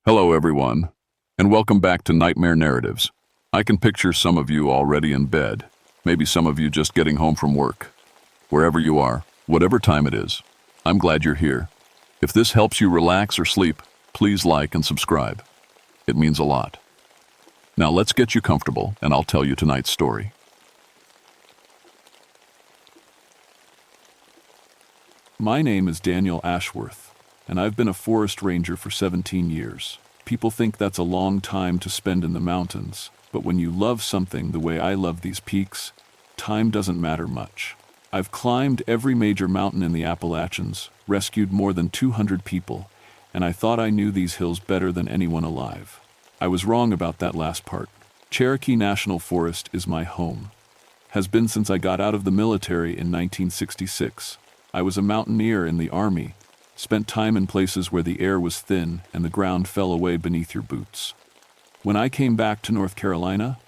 Hello, everyone, and welcome back to Nightmare Narratives. I can picture some of you already in bed, maybe some of you just getting home from work. Wherever you are, whatever time it is, I'm glad you're here. If this helps you relax or sleep, please like and subscribe. It means a lot. Now let's get you comfortable, and I'll tell you tonight's story. My name is Daniel Ashworth, and I've been a forest ranger for 17 years. People think that's a long time to spend in the mountains, but when you love something the way I love these peaks, time doesn't matter much. I've climbed every major mountain in the Appalachians, rescued more than 200 people, and I thought I knew these hills better than anyone alive. I was wrong about that last part. Cherokee National Forest is my home. Has been since I got out of the military in 1966. I was a mountaineer in the Army, spent time in places where the air was thin and the ground fell away beneath your boots. When I came back to North Carolina,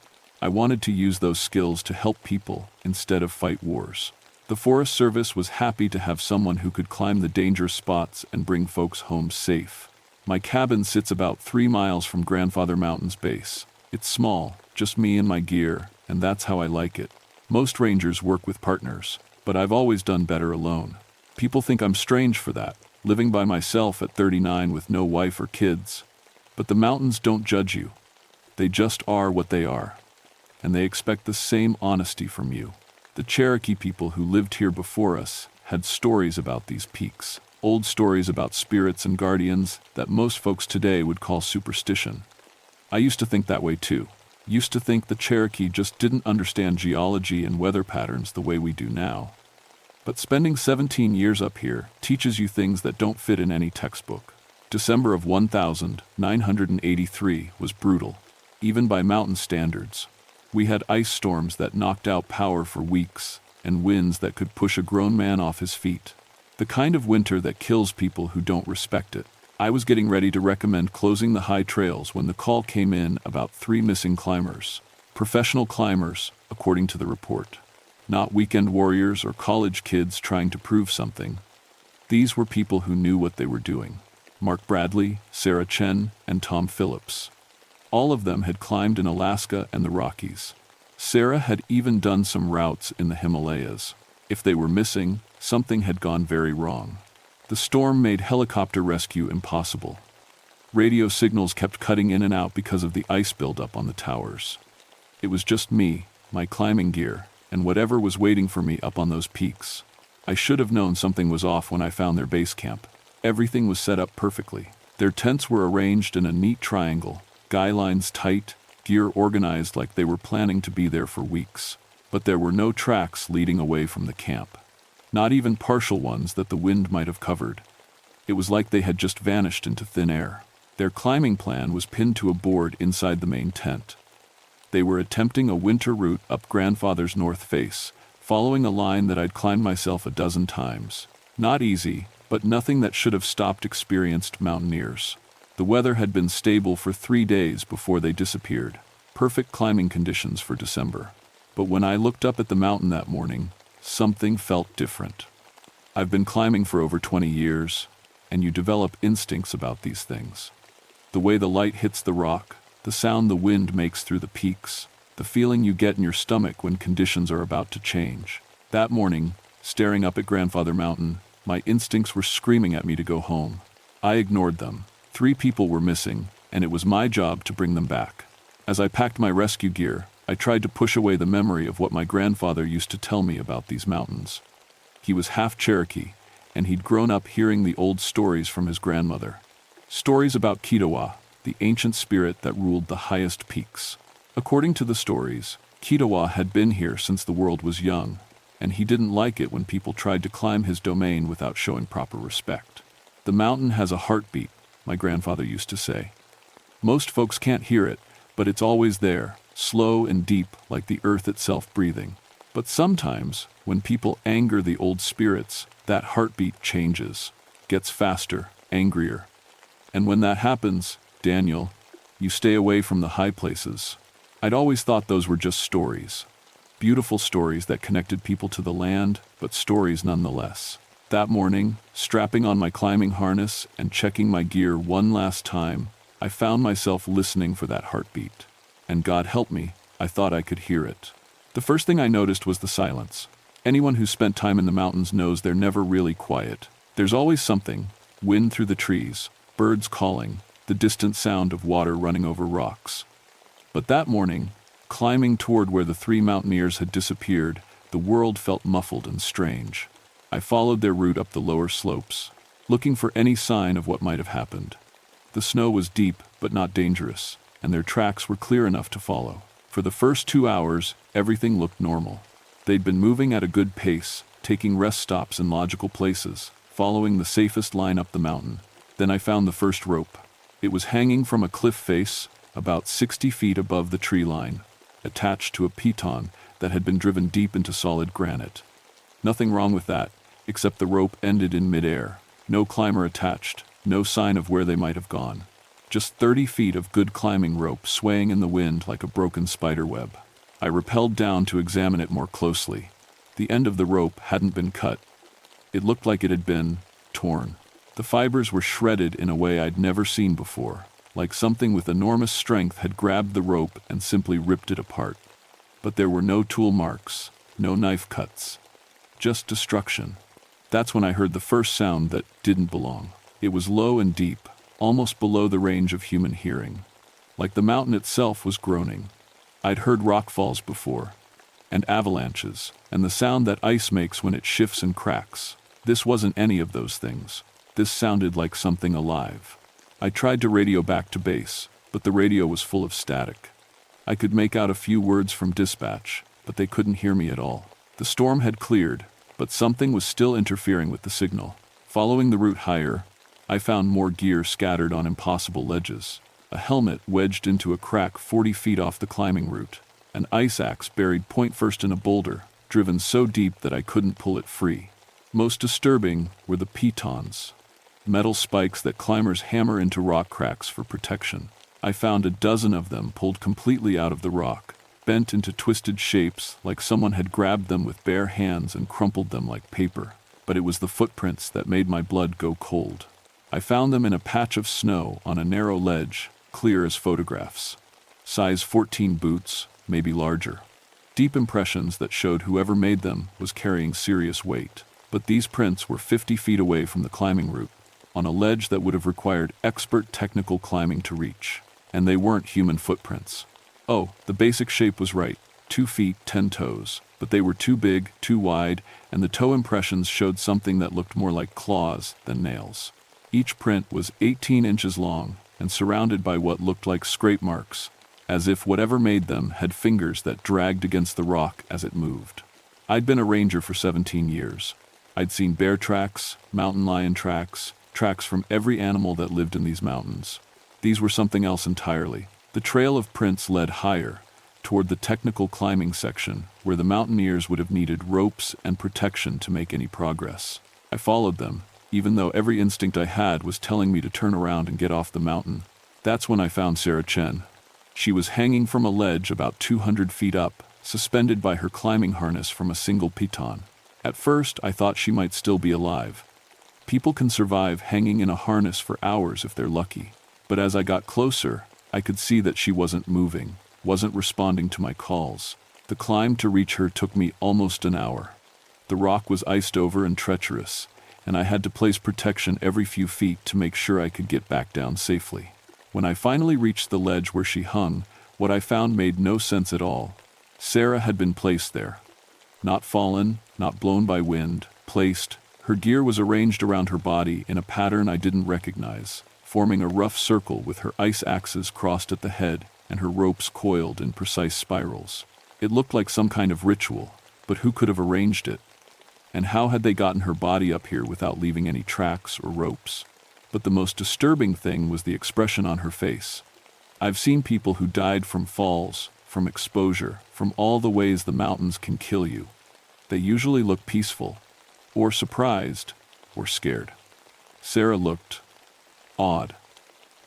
I wanted to use those skills to help people instead of fight wars. The Forest Service was happy to have someone who could climb the dangerous spots and bring folks home safe. My cabin sits about 3 miles from Grandfather Mountain's base. It's small, just me and my gear, and that's how I like it. Most rangers work with partners, but I've always done better alone. People think I'm strange for that, living by myself at 39 with no wife or kids. But the mountains don't judge you. They just are what they are. And they expect the same honesty from you. The Cherokee people who lived here before us had stories about these peaks. Old stories about spirits and guardians that most folks today would call superstition. I used to think that way too. Used to think the Cherokee just didn't understand geology and weather patterns the way we do now. But spending 17 years up here teaches you things that don't fit in any textbook. December of 1983 was brutal, even by mountain standards. We had ice storms that knocked out power for weeks, and winds that could push a grown man off his feet. The kind of winter that kills people who don't respect it. I was getting ready to recommend closing the high trails when the call came in about 3 missing climbers. Professional climbers, according to the report. Not weekend warriors or college kids trying to prove something. These were people who knew what they were doing. Mark Bradley, Sarah Chen, and Tom Phillips. All of them had climbed in Alaska and the Rockies. Sarah had even done some routes in the Himalayas. If they were missing, something had gone very wrong. The storm made helicopter rescue impossible. Radio signals kept cutting in and out because of the ice buildup on the towers. It was just me, my climbing gear, and whatever was waiting for me up on those peaks. I should have known something was off when I found their base camp. Everything was set up perfectly. Their tents were arranged in a neat triangle, guy lines tight, gear organized like they were planning to be there for weeks. But there were no tracks leading away from the camp. Not even partial ones that the wind might have covered. It was like they had just vanished into thin air. Their climbing plan was pinned to a board inside the main tent. They were attempting a winter route up Grandfather's north face, following a line that I'd climbed myself a dozen times. Not easy, but nothing that should have stopped experienced mountaineers. The weather had been stable for 3 days before they disappeared. Perfect climbing conditions for December. But when I looked up at the mountain that morning, something felt different. I've been climbing for over 20 years, and you develop instincts about these things. The way the light hits the rock, the sound the wind makes through the peaks, the feeling you get in your stomach when conditions are about to change. That morning, staring up at Grandfather Mountain, my instincts were screaming at me to go home. I ignored them. 3 people were missing, and it was my job to bring them back. As I packed my rescue gear, I tried to push away the memory of what my grandfather used to tell me about these mountains. He was half Cherokee, and he'd grown up hearing the old stories from his grandmother. Stories about Kitawa, the ancient spirit that ruled the highest peaks. According to the stories, Kitawa had been here since the world was young, and he didn't like it when people tried to climb his domain without showing proper respect. The mountain has a heartbeat, my grandfather used to say. Most folks can't hear it, but it's always there, slow and deep like the earth itself breathing. But sometimes, when people anger the old spirits, that heartbeat changes, gets faster, angrier. And when that happens, Daniel, you stay away from the high places. I'd always thought those were just stories. Beautiful stories that connected people to the land, but stories nonetheless. That morning, strapping on my climbing harness and checking my gear one last time, I found myself listening for that heartbeat. And God help me, I thought I could hear it. The first thing I noticed was the silence. Anyone who's spent time in the mountains knows they're never really quiet. There's always something: wind through the trees, birds calling, the distant sound of water running over rocks. But that morning, climbing toward where the three mountaineers had disappeared, the world felt muffled and strange. I followed their route up the lower slopes, looking for any sign of what might have happened. The snow was deep but not dangerous, and their tracks were clear enough to follow. For the first 2 hours, everything looked normal. They'd been moving at a good pace, taking rest stops in logical places, following the safest line up the mountain. Then I found the first rope. It was hanging from a cliff face, about 60 feet above the tree line, attached to a piton that had been driven deep into solid granite. Nothing wrong with that, except the rope ended in midair. No climber attached, no sign of where they might have gone. Just 30 feet of good climbing rope swaying in the wind like a broken spider web. I rappelled down to examine it more closely. The end of the rope hadn't been cut. It looked like it had been torn. The fibers were shredded in a way I'd never seen before, like something with enormous strength had grabbed the rope and simply ripped it apart. But there were no tool marks, no knife cuts, just destruction. That's when I heard the first sound that didn't belong. It was low and deep, almost below the range of human hearing. Like the mountain itself was groaning. I'd heard rock falls before, and avalanches, and the sound that ice makes when it shifts and cracks. This wasn't any of those things. This sounded like something alive. I tried to radio back to base, but the radio was full of static. I could make out a few words from dispatch, but they couldn't hear me at all. The storm had cleared, but something was still interfering with the signal. Following the route higher, I found more gear scattered on impossible ledges. A helmet wedged into a crack 40 feet off the climbing route. An ice axe buried point first in a boulder, driven so deep that I couldn't pull it free. Most disturbing were the pitons, metal spikes that climbers hammer into rock cracks for protection. I found a dozen of them pulled completely out of the rock, bent into twisted shapes like someone had grabbed them with bare hands and crumpled them like paper. But it was the footprints that made my blood go cold. I found them in a patch of snow on a narrow ledge, clear as photographs. Size 14 boots, maybe larger. Deep impressions that showed whoever made them was carrying serious weight. But these prints were 50 feet away from the climbing route, on a ledge that would have required expert technical climbing to reach. And they weren't human footprints. Oh, the basic shape was right, 2 feet, 10 toes. But they were too big, too wide, and the toe impressions showed something that looked more like claws than nails. Each print was 18 inches long and surrounded by what looked like scrape marks, as if whatever made them had fingers that dragged against the rock as it moved. I'd been a ranger for 17 years. I'd seen bear tracks, mountain lion tracks, tracks from every animal that lived in these mountains. These were something else entirely. The trail of prints led higher, toward the technical climbing section, where the mountaineers would have needed ropes and protection to make any progress. I followed them, even though every instinct I had was telling me to turn around and get off the mountain. That's when I found Sarah Chen. She was hanging from a ledge about 200 feet up, suspended by her climbing harness from a single piton. At first, I thought she might still be alive. People can survive hanging in a harness for hours if they're lucky. But as I got closer, I could see that she wasn't moving, wasn't responding to my calls. The climb to reach her took me almost an hour. The rock was iced over and treacherous, and I had to place protection every few feet to make sure I could get back down safely. When I finally reached the ledge where she hung, what I found made no sense at all. Sarah had been placed there. Not fallen, not blown by wind, placed. Her gear was arranged around her body in a pattern I didn't recognize, forming a rough circle with her ice axes crossed at the head and her ropes coiled in precise spirals. It looked like some kind of ritual, but who could have arranged it? And how had they gotten her body up here without leaving any tracks or ropes? But the most disturbing thing was the expression on her face. I've seen people who died from falls, from exposure, from all the ways the mountains can kill you. They usually look peaceful, or surprised, or scared. Sarah looked odd,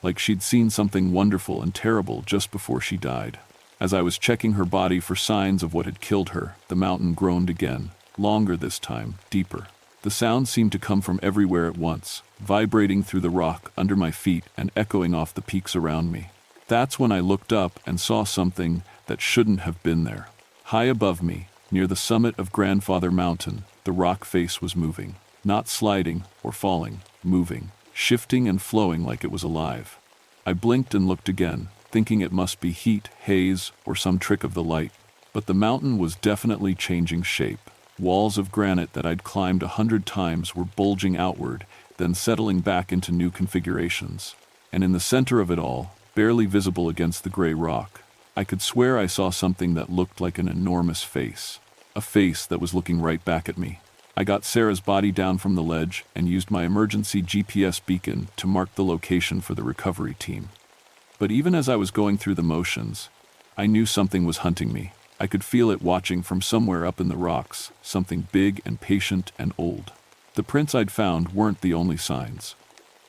like she'd seen something wonderful and terrible just before she died. As I was checking her body for signs of what had killed her, the mountain groaned again, longer this time, deeper. The sound seemed to come from everywhere at once, vibrating through the rock under my feet and echoing off the peaks around me. That's when I looked up and saw something that shouldn't have been there. High above me, near the summit of Grandfather Mountain, the rock face was moving. Not sliding or falling, moving, shifting and flowing like it was alive. I blinked and looked again, thinking it must be heat, haze, or some trick of the light. But the mountain was definitely changing shape. Walls of granite that I'd climbed 100 times were bulging outward, then settling back into new configurations. And in the center of it all, barely visible against the gray rock, I could swear I saw something that looked like an enormous face. A face that was looking right back at me. I got Sarah's body down from the ledge and used my emergency GPS beacon to mark the location for the recovery team. But even as I was going through the motions, I knew something was hunting me. I could feel it watching from somewhere up in the rocks, something big and patient and old. The prints I'd found weren't the only signs.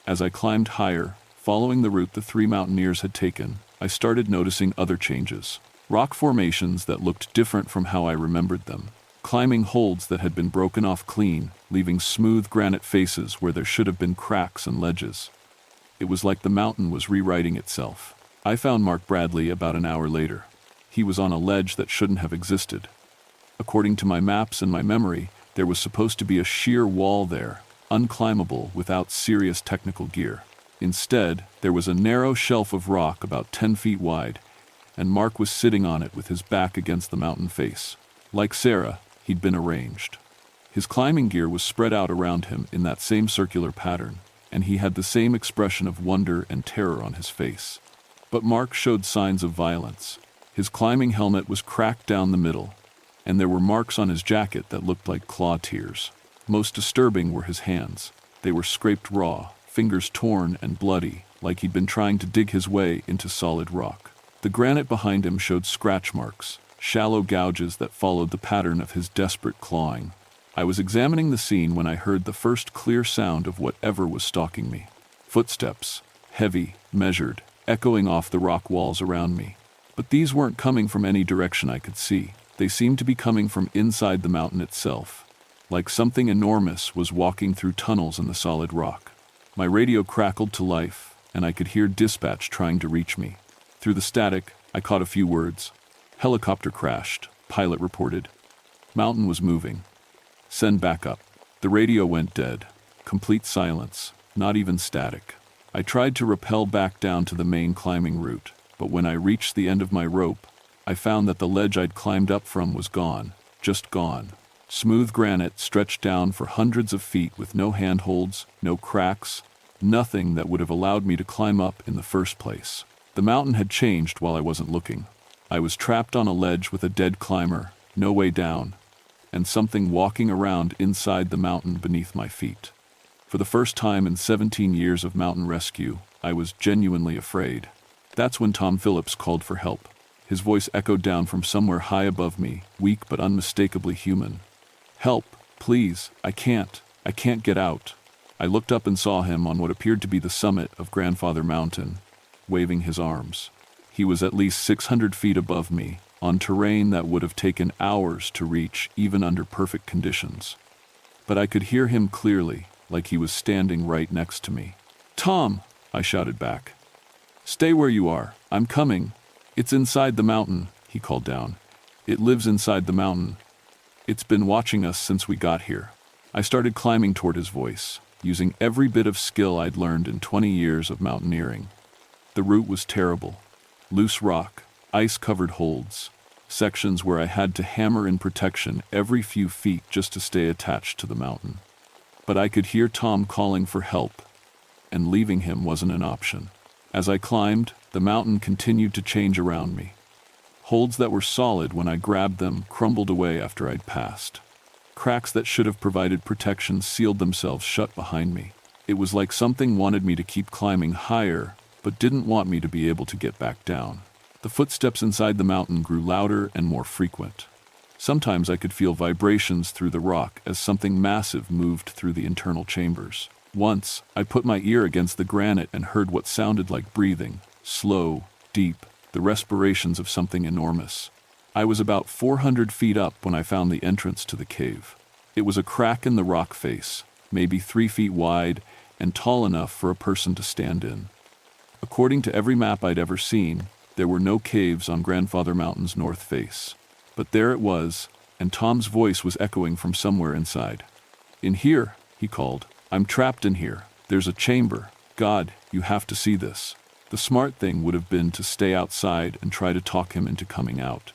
As I climbed higher, following the route the three mountaineers had taken, I started noticing other changes. Rock formations that looked different from how I remembered them. Climbing holds that had been broken off clean, leaving smooth granite faces where there should have been cracks and ledges. It was like the mountain was rewriting itself. I found Mark Bradley about an hour later. He was on a ledge that shouldn't have existed. According to my maps and my memory, there was supposed to be a sheer wall there, unclimbable without serious technical gear. Instead, there was a narrow shelf of rock about 10 feet wide, and Mark was sitting on it with his back against the mountain face. Like Sarah, he'd been arranged. His climbing gear was spread out around him in that same circular pattern, and he had the same expression of wonder and terror on his face. But Mark showed signs of violence. His climbing helmet was cracked down the middle, and there were marks on his jacket that looked like claw tears. Most disturbing were his hands. They were scraped raw, fingers torn and bloody, like he'd been trying to dig his way into solid rock. The granite behind him showed scratch marks, shallow gouges that followed the pattern of his desperate clawing. I was examining the scene when I heard the first clear sound of whatever was stalking me. Footsteps, heavy, measured, echoing off the rock walls around me. But these weren't coming from any direction I could see. They seemed to be coming from inside the mountain itself, like something enormous was walking through tunnels in the solid rock. My radio crackled to life, and I could hear dispatch trying to reach me. Through the static, I caught a few words. Helicopter crashed, pilot reported. Mountain was moving. Send backup. The radio went dead. Complete silence, not even static. I tried to rappel back down to the main climbing route, but when I reached the end of my rope, I found that the ledge I'd climbed up from was gone, just gone. Smooth granite stretched down for hundreds of feet with no handholds, no cracks, nothing that would have allowed me to climb up in the first place. The mountain had changed while I wasn't looking. I was trapped on a ledge with a dead climber, no way down, and something walking around inside the mountain beneath my feet. For the first time in 17 years of mountain rescue, I was genuinely afraid. That's when Tom Phillips called for help. His voice echoed down from somewhere high above me, weak but unmistakably human. Help, please, I can't get out. I looked up and saw him on what appeared to be the summit of Grandfather Mountain, waving his arms. He was at least 600 feet above me, on terrain that would have taken hours to reach even under perfect conditions. But I could hear him clearly, like he was standing right next to me. Tom, I shouted back. Stay where you are, I'm coming. It's inside the mountain, he called down. It lives inside the mountain. It's been watching us since we got here. I started climbing toward his voice, using every bit of skill I'd learned in 20 years of mountaineering. The route was terrible. Loose rock, ice-covered holds, sections where I had to hammer in protection every few feet just to stay attached to the mountain. But I could hear Tom calling for help, and leaving him wasn't an option. As I climbed, the mountain continued to change around me. Holds that were solid when I grabbed them crumbled away after I'd passed. Cracks that should have provided protection sealed themselves shut behind me. It was like something wanted me to keep climbing higher, but didn't want me to be able to get back down. The footsteps inside the mountain grew louder and more frequent. Sometimes I could feel vibrations through the rock as something massive moved through the internal chambers. Once, I put my ear against the granite and heard what sounded like breathing, slow, deep, the respirations of something enormous. I was about 400 feet up when I found the entrance to the cave. It was a crack in the rock face, maybe 3 feet wide and tall enough for a person to stand in. According to every map I'd ever seen, there were no caves on Grandfather Mountain's north face. But there it was, and Tom's voice was echoing from somewhere inside. "In here," he called. "I'm trapped in here. There's a chamber. God, you have to see this." The smart thing would have been to stay outside and try to talk him into coming out.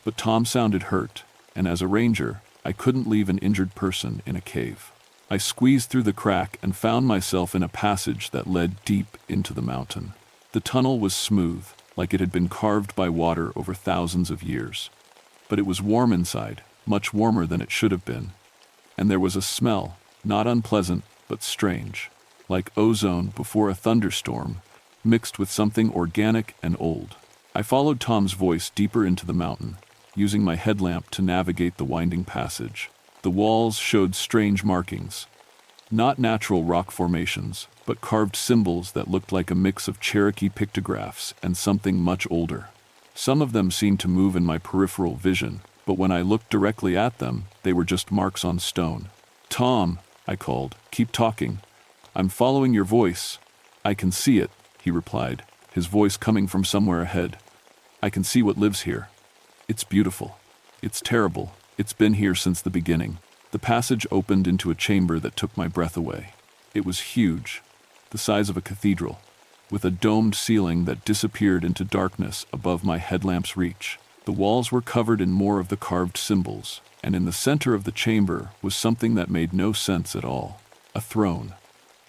But Tom sounded hurt, and as a ranger, I couldn't leave an injured person in a cave. I squeezed through the crack and found myself in a passage that led deep into the mountain. The tunnel was smooth, like it had been carved by water over thousands of years. But it was warm inside, much warmer than it should have been. And there was a smell, not unpleasant, but strange, like ozone before a thunderstorm, mixed with something organic and old. I followed Tom's voice deeper into the mountain, using my headlamp to navigate the winding passage. The walls showed strange markings. Not natural rock formations, but carved symbols that looked like a mix of Cherokee pictographs and something much older. Some of them seemed to move in my peripheral vision, but when I looked directly at them, they were just marks on stone. "Tom," I called, "keep talking. I'm following your voice." "I can see it," he replied, his voice coming from somewhere ahead. "I can see what lives here. It's beautiful. It's terrible. It's been here since the beginning." The passage opened into a chamber that took my breath away. It was huge, the size of a cathedral, with a domed ceiling that disappeared into darkness above my headlamp's reach. The walls were covered in more of the carved symbols, and in the center of the chamber was something that made no sense at all. A throne,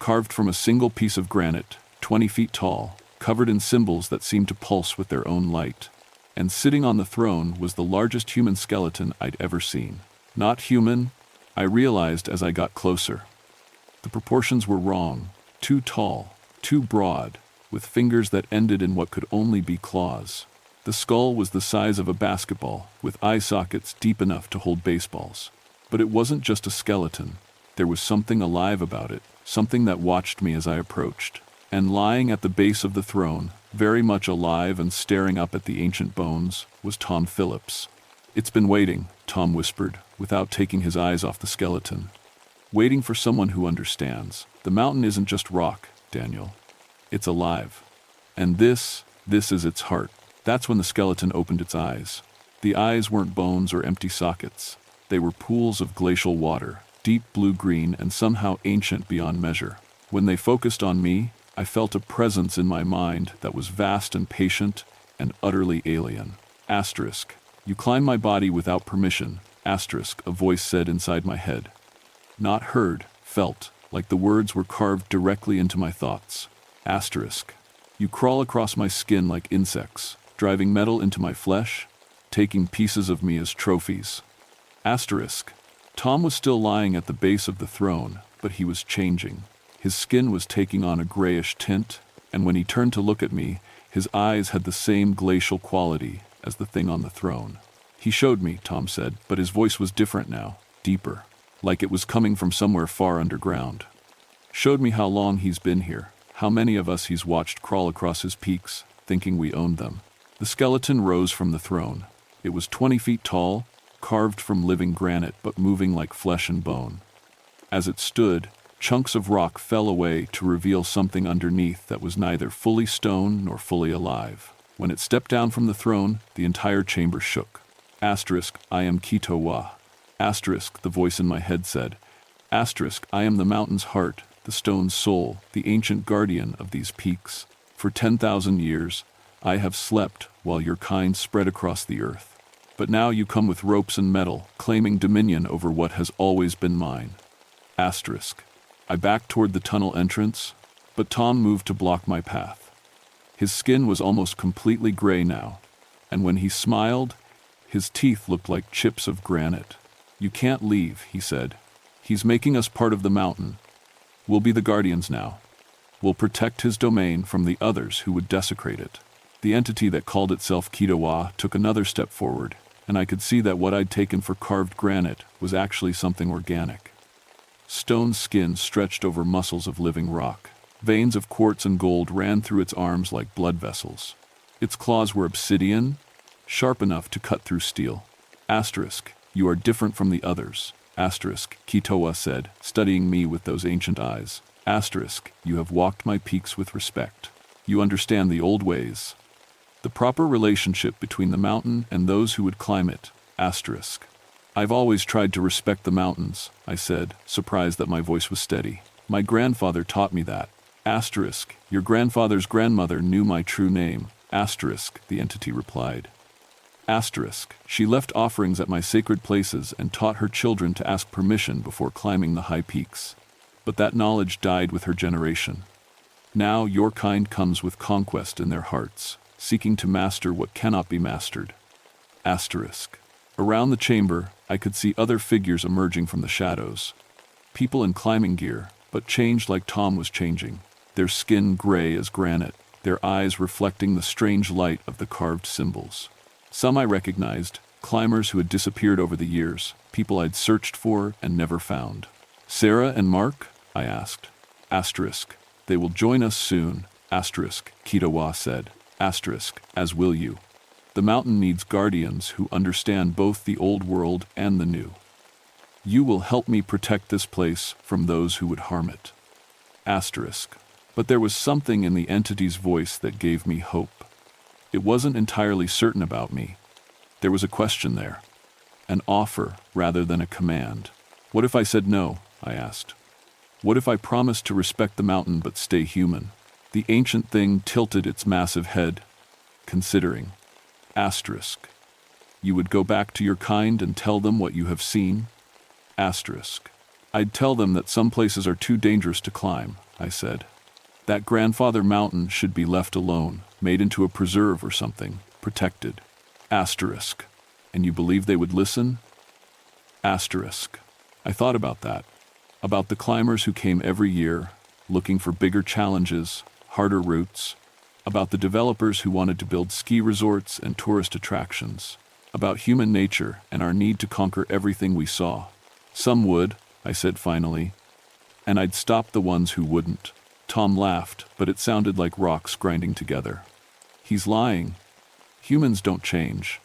carved from a single piece of granite, 20 feet tall, covered in symbols that seemed to pulse with their own light. And sitting on the throne was the largest human skeleton I'd ever seen. Not human, I realized as I got closer. The proportions were wrong, too tall, too broad, with fingers that ended in what could only be claws. The skull was the size of a basketball, with eye sockets deep enough to hold baseballs. But it wasn't just a skeleton. There was something alive about it, something that watched me as I approached. And lying at the base of the throne, very much alive and staring up at the ancient bones, was Tom Phillips. "It's been waiting," Tom whispered, without taking his eyes off the skeleton. "Waiting for someone who understands. The mountain isn't just rock, Daniel. It's alive. And this is its heart." That's when the skeleton opened its eyes. The eyes weren't bones or empty sockets. They were pools of glacial water, deep blue-green and somehow ancient beyond measure. When they focused on me, I felt a presence in my mind that was vast and patient and utterly alien. Asterisk. "You climb my body without permission," asterisk, a voice said inside my head. Not heard, felt, like the words were carved directly into my thoughts. Asterisk. "You crawl across my skin like insects, driving metal into my flesh, taking pieces of me as trophies." Asterisk. Tom was still lying at the base of the throne, but he was changing. His skin was taking on a grayish tint, and when he turned to look at me, his eyes had the same glacial quality as the thing on the throne. "He showed me," Tom said, but his voice was different now, deeper, like it was coming from somewhere far underground. "Showed me how long he's been here, how many of us he's watched crawl across his peaks, thinking we owned them." The skeleton rose from the throne. It was 20 feet tall, carved from living granite but moving like flesh and bone. As it stood, chunks of rock fell away to reveal something underneath that was neither fully stone nor fully alive. When it stepped down from the throne, the entire chamber shook. Asterisk, "I am Kitowa." Asterisk, the voice in my head said. Asterisk, "I am the mountain's heart, the stone's soul, the ancient guardian of these peaks. For 10,000 years, I have slept while your kind spread across the earth. But now you come with ropes and metal, claiming dominion over what has always been mine." Asterisk. I backed toward the tunnel entrance, but Tom moved to block my path. His skin was almost completely gray now, and when he smiled, his teeth looked like chips of granite. "You can't leave," he said. "He's making us part of the mountain. We'll be the guardians now. We'll protect his domain from the others who would desecrate it." The entity that called itself Kitowa took another step forward, and I could see that what I'd taken for carved granite was actually something organic. Stone skin stretched over muscles of living rock. Veins of quartz and gold ran through its arms like blood vessels. Its claws were obsidian, sharp enough to cut through steel. Asterisk, "You are different from the others. Asterisk, Kitowa said, studying me with those ancient eyes. Asterisk, you have walked my peaks with respect. You understand the old ways. The proper relationship between the mountain and those who would climb it. Asterisk. I've always tried to respect the mountains, I said, surprised that my voice was steady. My grandfather taught me that. Asterisk, your grandfather's grandmother knew my true name. Asterisk, the entity replied. Asterisk, she left offerings at my sacred places and taught her children to ask permission before climbing the high peaks. But that knowledge died with her generation. Now your kind comes with conquest in their hearts, seeking to master what cannot be mastered. Asterisk. Around the chamber, I could see other figures emerging from the shadows. People in climbing gear, but changed like Tom was changing, their skin gray as granite, their eyes reflecting the strange light of the carved symbols. Some I recognized, climbers who had disappeared over the years, people I'd searched for and never found. Sarah and Mark? I asked. Asterisk. They will join us soon. Asterisk, Kitowa said. Asterisk, as will you. The mountain needs guardians who understand both the old world and the new. You will help me protect this place from those who would harm it. Asterisk. But there was something in the entity's voice that gave me hope. It wasn't entirely certain about me. There was a question there. An offer rather than a command. What if I said no? I asked. What if I promised to respect the mountain but stay human? The ancient thing tilted its massive head, considering. Asterisk. You would go back to your kind and tell them what you have seen? Asterisk. I'd tell them that some places are too dangerous to climb, I said. That grandfather mountain should be left alone, made into a preserve or something, protected. Asterisk. And you believe they would listen? Asterisk. I thought about that. About the climbers who came every year, looking for bigger challenges, harder routes. About the developers who wanted to build ski resorts and tourist attractions. About human nature and our need to conquer everything we saw. Some would, I said finally. And I'd stop the ones who wouldn't. Tom laughed, but it sounded like rocks grinding together. He's lying. Humans don't change.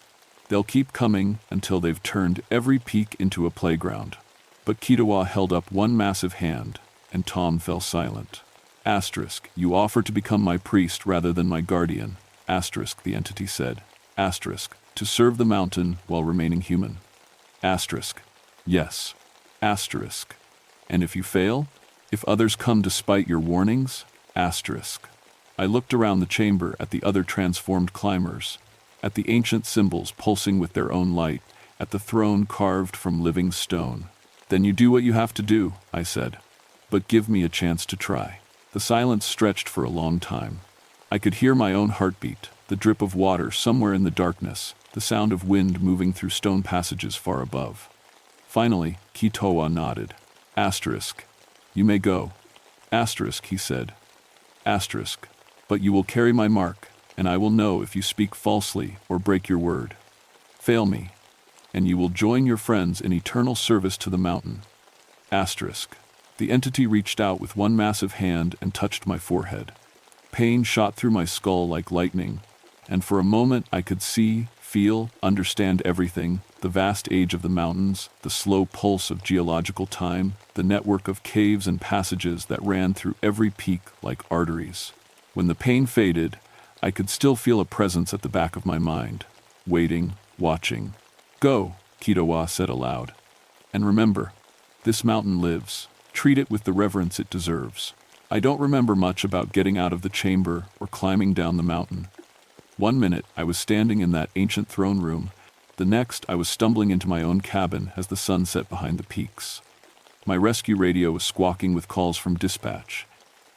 They'll keep coming until they've turned every peak into a playground. But Kitowa held up one massive hand, and Tom fell silent. Asterisk, you offer to become my priest rather than my guardian. Asterisk, the entity said. Asterisk, to serve the mountain while remaining human. Asterisk, yes. Asterisk, and if you fail? If others come despite your warnings? Asterisk. I looked around the chamber at the other transformed climbers, at the ancient symbols pulsing with their own light, at the throne carved from living stone. Then you do what you have to do, I said. But give me a chance to try. The silence stretched for a long time. I could hear my own heartbeat, the drip of water somewhere in the darkness, the sound of wind moving through stone passages far above. Finally, Kitowa nodded. Asterisk. You may go. Asterisk, he said. Asterisk. But you will carry my mark, and I will know if you speak falsely or break your word. Fail me, and you will join your friends in eternal service to the mountain. Asterisk. The entity reached out with one massive hand and touched my forehead. Pain shot through my skull like lightning, and for a moment I could see, feel, understand everything, the vast age of the mountains, the slow pulse of geological time, the network of caves and passages that ran through every peak like arteries. When the pain faded, I could still feel a presence at the back of my mind, waiting, watching. Go, Kitowa said aloud. And remember, this mountain lives. Treat it with the reverence it deserves. I don't remember much about getting out of the chamber or climbing down the mountain. 1 minute, I was standing in that ancient throne room. The next, I was stumbling into my own cabin as the sun set behind the peaks. My rescue radio was squawking with calls from dispatch,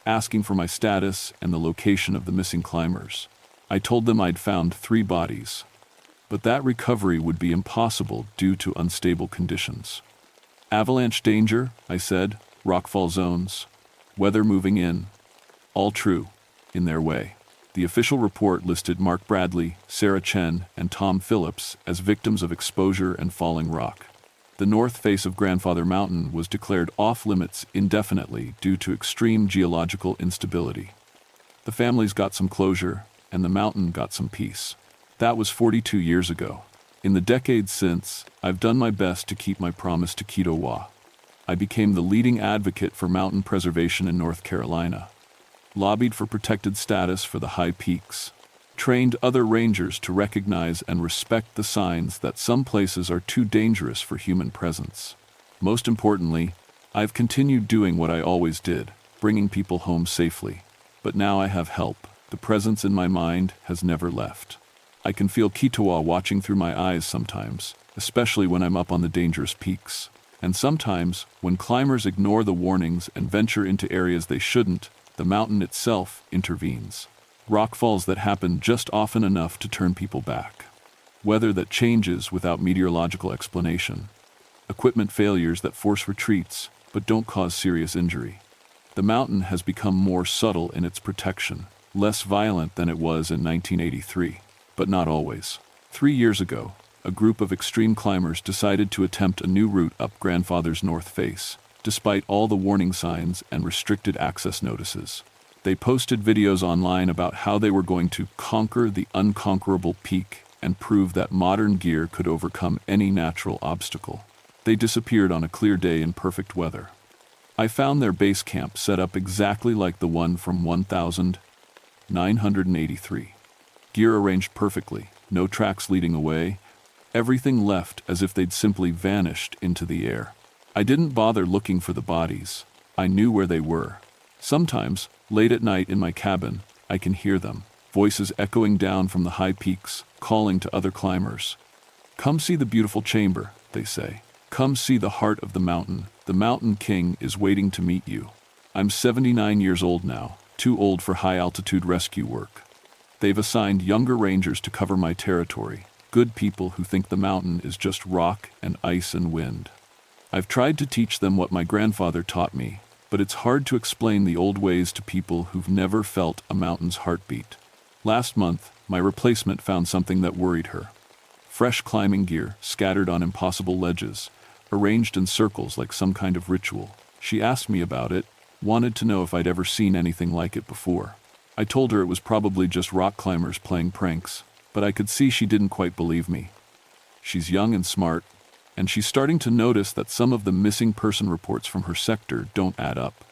asking for my status and the location of the missing climbers. I told them I'd found 3 bodies, but that recovery would be impossible due to unstable conditions. Avalanche danger, I said, rockfall zones, weather moving in. All true, in their way. The official report listed Mark Bradley, Sarah Chen, and Tom Phillips as victims of exposure and falling rock. The north face of Grandfather Mountain was declared off-limits indefinitely due to extreme geological instability. The families got some closure, and the mountain got some peace. That was 42 years ago. In the decades since, I've done my best to keep my promise to Kitowa. I became the leading advocate for mountain preservation in North Carolina, lobbied for protected status for the high peaks, trained other rangers to recognize and respect the signs that some places are too dangerous for human presence. Most importantly, I've continued doing what I always did, bringing people home safely. But now I have help. The presence in my mind has never left. I can feel Kitowa watching through my eyes sometimes, especially when I'm up on the dangerous peaks. And sometimes, when climbers ignore the warnings and venture into areas they shouldn't, the mountain itself intervenes. Rockfalls that happen just often enough to turn people back. Weather that changes without meteorological explanation. Equipment failures that force retreats, but don't cause serious injury. The mountain has become more subtle in its protection, less violent than it was in 1983. But not always. 3 years ago, a group of extreme climbers decided to attempt a new route up Grandfather's North Face, despite all the warning signs and restricted access notices. They posted videos online about how they were going to conquer the unconquerable peak and prove that modern gear could overcome any natural obstacle. They disappeared on a clear day in perfect weather. I found their base camp set up exactly like the one from 1983. Gear arranged perfectly, no tracks leading away, everything left as if they'd simply vanished into the air. I didn't bother looking for the bodies. I knew where they were. Sometimes, late at night in my cabin, I can hear them, voices echoing down from the high peaks, calling to other climbers. Come see the beautiful chamber, they say. Come see the heart of the mountain. The Mountain King is waiting to meet you. I'm 79 years old now, too old for high-altitude rescue work. They've assigned younger rangers to cover my territory, good people who think the mountain is just rock and ice and wind. I've tried to teach them what my grandfather taught me, but it's hard to explain the old ways to people who've never felt a mountain's heartbeat. Last month, my replacement found something that worried her. Fresh climbing gear scattered on impossible ledges, arranged in circles like some kind of ritual. She asked me about it, wanted to know if I'd ever seen anything like it before. I told her it was probably just rock climbers playing pranks, but I could see she didn't quite believe me. She's young and smart, and she's starting to notice that some of the missing person reports from her sector don't add up.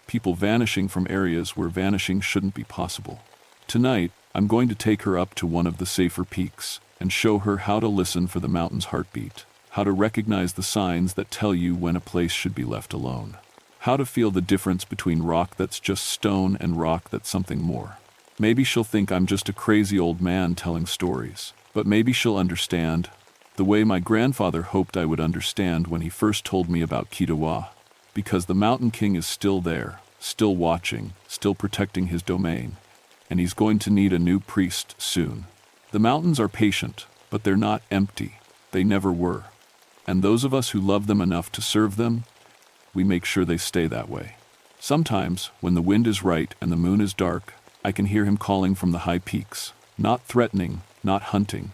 People vanishing from areas where vanishing shouldn't be possible. Tonight, I'm going to take her up to one of the safer peaks and show her how to listen for the mountain's heartbeat, how to recognize the signs that tell you when a place should be left alone. How to feel the difference between rock that's just stone and rock that's something more. Maybe she'll think I'm just a crazy old man telling stories, but maybe she'll understand the way my grandfather hoped I would understand when he first told me about Kitowa. Because the Mountain King is still there, still watching, still protecting his domain, and he's going to need a new priest soon. The mountains are patient, but they're not empty. They never were. And those of us who love them enough to serve them, we make sure they stay that way. Sometimes, when the wind is right and the moon is dark, I can hear him calling from the high peaks, not threatening, not hunting,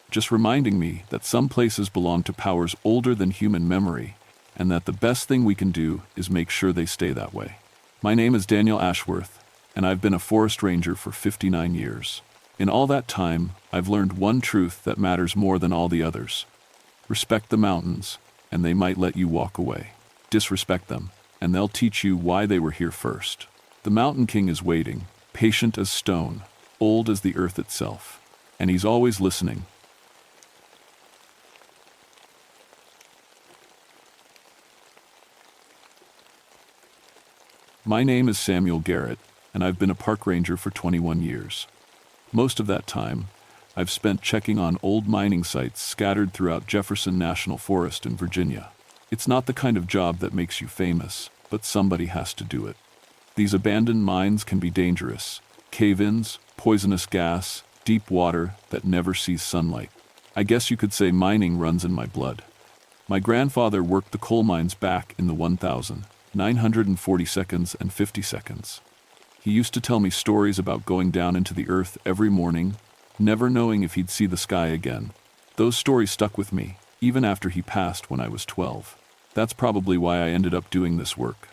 just reminding me that some places belong to powers older than human memory, and that the best thing we can do is make sure they stay that way. My name is Daniel Ashworth, and I've been a forest ranger for 59 years. In all that time, I've learned one truth that matters more than all the others. Respect the mountains, and they might let you walk away. Disrespect them, and they'll teach you why they were here first. The Mountain King is waiting, patient as stone, old as the earth itself, and he's always listening. My name is Samuel Garrett, and I've been a park ranger for 21 years. Most of that time, I've spent checking on old mining sites scattered throughout Jefferson National Forest in Virginia. It's not the kind of job that makes you famous, but somebody has to do it. These abandoned mines can be dangerous. Cave-ins, poisonous gas, deep water that never sees sunlight. I guess you could say mining runs in my blood. My grandfather worked the coal mines back in the 1940 seconds and 50 seconds. He used to tell me stories about going down into the earth every morning, never knowing if he'd see the sky again. Those stories stuck with me, even after he passed when I was 12. That's probably why I ended up doing this work.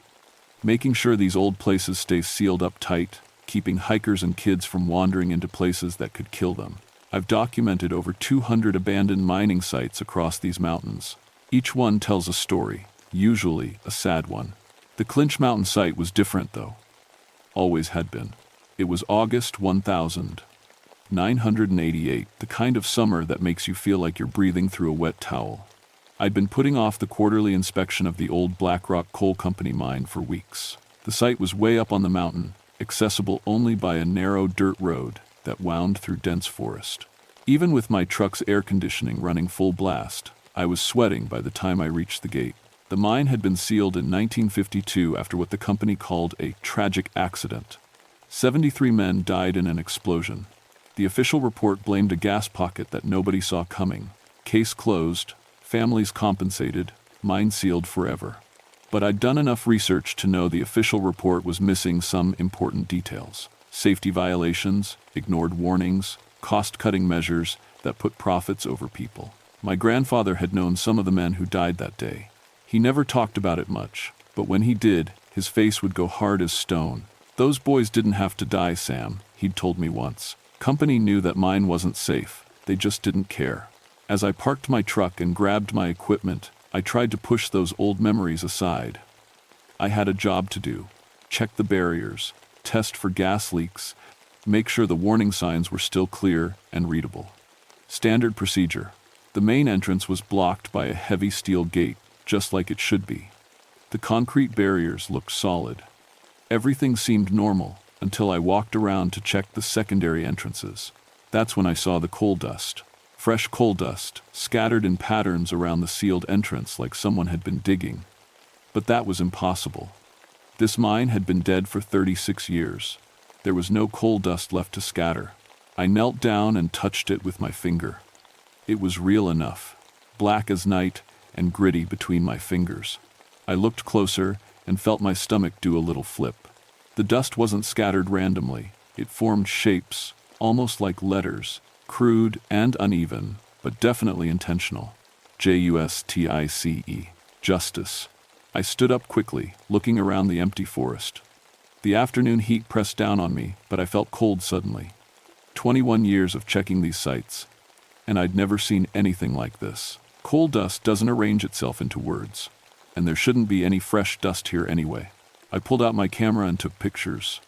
Making sure these old places stay sealed up tight, keeping hikers and kids from wandering into places that could kill them. I've documented over 200 abandoned mining sites across these mountains. Each one tells a story, usually a sad one. The Clinch Mountain site was different, though. Always had been. It was August 1988, the kind of summer that makes you feel like you're breathing through a wet towel. I'd been putting off the quarterly inspection of the old Blackrock Coal Company mine for weeks. The site was way up on the mountain, accessible only by a narrow dirt road that wound through dense forest. Even with my truck's air conditioning running full blast, I was sweating by the time I reached the gate. The mine had been sealed in 1952 after what the company called a tragic accident. 73 men died in an explosion. The official report blamed a gas pocket that nobody saw coming. Case closed, families compensated, mine sealed forever. But I'd done enough research to know the official report was missing some important details. Safety violations, ignored warnings, cost-cutting measures that put profits over people. My grandfather had known some of the men who died that day. He never talked about it much, but when he did, his face would go hard as stone. "Those boys didn't have to die, Sam," he'd told me once. "Company knew that mine wasn't safe. They just didn't care." As I parked my truck and grabbed my equipment, I tried to push those old memories aside. I had a job to do. Check the barriers, test for gas leaks, make sure the warning signs were still clear and readable. Standard procedure. The main entrance was blocked by a heavy steel gate, just like it should be. The concrete barriers looked solid. Everything seemed normal until I walked around to check the secondary entrances. That's when I saw the coal dust. Fresh coal dust, scattered in patterns around the sealed entrance like someone had been digging. But that was impossible. This mine had been dead for 36 years. There was no coal dust left to scatter. I knelt down and touched it with my finger. It was real enough, black as night and gritty between my fingers. I looked closer and felt my stomach do a little flip. The dust wasn't scattered randomly. It formed shapes, almost like letters, crude and uneven, but definitely intentional. Justice. Justice. I stood up quickly, looking around the empty forest. The afternoon heat pressed down on me, but I felt cold suddenly. 21 years of checking these sites, and I'd never seen anything like this. Coal dust doesn't arrange itself into words, and there shouldn't be any fresh dust here anyway. I pulled out my camera and took pictures.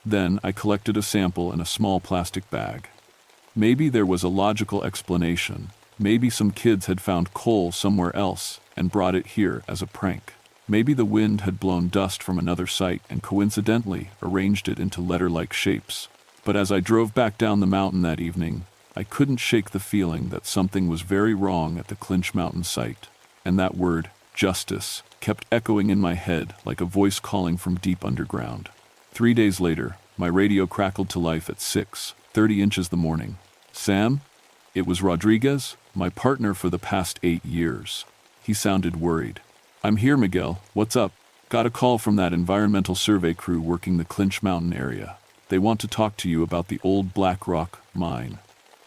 Then I collected a sample in a small plastic bag. Maybe there was a logical explanation. Maybe some kids had found coal somewhere else and brought it here as a prank. Maybe the wind had blown dust from another site and coincidentally arranged it into letter-like shapes. But as I drove back down the mountain that evening, I couldn't shake the feeling that something was very wrong at the Clinch Mountain site. And that word, justice, kept echoing in my head like a voice calling from deep underground. 3 days later, my radio crackled to life at 6:30 inches the morning. "Sam?" It was Rodriguez, my partner for the past 8 years. He sounded worried. "I'm here, Miguel. What's up?" "Got a call from that environmental survey crew working the Clinch Mountain area. They want to talk to you about the old Black Rock mine.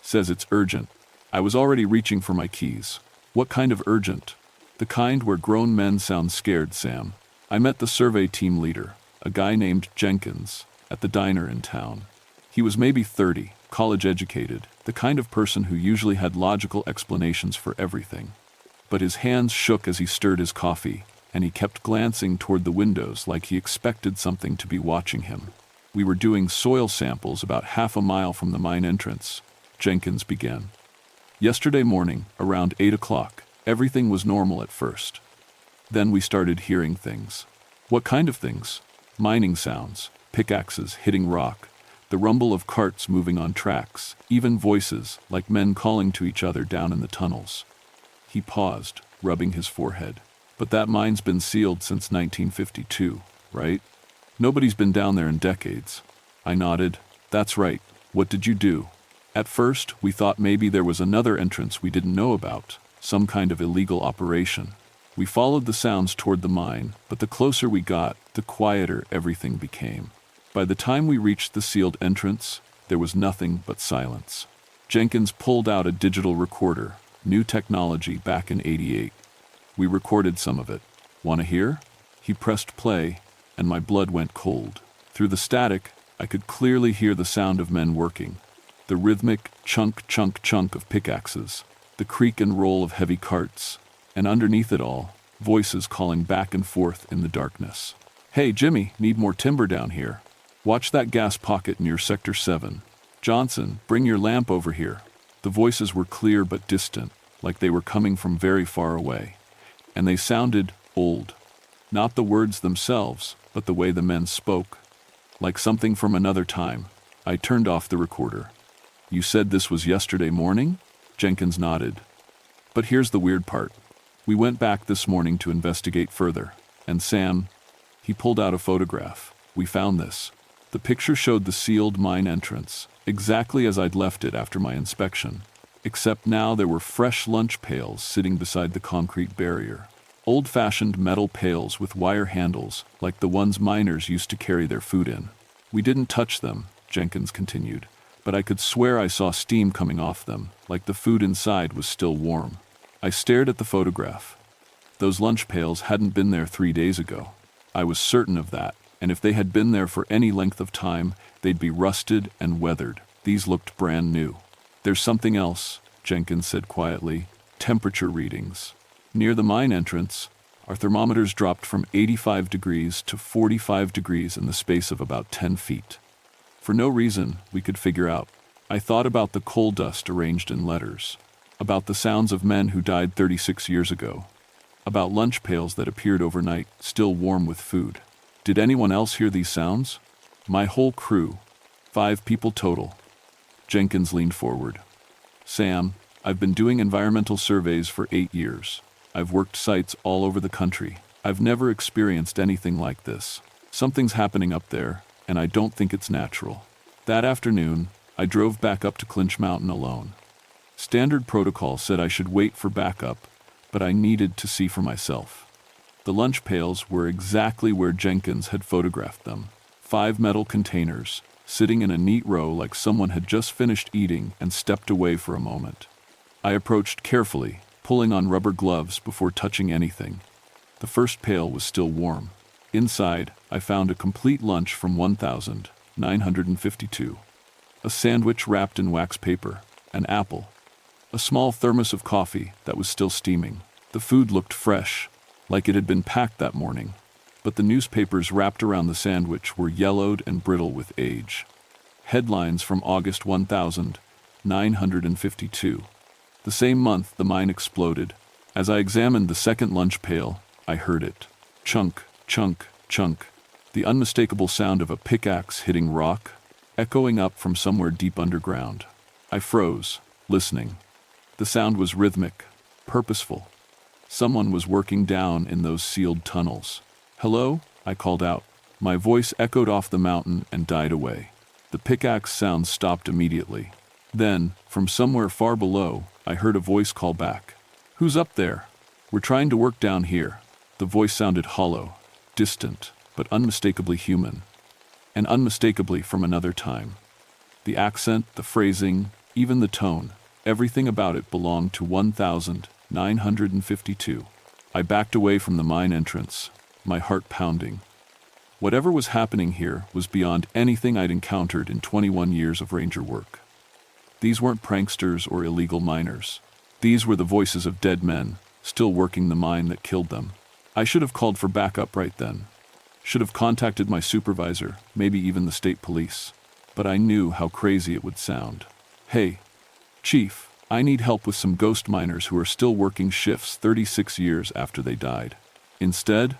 Says it's urgent." I was already reaching for my keys. "What kind of urgent?" "The kind where grown men sound scared, Sam." I met the survey team leader, a guy named Jenkins, at the diner in town. He was maybe 30, college-educated, the kind of person who usually had logical explanations for everything. But his hands shook as he stirred his coffee, and he kept glancing toward the windows like he expected something to be watching him. "We were doing soil samples about half a mile from the mine entrance," Jenkins began. "Yesterday morning, around 8 o'clock, everything was normal at first. Then we started hearing things." "What kind of things?" "Mining sounds, pickaxes hitting rock, the rumble of carts moving on tracks, even voices like men calling to each other down in the tunnels." He paused, rubbing his forehead. "But that mine's been sealed since 1952, right? Nobody's been down there in decades." I nodded. "That's right. What did you do?" "At first, we thought maybe there was another entrance we didn't know about, some kind of illegal operation. We followed the sounds toward the mine, but the closer we got, the quieter everything became. By the time we reached the sealed entrance, there was nothing but silence." Jenkins pulled out a digital recorder, new technology back in '88. "We recorded some of it. Want to hear?" He pressed play, and my blood went cold. Through the static, I could clearly hear the sound of men working. the rhythmic chunk, chunk, chunk of pickaxes, the creak and roll of heavy carts, and underneath it all, voices calling back and forth in the darkness. "Hey, Jimmy, need more timber down here. Watch that gas pocket near Sector 7. Johnson, bring your lamp over here." The voices were clear but distant, like they were coming from very far away. And they sounded old. Not the words themselves, but the way the men spoke. Like something from another time. I turned off the recorder. "You said this was yesterday morning?" Jenkins nodded. "But here's the weird part. We went back this morning to investigate further. And Sam," he pulled out a photograph. "We found this." The picture showed the sealed mine entrance, exactly as I'd left it after my inspection. Except now there were fresh lunch pails sitting beside the concrete barrier. Old-fashioned metal pails with wire handles, like the ones miners used to carry their food in. "We didn't touch them," Jenkins continued, "but I could swear I saw steam coming off them, like the food inside was still warm." I stared at the photograph. Those lunch pails hadn't been there 3 days ago. I was certain of that, and if they had been there for any length of time, they'd be rusted and weathered. These looked brand new. "There's something else," Jenkins said quietly. "Temperature readings. Near the mine entrance, our thermometers dropped from 85 degrees to 45 degrees in the space of about 10 feet. For no reason we could figure out. I thought about the coal dust arranged in letters, about the sounds of men who died 36 years ago, about lunch pails that appeared overnight, still warm with food. Did anyone else hear these sounds? My whole crew, 5 people total." Jenkins leaned forward. "Sam, I've been doing environmental surveys for 8 years. I've worked sites all over the country. I've never experienced anything like this. Something's happening up there, and I don't think it's natural." That afternoon, I drove back up to Clinch Mountain alone. Standard protocol said I should wait for backup, but I needed to see for myself. The lunch pails were exactly where Jenkins had photographed them. 5 metal containers, sitting in a neat row like someone had just finished eating and stepped away for a moment. I approached carefully, pulling on rubber gloves before touching anything. The first pail was still warm. Inside, I found a complete lunch from 1952. A sandwich wrapped in wax paper, an apple, a small thermos of coffee that was still steaming. The food looked fresh, like it had been packed that morning, but the newspapers wrapped around the sandwich were yellowed and brittle with age. Headlines from August 1952. The same month the mine exploded. As I examined the second lunch pail, I heard it. Chunk, chunk, chunk. The unmistakable sound of a pickaxe hitting rock, echoing up from somewhere deep underground. I froze, listening. The sound was rhythmic, purposeful. Someone was working down in those sealed tunnels. "Hello?" I called out. My voice echoed off the mountain and died away. The pickaxe sound stopped immediately. Then, from somewhere far below, I heard a voice call back. "Who's up there?" "We're trying to work down here." The voice sounded hollow, distant, but unmistakably human. And unmistakably from another time. The accent, the phrasing, even the tone, everything about it belonged to 1952. I backed away from the mine entrance, my heart pounding. Whatever was happening here was beyond anything I'd encountered in 21 years of ranger work. These weren't pranksters or illegal miners. These were the voices of dead men, still working the mine that killed them. I should have called for backup right then. Should have contacted my supervisor, maybe even the state police. But I knew how crazy it would sound. "Hey, Chief, I need help with some ghost miners who are still working shifts 36 years after they died." Instead,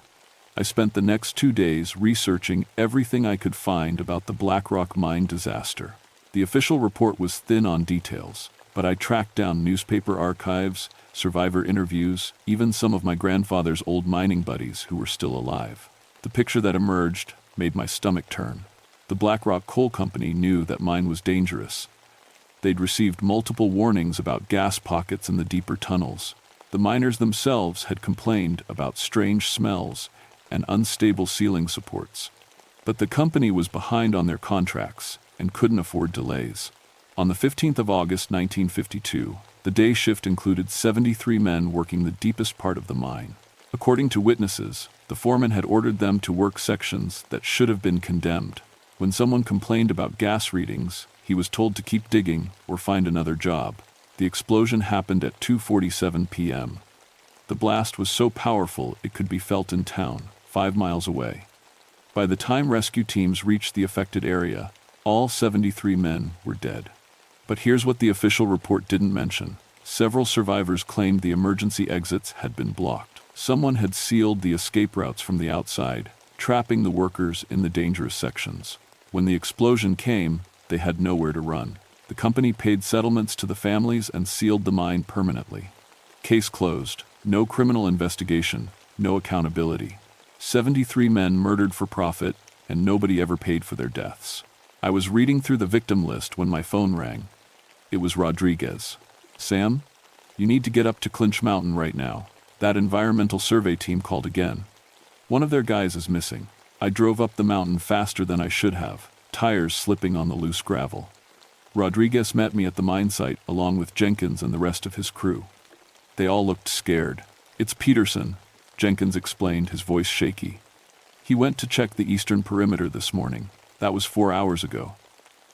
I spent the next 2 days researching everything I could find about the Black Rock mine disaster. The official report was thin on details, but I tracked down newspaper archives, survivor interviews, even some of my grandfather's old mining buddies who were still alive. The picture that emerged made my stomach turn. The Black Rock Coal Company knew that mine was dangerous. They'd received multiple warnings about gas pockets in the deeper tunnels. The miners themselves had complained about strange smells and unstable ceiling supports. But the company was behind on their contracts and couldn't afford delays. On the 15th of August 1952, the day shift included 73 men working the deepest part of the mine. According to witnesses, the foreman had ordered them to work sections that should have been condemned. When someone complained about gas readings, He was told to keep digging or find another job. The explosion happened at 2:47 p.m. The blast was so powerful it could be felt in town, 5 miles away. By the time rescue teams reached the affected area, all 73 men were dead. But here's what the official report didn't mention. Several survivors claimed the emergency exits had been blocked. Someone had sealed the escape routes from the outside, trapping the workers in the dangerous sections. When the explosion came, they had nowhere to run. The company paid settlements to the families and sealed the mine permanently. Case closed. No criminal investigation, no accountability. 73 men murdered for profit, and nobody ever paid for their deaths. I was reading through the victim list when my phone rang. It was Rodriguez. Sam, you need to get up to Clinch Mountain right now. That environmental survey team called again. One of their guys is missing. I drove up the mountain faster than I should have, tires slipping on the loose gravel. Rodriguez met me at the mine site along with Jenkins and the rest of his crew. They all looked scared. It's Peterson, Jenkins explained, his voice shaky. He went to check the eastern perimeter this morning. That was 4 hours ago.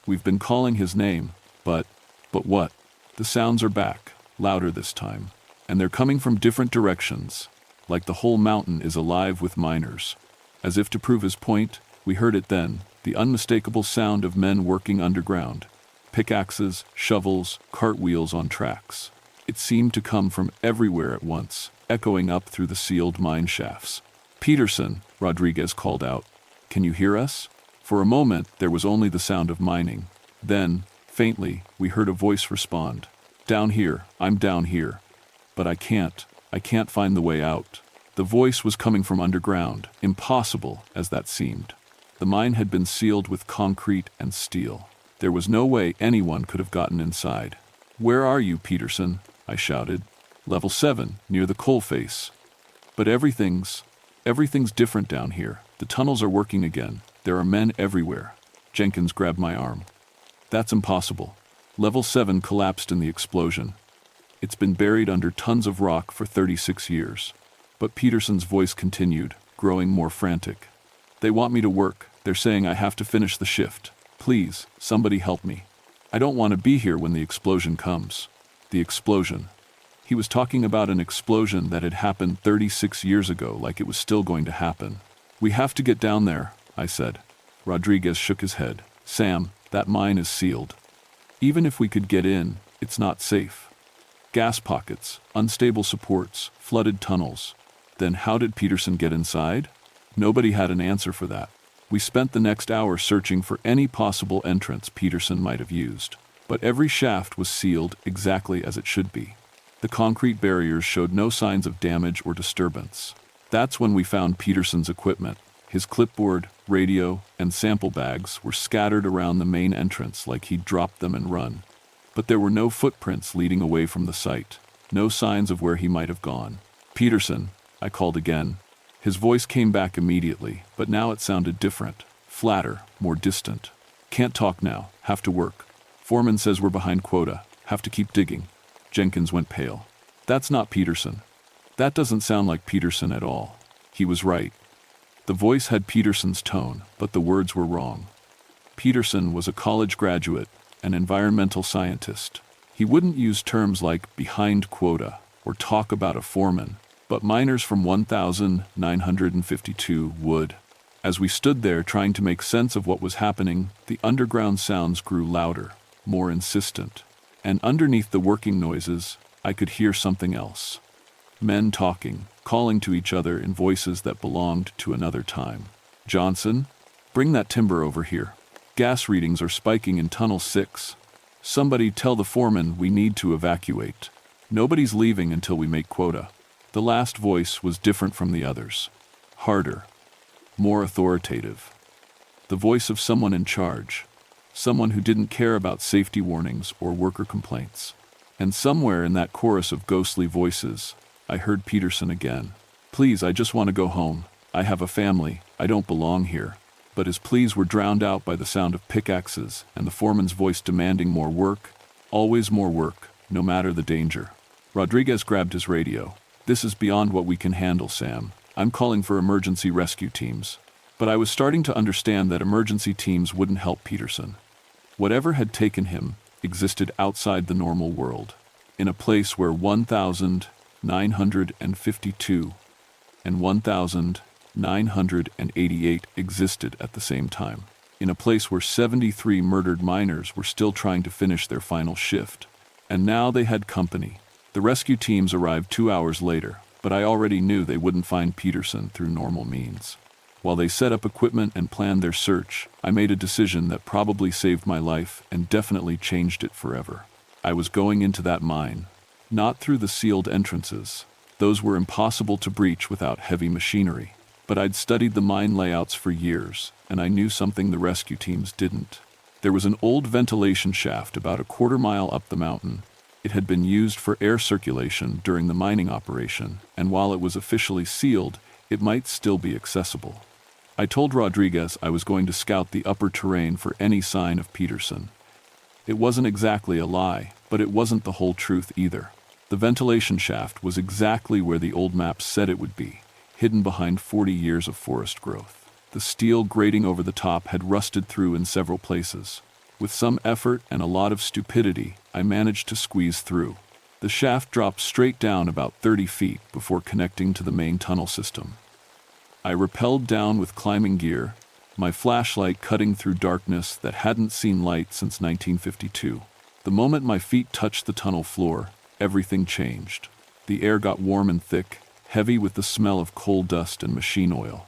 We've been calling his name, but what? The sounds are back, louder this time. And they're coming from different directions, like the whole mountain is alive with miners. As if to prove his point, we heard it then, the unmistakable sound of men working underground. Pickaxes, shovels, cartwheels on tracks. It seemed to come from everywhere at once, echoing up through the sealed mine shafts. Peterson, Rodriguez called out. Can you hear us? For a moment, there was only the sound of mining. Then, faintly, we heard a voice respond. Down here, I'm down here. But I can't find the way out. The voice was coming from underground, impossible as that seemed. The mine had been sealed with concrete and steel. There was no way anyone could have gotten inside. Where are you, Peterson? I shouted. Level 7, near the coalface. But everything's different down here. The tunnels are working again. There are men everywhere. Jenkins grabbed my arm. That's impossible. Level 7 collapsed in the explosion. It's been buried under tons of rock for 36 years. But Peterson's voice continued, growing more frantic. They want me to work. They're saying I have to finish the shift. Please, somebody help me. I don't want to be here when the explosion comes. The explosion. He was talking about an explosion that had happened 36 years ago, like it was still going to happen. We have to get down there, I said. Rodriguez shook his head. Sam, that mine is sealed. Even if we could get in, it's not safe. Gas pockets, unstable supports, flooded tunnels. Then how did Peterson get inside? Nobody had an answer for that. We spent the next hour searching for any possible entrance Peterson might have used. But every shaft was sealed exactly as it should be. The concrete barriers showed no signs of damage or disturbance. That's when we found Peterson's equipment. His clipboard, radio, and sample bags were scattered around the main entrance like he'd dropped them and run. But there were no footprints leading away from the site. No signs of where he might have gone. Peterson, I called again. His voice came back immediately, but now it sounded different. Flatter, more distant. Can't talk now. Have to work. Foreman says we're behind quota. Have to keep digging. Jenkins went pale. That's not Peterson. That doesn't sound like Peterson at all. He was right. The voice had Peterson's tone, but the words were wrong. Peterson was a college graduate, an environmental scientist. He wouldn't use terms like behind quota or talk about a foreman, but miners from 1952 would. As we stood there trying to make sense of what was happening, the underground sounds grew louder, more insistent. And underneath the working noises, I could hear something else. Men talking, calling to each other in voices that belonged to another time. Johnson, bring that timber over here. Gas readings are spiking in Tunnel 6. Somebody tell the foreman we need to evacuate. Nobody's leaving until we make quota. The last voice was different from the others. Harder. More authoritative. The voice of someone in charge. Someone who didn't care about safety warnings or worker complaints. And somewhere in that chorus of ghostly voices, I heard Peterson again. Please, I just want to go home. I have a family. I don't belong here. But his pleas were drowned out by the sound of pickaxes and the foreman's voice demanding more work. Always more work, no matter the danger. Rodriguez grabbed his radio. This is beyond what we can handle, Sam. I'm calling for emergency rescue teams. But I was starting to understand that emergency teams wouldn't help Peterson. Whatever had taken him existed outside the normal world, in a place where 1,952 and 1,988 existed at the same time, in a place where 73 murdered miners were still trying to finish their final shift. And now they had company. The rescue teams arrived 2 hours later, but I already knew they wouldn't find Peterson through normal means. While they set up equipment and planned their search, I made a decision that probably saved my life and definitely changed it forever. I was going into that mine, not through the sealed entrances. Those were impossible to breach without heavy machinery. But I'd studied the mine layouts for years, and I knew something the rescue teams didn't. There was an old ventilation shaft about a quarter-mile up the mountain. It had been used for air circulation during the mining operation, and while it was officially sealed, it might still be accessible. I told Rodriguez I was going to scout the upper terrain for any sign of Peterson. It wasn't exactly a lie, but it wasn't the whole truth either. The ventilation shaft was exactly where the old maps said it would be, hidden behind 40 years of forest growth. The steel grating over the top had rusted through in several places. With some effort and a lot of stupidity, I managed to squeeze through. The shaft dropped straight down about 30 feet before connecting to the main tunnel system. I rappelled down with climbing gear, my flashlight cutting through darkness that hadn't seen light since 1952. The moment my feet touched the tunnel floor, everything changed. The air got warm and thick, heavy with the smell of coal dust and machine oil.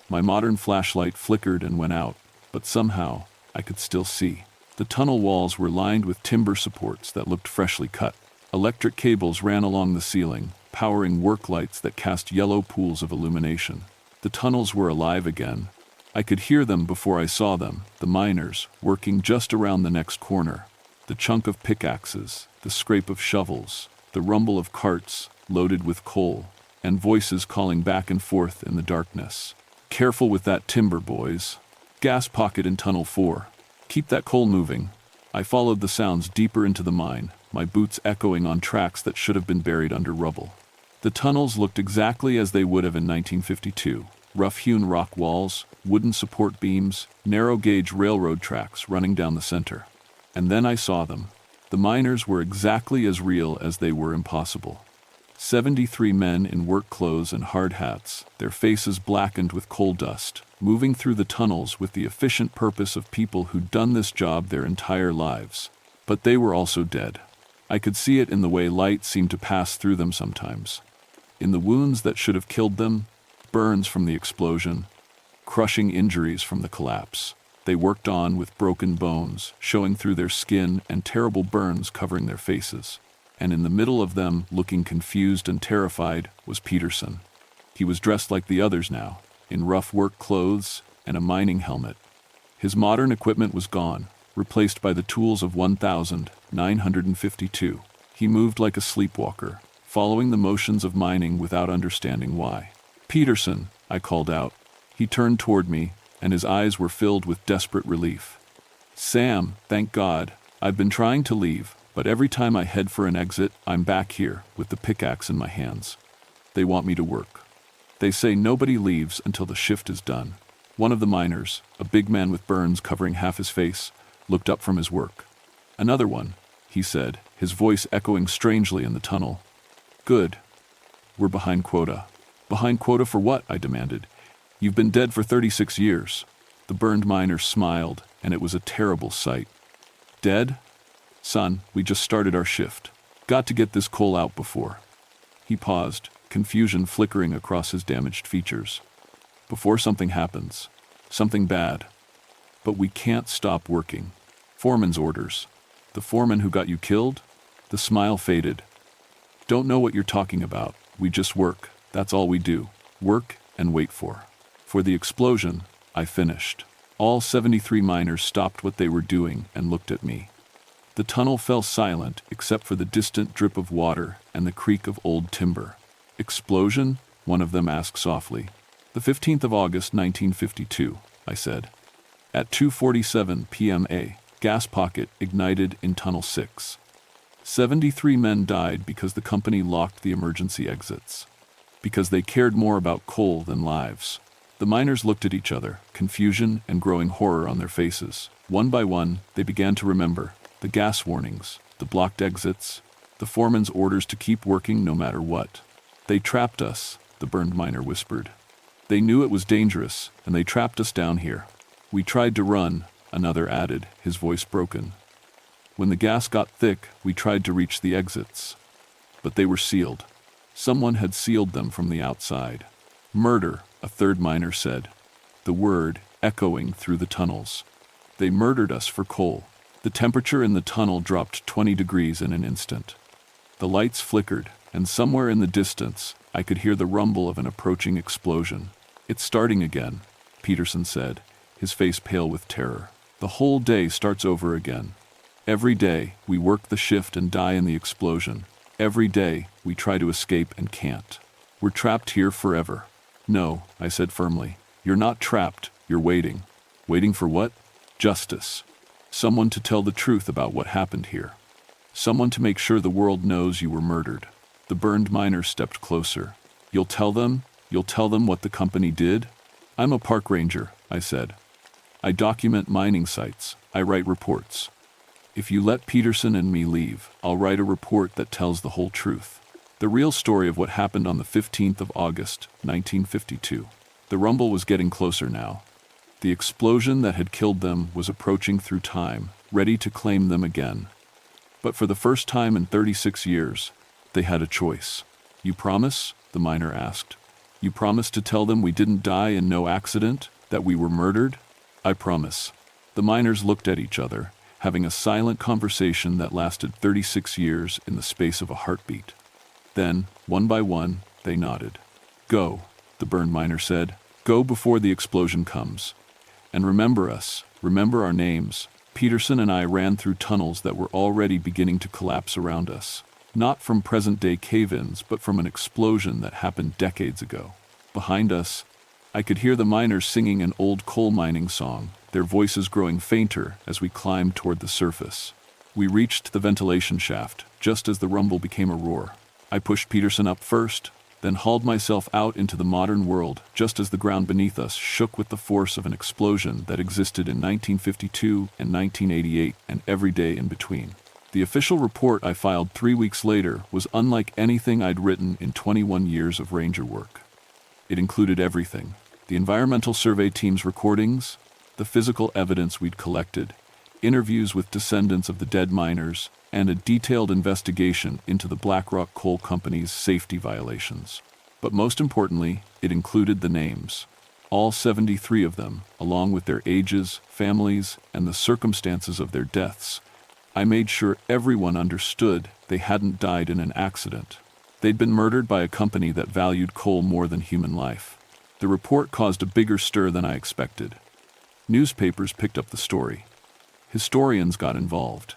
My modern flashlight flickered and went out, but somehow I could still see. The tunnel walls were lined with timber supports that looked freshly cut. Electric cables ran along the ceiling, powering work lights that cast yellow pools of illumination. The tunnels were alive again. I could hear them before I saw them, the miners, working just around the next corner. The chunk of pickaxes, the scrape of shovels, the rumble of carts loaded with coal, and voices calling back and forth in the darkness. "Careful with that timber, boys. Gas pocket in Tunnel 4. Keep that coal moving." I followed the sounds deeper into the mine, my boots echoing on tracks that should have been buried under rubble. The tunnels looked exactly as they would have in 1952. Rough-hewn rock walls, wooden support beams, narrow-gauge railroad tracks running down the center. And then I saw them. The miners were exactly as real as they were impossible. 73 men in work clothes and hard hats, their faces blackened with coal dust, moving through the tunnels with the efficient purpose of people who'd done this job their entire lives. But they were also dead. I could see it in the way light seemed to pass through them sometimes. In the wounds that should have killed them, burns from the explosion, crushing injuries from the collapse. They worked on with broken bones, showing through their skin and terrible burns covering their faces. And in the middle of them, looking confused and terrified, was Peterson. He was dressed like the others now, in rough work clothes and a mining helmet. His modern equipment was gone, replaced by the tools of 1,952. He moved like a sleepwalker, following the motions of mining without understanding why. "Peterson," I called out. He turned toward me, and his eyes were filled with desperate relief. "Sam, thank God. I've been trying to leave, but every time I head for an exit, I'm back here, with the pickaxe in my hands. They want me to work. They say nobody leaves until the shift is done." One of the miners, a big man with burns covering half his face, looked up from his work. "Another one," he said, his voice echoing strangely in the tunnel. "Good. We're behind quota." "Behind quota for what?" I demanded. "You've been dead for 36 years. The burned miner smiled, and it was a terrible sight. "Dead? Son, we just started our shift. Got to get this coal out before." He paused, confusion flickering across his damaged features. "Before something happens. Something bad. But we can't stop working. Foreman's orders." "The foreman who got you killed?" The smile faded. "Don't know what you're talking about. We just work. That's all we do. Work and wait for the explosion," I finished. All 73 miners stopped what they were doing and looked at me. The tunnel fell silent except for the distant drip of water and the creak of old timber. "Explosion?" one of them asked softly. "The 15th of August, 1952, I said. At 2:47 p.m. a gas pocket ignited in Tunnel 6. 73 men died because the company locked the emergency exits. Because they cared more about coal than lives. The miners looked at each other, confusion and growing horror on their faces. One by one, they began to remember the gas warnings, the blocked exits, the foreman's orders to keep working no matter what. They trapped us, the burned miner whispered. They knew it was dangerous, and they trapped us down here. We tried to run, another added, his voice broken. When the gas got thick, we tried to reach the exits. But they were sealed. Someone had sealed them from the outside. Murder, a third miner said, the word echoing through the tunnels. They murdered us for coal. The temperature in the tunnel dropped 20 degrees in an instant. The lights flickered, and somewhere in the distance, I could hear the rumble of an approaching explosion. It's starting again, Peterson said, his face pale with terror. The whole day starts over again. Every day, we work the shift and die in the explosion. Every day, we try to escape and can't. We're trapped here forever. No, I said firmly. You're not trapped, you're waiting. Waiting for what? Justice. Someone to tell the truth about what happened here. Someone to make sure the world knows you were murdered. The burned miner stepped closer. You'll tell them? You'll tell them what the company did? I'm a park ranger, I said. I document mining sites. I write reports. If you let Peterson and me leave, I'll write a report that tells the whole truth. The real story of what happened on the 15th of August, 1952. The rumble was getting closer now. The explosion that had killed them was approaching through time, ready to claim them again. But for the first time in 36 years, they had a choice. You promise? The miner asked. You promise to tell them we didn't die in no accident, that we were murdered? I promise. The miners looked at each other, having a silent conversation that lasted 36 years in the space of a heartbeat. Then, one by one, they nodded. Go, the burned miner said. Go before the explosion comes. And remember us, remember our names. Peterson and I ran through tunnels that were already beginning to collapse around us. Not from present-day cave-ins, but from an explosion that happened decades ago. Behind us, I could hear the miners singing an old coal mining song, their voices growing fainter as we climbed toward the surface. We reached the ventilation shaft, just as the rumble became a roar. I pushed Peterson up first, then hauled myself out into the modern world just as the ground beneath us shook with the force of an explosion that existed in 1952 and 1988 and every day in between. The official report I filed 3 weeks later was unlike anything I'd written in 21 years of ranger work. It included everything: the environmental survey team's recordings, the physical evidence we'd collected, interviews with descendants of the dead miners, and a detailed investigation into the BlackRock Coal Company's safety violations. But most importantly, it included the names. All 73 of them, along with their ages, families, and the circumstances of their deaths. I made sure everyone understood they hadn't died in an accident. They'd been murdered by a company that valued coal more than human life. The report caused a bigger stir than I expected. Newspapers picked up the story. Historians got involved.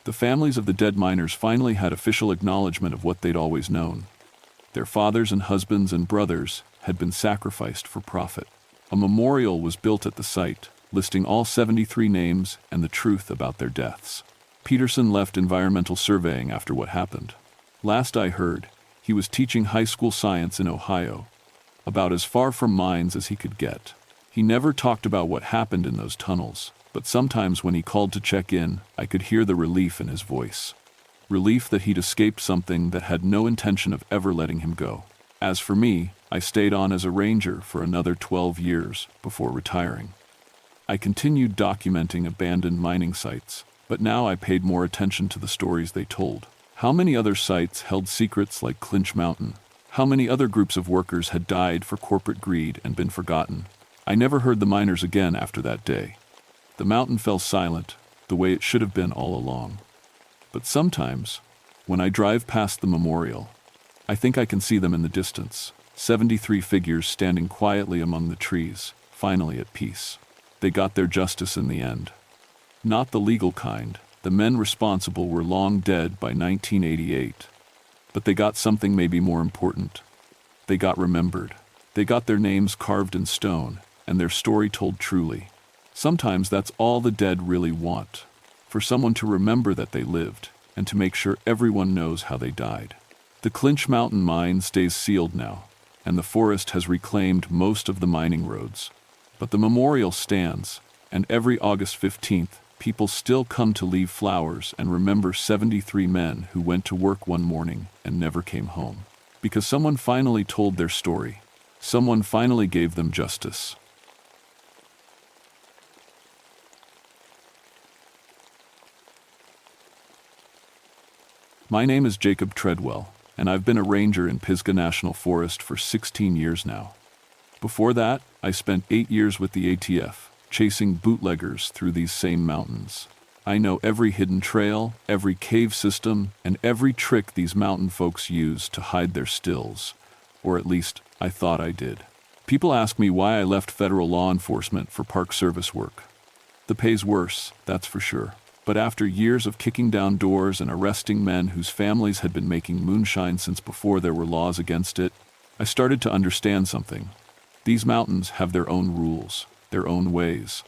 The families of the dead miners finally had official acknowledgement of what they'd always known. Their fathers and husbands and brothers had been sacrificed for profit. A memorial was built at the site, listing all 73 names and the truth about their deaths. Peterson left environmental surveying after what happened. Last I heard, he was teaching high school science in Ohio, about as far from mines as he could get. He never talked about what happened in those tunnels, but sometimes when he called to check in, I could hear the relief in his voice. Relief that he'd escaped something that had no intention of ever letting him go. As for me, I stayed on as a ranger for another 12 years before retiring. I continued documenting abandoned mining sites, but now I paid more attention to the stories they told. How many other sites held secrets like Clinch Mountain? How many other groups of workers had died for corporate greed and been forgotten? I never heard the miners again after that day. The mountain fell silent, the way it should have been all along. But sometimes, when I drive past the memorial, I think I can see them in the distance, 73 figures standing quietly among the trees, finally at peace. They got their justice in the end. Not the legal kind. The men responsible were long dead by 1988. But they got something maybe more important. They got remembered. They got their names carved in stone, and their story told truly. Sometimes that's all the dead really want, for someone to remember that they lived, and to make sure everyone knows how they died. The Clinch Mountain mine stays sealed now, and the forest has reclaimed most of the mining roads. But the memorial stands, and every August 15th, people still come to leave flowers and remember 73 men who went to work one morning and never came home. Because someone finally told their story. Someone finally gave them justice. My name is Jacob Treadwell, and I've been a ranger in Pisgah National Forest for 16 years now. Before that, I spent 8 years with the ATF, chasing bootleggers through these same mountains. I know every hidden trail, every cave system, and every trick these mountain folks use to hide their stills. Or at least, I thought I did. People ask me why I left federal law enforcement for Park Service work. The pay's worse, that's for sure. But after years of kicking down doors and arresting men whose families had been making moonshine since before there were laws against it, I started to understand something. These mountains have their own rules, their own ways.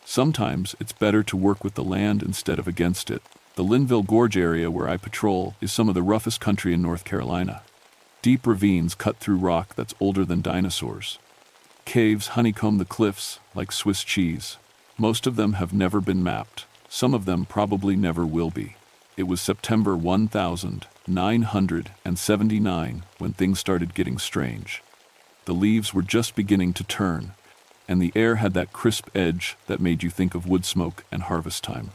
Sometimes it's better to work with the land instead of against it. The Linville Gorge area where I patrol is some of the roughest country in North Carolina. Deep ravines cut through rock that's older than dinosaurs. Caves honeycomb the cliffs like Swiss cheese. Most of them have never been mapped. Some of them probably never will be. It was September 1979 when things started getting strange. The leaves were just beginning to turn, and the air had that crisp edge that made you think of wood smoke and harvest time.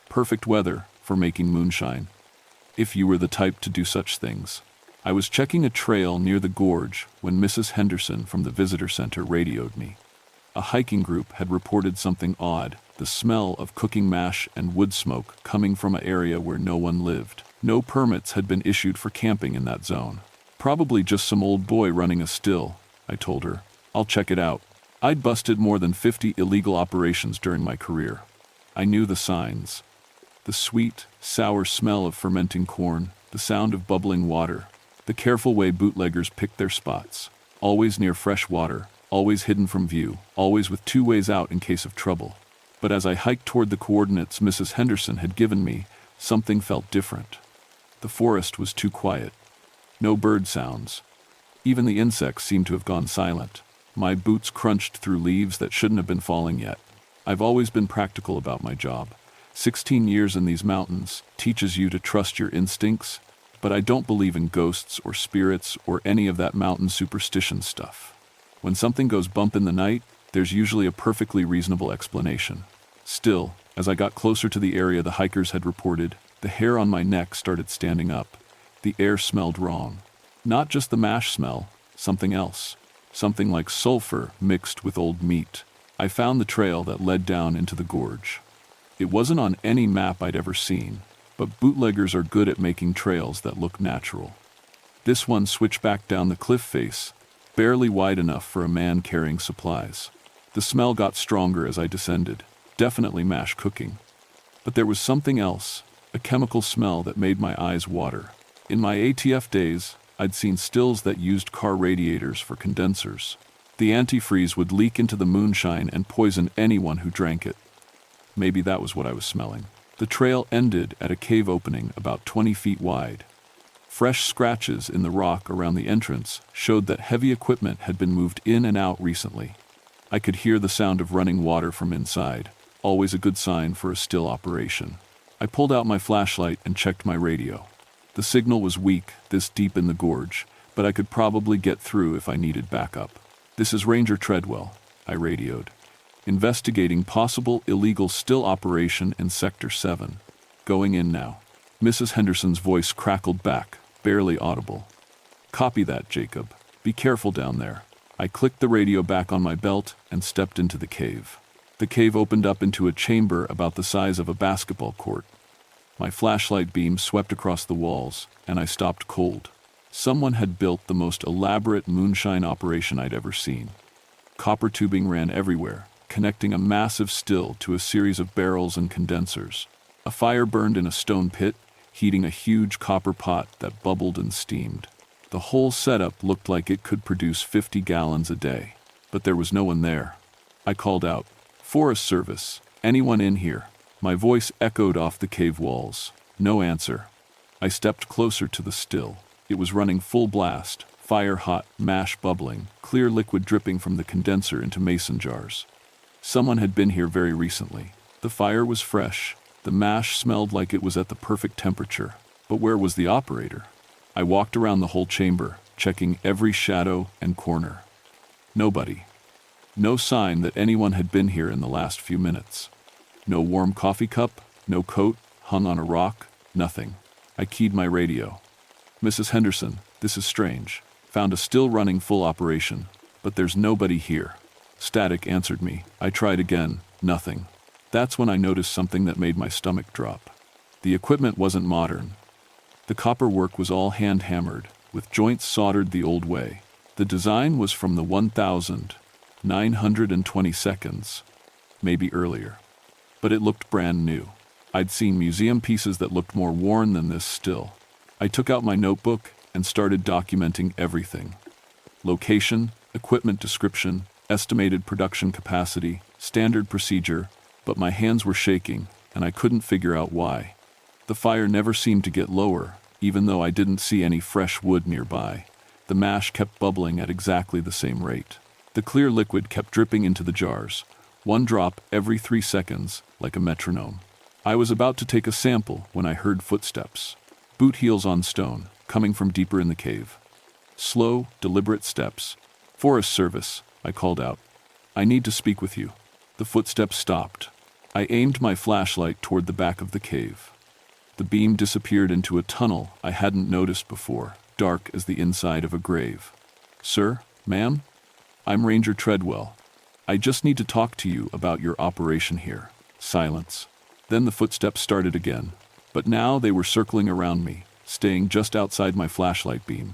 Perfect weather for making moonshine, if you were the type to do such things. I was checking a trail near the gorge when Mrs. Henderson from the visitor center radioed me. A hiking group had reported something odd, the smell of cooking mash and wood smoke coming from an area where no one lived. No permits had been issued for camping in that zone. Probably just some old boy running a still, I told her. I'll check it out. I'd busted more than 50 illegal operations during my career. I knew the signs. The sweet, sour smell of fermenting corn, the sound of bubbling water, the careful way bootleggers picked their spots, always near fresh water, always hidden from view, always with 2 ways out in case of trouble. But as I hiked toward the coordinates Mrs. Henderson had given me, something felt different. The forest was too quiet. No bird sounds. Even the insects seemed to have gone silent. My boots crunched through leaves that shouldn't have been falling yet. I've always been practical about my job. 16 years in these mountains teaches you to trust your instincts, but I don't believe in ghosts or spirits or any of that mountain superstition stuff. When something goes bump in the night, there's usually a perfectly reasonable explanation. Still, as I got closer to the area the hikers had reported, the hair on my neck started standing up. The air smelled wrong. Not just the mash smell, something else. Something like sulfur mixed with old meat. I found the trail that led down into the gorge. It wasn't on any map I'd ever seen, but bootleggers are good at making trails that look natural. This one switched back down the cliff face, barely wide enough for a man carrying supplies. The smell got stronger as I descended, definitely mash cooking. But there was something else, a chemical smell that made my eyes water. In my ATF days, I'd seen stills that used car radiators for condensers. The antifreeze would leak into the moonshine and poison anyone who drank it. Maybe that was what I was smelling. The trail ended at a cave opening about 20 feet wide. Fresh scratches in the rock around the entrance showed that heavy equipment had been moved in and out recently. I could hear the sound of running water from inside, always a good sign for a still operation. I pulled out my flashlight and checked my radio. The signal was weak, this deep in the gorge, but I could probably get through if I needed backup. "This is Ranger Treadwell," I radioed. "Investigating possible illegal still operation in Sector 7. Going in now." Mrs. Henderson's voice crackled back, barely audible. "Copy that, Jacob. Be careful down there." I clicked the radio back on my belt and stepped into the cave. The cave opened up into a chamber about the size of a basketball court. My flashlight beam swept across the walls, and I stopped cold. Someone had built the most elaborate moonshine operation I'd ever seen. Copper tubing ran everywhere, connecting a massive still to a series of barrels and condensers. A fire burned in a stone pit, heating a huge copper pot that bubbled and steamed. The whole setup looked like it could produce 50 gallons a day. But there was no one there. I called out, "Forest Service, anyone in here?" My voice echoed off the cave walls. No answer. I stepped closer to the still. It was running full blast, fire-hot mash bubbling, clear liquid dripping from the condenser into mason jars. Someone had been here very recently. The fire was fresh. The mash smelled like it was at the perfect temperature. But where was the operator? I walked around the whole chamber, checking every shadow and corner. Nobody. No sign that anyone had been here in the last few minutes. No warm coffee cup, no coat hung on a rock, nothing. I keyed my radio. "Mrs. Henderson, this is strange. Found a still running full operation, but there's nobody here." Static answered me. I tried again, nothing. That's when I noticed something that made my stomach drop. The equipment wasn't modern. The copper work was all hand-hammered, with joints soldered the old way. The design was from the 1922, maybe earlier. But it looked brand new. I'd seen museum pieces that looked more worn than this still. I took out my notebook and started documenting everything. Location, equipment description, estimated production capacity, standard procedure, but my hands were shaking, and I couldn't figure out why. The fire never seemed to get lower, even though I didn't see any fresh wood nearby. The mash kept bubbling at exactly the same rate. The clear liquid kept dripping into the jars, one drop every 3 seconds, like a metronome. I was about to take a sample when I heard footsteps. Boot heels on stone, coming from deeper in the cave. Slow, deliberate steps. "Forest Service," I called out. "I need to speak with you." The footsteps stopped. I aimed my flashlight toward the back of the cave. The beam disappeared into a tunnel I hadn't noticed before, dark as the inside of a grave. "Sir, ma'am? I'm Ranger Treadwell. I just need to talk to you about your operation here." Silence. Then the footsteps started again, but now they were circling around me, staying just outside my flashlight beam.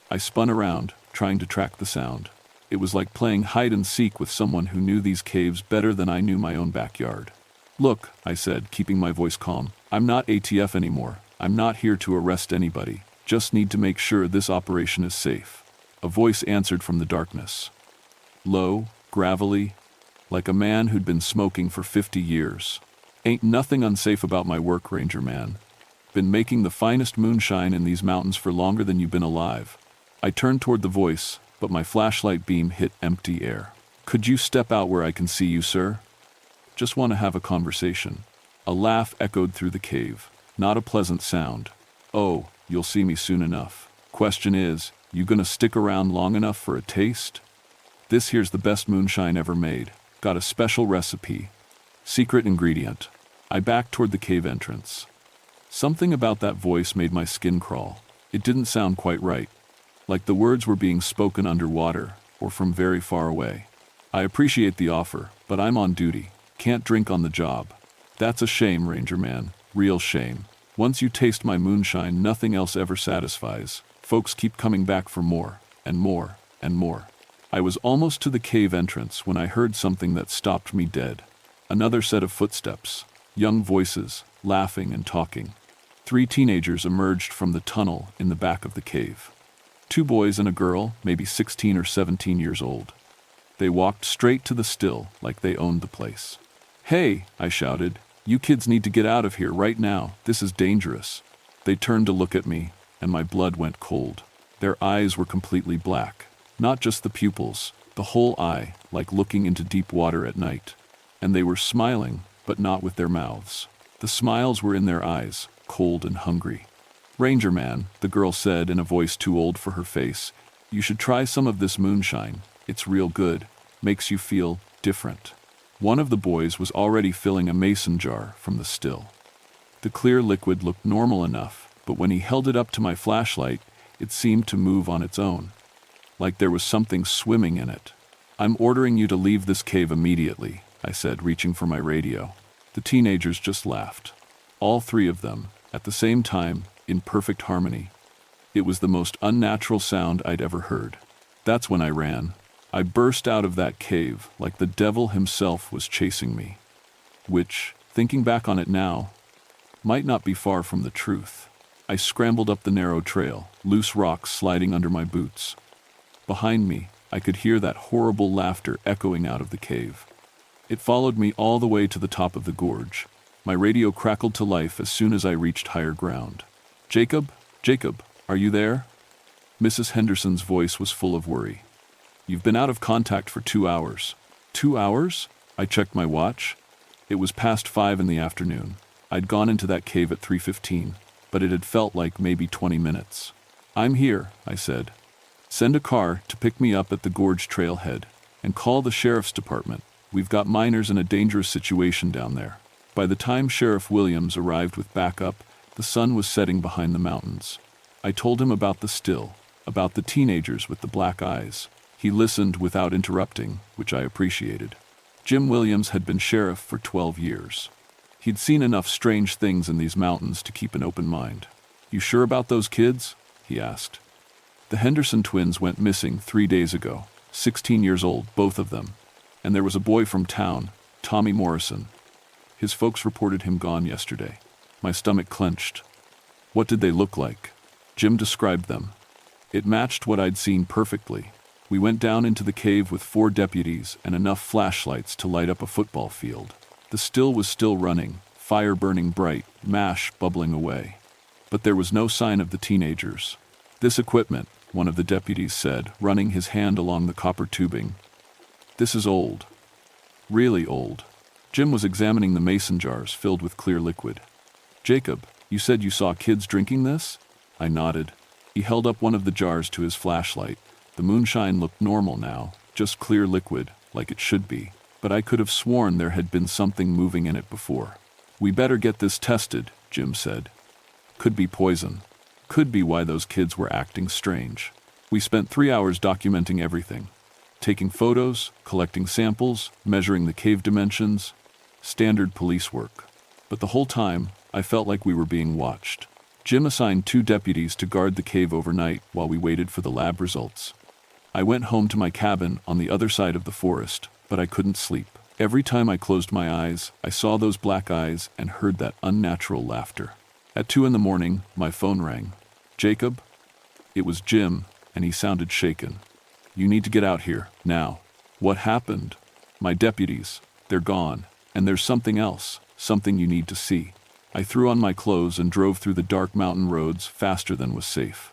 I spun around, trying to track the sound. It was like playing hide-and-seek with someone who knew these caves better than I knew my own backyard. "Look," I said, keeping my voice calm, "I'm not ATF anymore. I'm not here to arrest anybody. Just need to make sure this operation is safe." A voice answered from the darkness. Low, gravelly, like a man who'd been smoking for 50 years. "Ain't nothing unsafe about my work, Ranger man. Been making the finest moonshine in these mountains for longer than you've been alive." I turned toward the voice, but my flashlight beam hit empty air. "Could you step out where I can see you, sir? Just want to have a conversation." A laugh echoed through the cave. Not a pleasant sound. "Oh, you'll see me soon enough. Question is, you gonna stick around long enough for a taste? This here's the best moonshine ever made. Got a special recipe. Secret ingredient." I backed toward the cave entrance. Something about that voice made my skin crawl. It didn't sound quite right. Like the words were being spoken underwater, or from very far away. "I appreciate the offer, but I'm on duty. Can't drink on the job." "That's a shame, Ranger man. Real shame. Once you taste my moonshine, nothing else ever satisfies. Folks keep coming back for more, and more, and more." I was almost to the cave entrance when I heard something that stopped me dead. Another set of footsteps. Young voices, laughing and talking. 3 teenagers emerged from the tunnel in the back of the cave. 2 boys and a girl, maybe 16 or 17 years old. They walked straight to the still, like they owned the place. "Hey," I shouted, "you kids need to get out of here right now. This is dangerous." They turned to look at me, and my blood went cold. Their eyes were completely black. Not just the pupils, the whole eye, like looking into deep water at night. And they were smiling, but not with their mouths. The smiles were in their eyes, cold and hungry. "Ranger man," the girl said in a voice too old for her face, "you should try some of this moonshine. It's real good. Makes you feel different." One of the boys was already filling a mason jar from the still. The clear liquid looked normal enough, but when he held it up to my flashlight, it seemed to move on its own. Like there was something swimming in it. "I'm ordering you to leave this cave immediately," I said, reaching for my radio. The teenagers just laughed. All 3 of them, at the same time, in perfect harmony. It was the most unnatural sound I'd ever heard. That's when I ran. I burst out of that cave like the devil himself was chasing me. Which, thinking back on it now, might not be far from the truth. I scrambled up the narrow trail, loose rocks sliding under my boots. Behind me, I could hear that horrible laughter echoing out of the cave. It followed me all the way to the top of the gorge. My radio crackled to life as soon as I reached higher ground. "Jacob? Jacob, are you there?" Mrs. Henderson's voice was full of worry. "You've been out of contact for 2 hours." 2 hours? I checked my watch. It was past 5 in the afternoon. I'd gone into that cave at 3:15, but it had felt like maybe 20 minutes. "I'm here," I said. "Send a car to pick me up at the gorge trailhead, and call the sheriff's department. We've got miners in a dangerous situation down there." By the time Sheriff Williams arrived with backup, the sun was setting behind the mountains. I told him about the still, about the teenagers with the black eyes. He listened without interrupting, which I appreciated. Jim Williams had been sheriff for 12 years. He'd seen enough strange things in these mountains to keep an open mind. "You sure about those kids?" he asked. "The Henderson twins went missing 3 days ago, 16 years old, both of them. And there was a boy from town, Tommy Morrison. His folks reported him gone yesterday." My stomach clenched. "What did they look like?" Jim described them. It matched what I'd seen perfectly. We went down into the cave with 4 deputies and enough flashlights to light up a football field. The still was still running, fire burning bright, mash bubbling away. But there was no sign of the teenagers. "This equipment," one of the deputies said, running his hand along the copper tubing. "This is old. Really old." Jim was examining the mason jars filled with clear liquid. "Jacob, you said you saw kids drinking this?" I nodded. He held up one of the jars to his flashlight. The moonshine looked normal now, just clear liquid, like it should be. But I could have sworn there had been something moving in it before. "We better get this tested," Jim said. "Could be poison. Could be why those kids were acting strange." We spent 3 hours documenting everything. Taking photos, collecting samples, measuring the cave dimensions. Standard police work. But the whole time, I felt like we were being watched. Jim assigned 2 deputies to guard the cave overnight while we waited for the lab results. I went home to my cabin on the other side of the forest, but I couldn't sleep. Every time I closed my eyes, I saw those black eyes and heard that unnatural laughter. At 2 in the morning, my phone rang. "Jacob?" It was Jim, and he sounded shaken. "You need to get out here, now." "What happened?" "My deputies. They're gone. And there's something else, something you need to see." I threw on my clothes and drove through the dark mountain roads faster than was safe.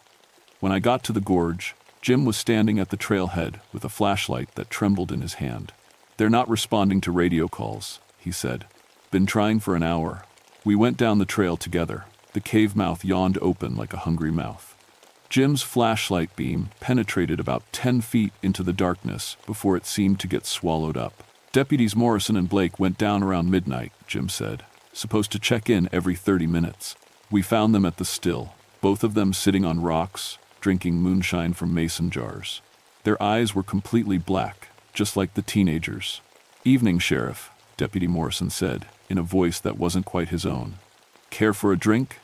When I got to the gorge, Jim was standing at the trailhead with a flashlight that trembled in his hand. "They're not responding to radio calls," he said. "Been trying for an hour." We went down the trail together. The cave mouth yawned open like a hungry mouth. Jim's flashlight beam penetrated about 10 feet into the darkness before it seemed to get swallowed up. "Deputies Morrison and Blake went down around midnight," Jim said. "Supposed to check in every 30 minutes. We found them at the still, both of them sitting on rocks, drinking moonshine from mason jars. Their eyes were completely black, just like the teenagers." "Evening, Sheriff," Deputy Morrison said, in a voice that wasn't quite his own. "Care for a drink?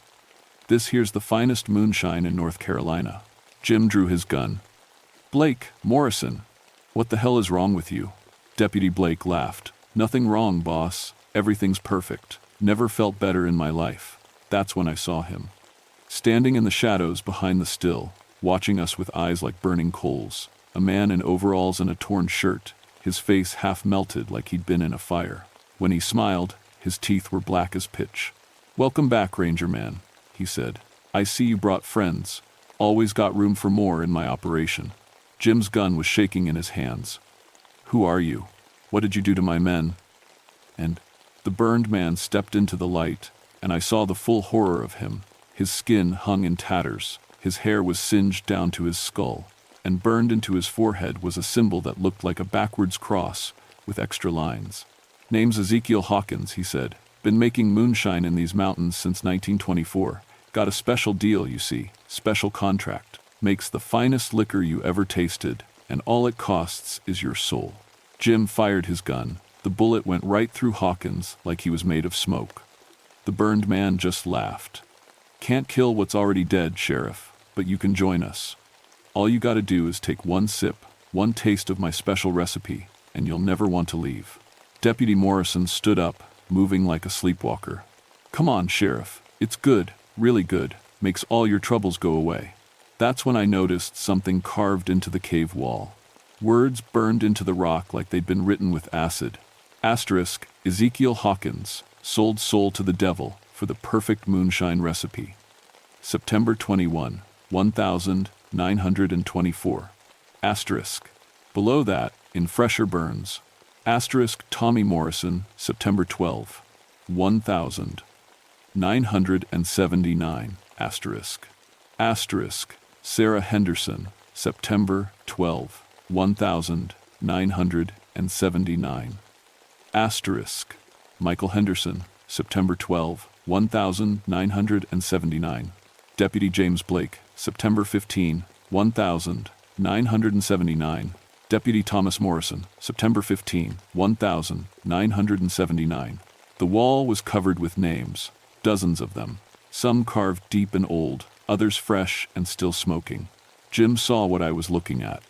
This here's the finest moonshine in North Carolina." Jim drew his gun. "Blake, Morrison, what the hell is wrong with you?" Deputy Blake laughed. "Nothing wrong, boss. Everything's perfect. Never felt better in my life." That's when I saw him. Standing in the shadows behind the still, watching us with eyes like burning coals, a man in overalls and a torn shirt, his face half melted like he'd been in a fire. When he smiled, his teeth were black as pitch. "Welcome back, Ranger Man," he said. "I see you brought friends. Always got room for more in my operation." Jim's gun was shaking in his hands. "Who are you? What did you do to my men?" And the burned man stepped into the light, and I saw the full horror of him. His skin hung in tatters, his hair was singed down to his skull, and burned into his forehead was a symbol that looked like a backwards cross with extra lines. "Name's Ezekiel Hawkins," he said. "Been making moonshine in these mountains since 1924. Got a special deal, you see, special contract. Makes the finest liquor you ever tasted, and all it costs is your soul." Jim fired his gun. The bullet went right through Hawkins like he was made of smoke. The burned man just laughed. "Can't kill what's already dead, Sheriff, but you can join us. All you gotta do is take one sip, one taste of my special recipe, and you'll never want to leave." Deputy Morrison stood up, moving like a sleepwalker. "Come on, Sheriff. It's good, really good. Makes all your troubles go away." That's when I noticed something carved into the cave wall. Words burned into the rock like they'd been written with acid. Asterisk, Ezekiel Hawkins, sold soul to the devil for the perfect moonshine recipe. September 21, 1924. 924. Asterisk. Below that, in fresher burns. Asterisk Tommy Morrison, September 12, 1979. Asterisk. Asterisk. Sarah Henderson, September 12, 1979. Asterisk. Michael Henderson, September 12, 1979. Deputy James Blake, September 15, 1979. Deputy Thomas Morrison, September 15, 1979. The wall was covered with names, dozens of them, some carved deep and old, others fresh and still smoking. Jim saw what I was looking at.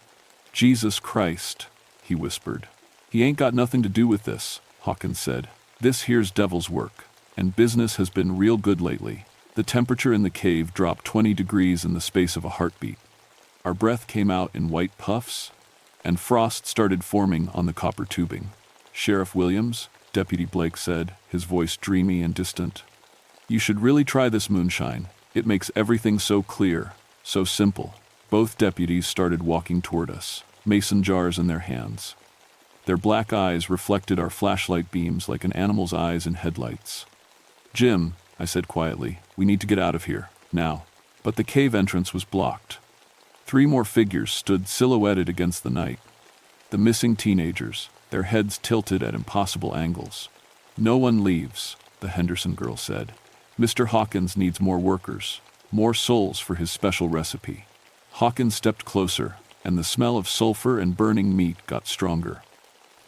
Jesus Christ, he whispered. He ain't got nothing to do with this, Hawkins said. This here's devil's work, and business has been real good lately. The temperature in the cave dropped 20 degrees in the space of a heartbeat. Our breath came out in white puffs, and frost started forming on the copper tubing. Sheriff Williams, Deputy Blake said, his voice dreamy and distant. You should really try this moonshine. It makes everything so clear, so simple. Both deputies started walking toward us, mason jars in their hands. Their black eyes reflected our flashlight beams like an animal's eyes in headlights. Jim, I said quietly, we need to get out of here, now. But the cave entrance was blocked. 3 more figures stood silhouetted against the night. The missing teenagers, their heads tilted at impossible angles. No one leaves, the Henderson girl said. Mr. Hawkins needs more workers, more souls for his special recipe. Hawkins stepped closer, and the smell of sulfur and burning meat got stronger.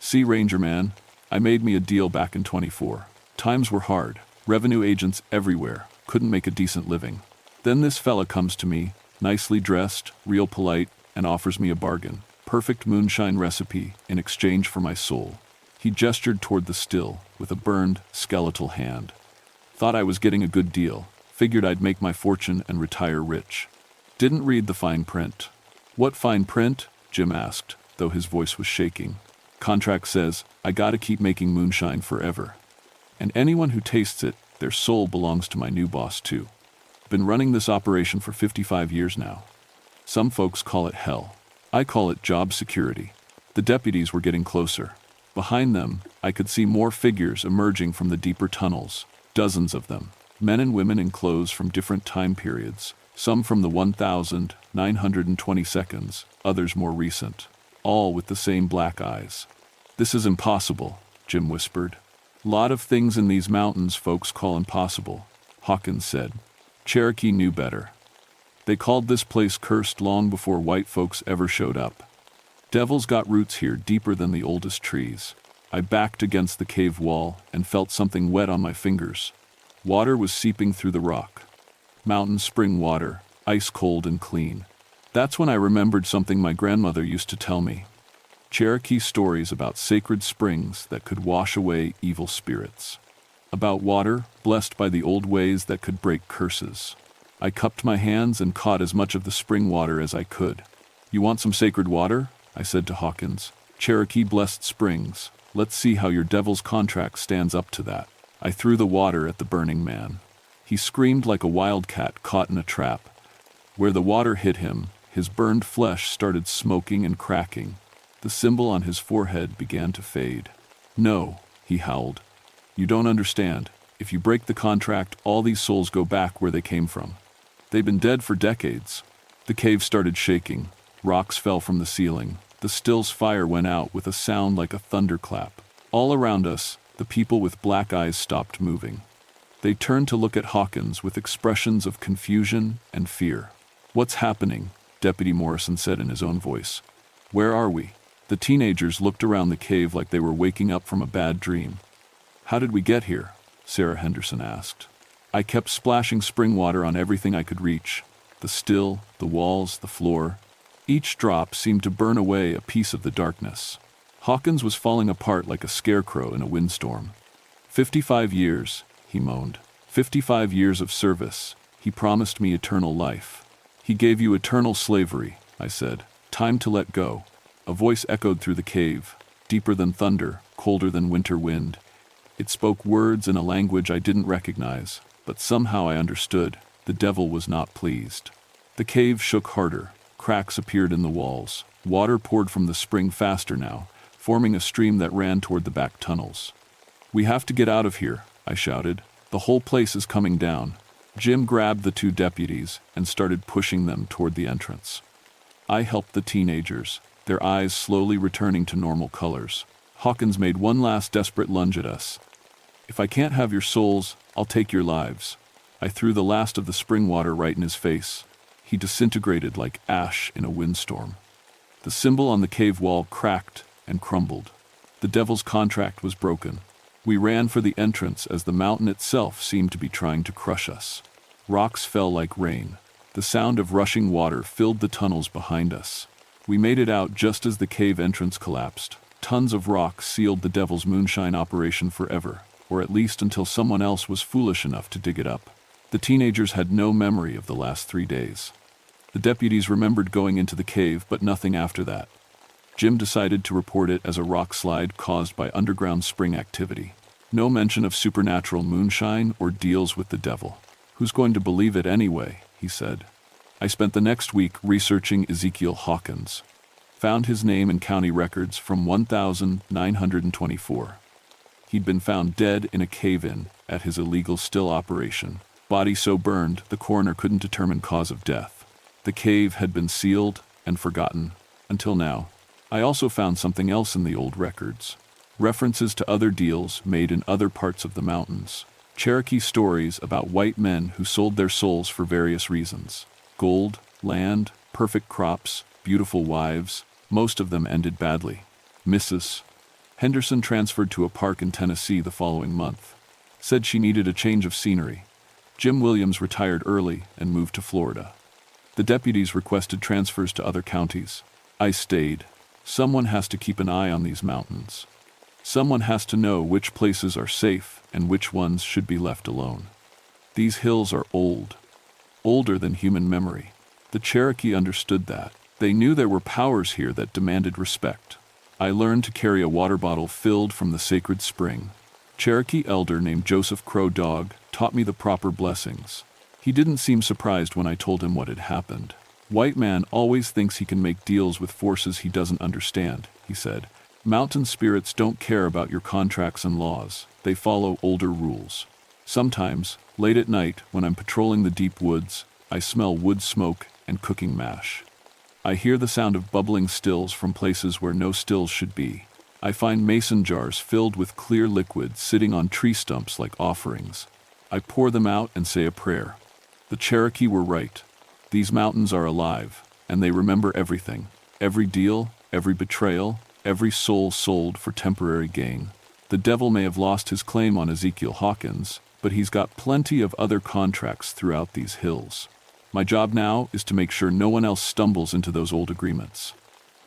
See, Ranger man, I made me a deal back in 24. Times were hard. Revenue agents everywhere couldn't make a decent living. Then this fella comes to me, nicely dressed, real polite, and offers me a bargain. Perfect moonshine recipe in exchange for my soul. He gestured toward the still with a burned, skeletal hand. Thought I was getting a good deal. Figured I'd make my fortune and retire rich. Didn't read the fine print. What fine print? Jim asked, though his voice was shaking. Contract says, I gotta keep making moonshine forever. And anyone who tastes it, their soul belongs to my new boss too. Been running this operation for 55 years now. Some folks call it hell. I call it job security. The deputies were getting closer. Behind them, I could see more figures emerging from the deeper tunnels, dozens of them, men and women in clothes from different time periods, some from the 1922, others more recent, all with the same black eyes. This is impossible, Jim whispered. Lot of things in these mountains folks call impossible, Hawkins said. Cherokee knew better. They called this place cursed long before white folks ever showed up. Devils got roots here deeper than the oldest trees. I backed against the cave wall and felt something wet on my fingers. Water was seeping through the rock. Mountain spring water, ice cold and clean. That's when I remembered something my grandmother used to tell me. Cherokee stories about sacred springs that could wash away evil spirits. About water, blessed by the old ways that could break curses. I cupped my hands and caught as much of the spring water as I could. You want some sacred water? I said to Hawkins. Cherokee blessed springs. Let's see how your devil's contract stands up to that. I threw the water at the burning man. He screamed like a wildcat caught in a trap. Where the water hit him, his burned flesh started smoking and cracking. The symbol on his forehead began to fade. No, he howled. You don't understand. If you break the contract, all these souls go back where they came from. They've been dead for decades. The cave started shaking. Rocks fell from the ceiling. The still's fire went out with a sound like a thunderclap. All around us, the people with black eyes stopped moving. They turned to look at Hawkins with expressions of confusion and fear. What's happening? Deputy Morrison said in his own voice. Where are we? The teenagers looked around the cave like they were waking up from a bad dream. How did we get here? Sarah Henderson asked. I kept splashing spring water on everything I could reach. The still, the walls, the floor. Each drop seemed to burn away a piece of the darkness. Hawkins was falling apart like a scarecrow in a windstorm. 55 years, he moaned. 55 years of service. He promised me eternal life. He gave you eternal slavery, I said. Time to let go. A voice echoed through the cave, deeper than thunder, colder than winter wind. It spoke words in a language I didn't recognize, but somehow I understood. The devil was not pleased. The cave shook harder. Cracks appeared in the walls. Water poured from the spring faster now, forming a stream that ran toward the back tunnels. "We have to get out of here," I shouted. "The whole place is coming down." Jim grabbed the two deputies and started pushing them toward the entrance. I helped the teenagers, their eyes slowly returning to normal colors. Hawkins made one last desperate lunge at us. "If I can't have your souls, I'll take your lives." I threw the last of the spring water right in his face. He disintegrated like ash in a windstorm. The symbol on the cave wall cracked and crumbled. The devil's contract was broken. We ran for the entrance as the mountain itself seemed to be trying to crush us. Rocks fell like rain. The sound of rushing water filled the tunnels behind us. We made it out just as the cave entrance collapsed. Tons of rock sealed the devil's moonshine operation forever, or at least until someone else was foolish enough to dig it up. The teenagers had no memory of the last 3 days. The deputies remembered going into the cave, but nothing after that. Jim decided to report it as a rock slide caused by underground spring activity. No mention of supernatural moonshine or deals with the devil. "Who's going to believe it anyway?" he said. I spent the next week researching Ezekiel Hawkins. Found his name in county records from 1924. He'd been found dead in a cave-in at his illegal still operation. Body so burned, the coroner couldn't determine cause of death. The cave had been sealed and forgotten, until now. I also found something else in the old records. References to other deals made in other parts of the mountains. Cherokee stories about white men who sold their souls for various reasons. Gold, land, perfect crops, beautiful wives. Most of them ended badly. Mrs. Henderson transferred to a park in Tennessee the following month. Said she needed a change of scenery. Jim Williams retired early and moved to Florida. The deputies requested transfers to other counties. I stayed. Someone has to keep an eye on these mountains. Someone has to know which places are safe and which ones should be left alone. These hills are old, older than human memory. The Cherokee understood that. They knew there were powers here that demanded respect. I learned to carry a water bottle filled from the sacred spring. Cherokee elder named Joseph Crow Dog taught me the proper blessings. He didn't seem surprised when I told him what had happened. "White man always thinks he can make deals with forces he doesn't understand," he said. "Mountain spirits don't care about your contracts and laws. They follow older rules." Sometimes, late at night, when I'm patrolling the deep woods, I smell wood smoke and cooking mash. I hear the sound of bubbling stills from places where no stills should be. I find mason jars filled with clear liquid sitting on tree stumps like offerings. I pour them out and say a prayer. The Cherokee were right. These mountains are alive, and they remember everything. Every deal, every betrayal, every soul sold for temporary gain. The devil may have lost his claim on Ezekiel Hawkins, but he's got plenty of other contracts throughout these hills. My job now is to make sure no one else stumbles into those old agreements.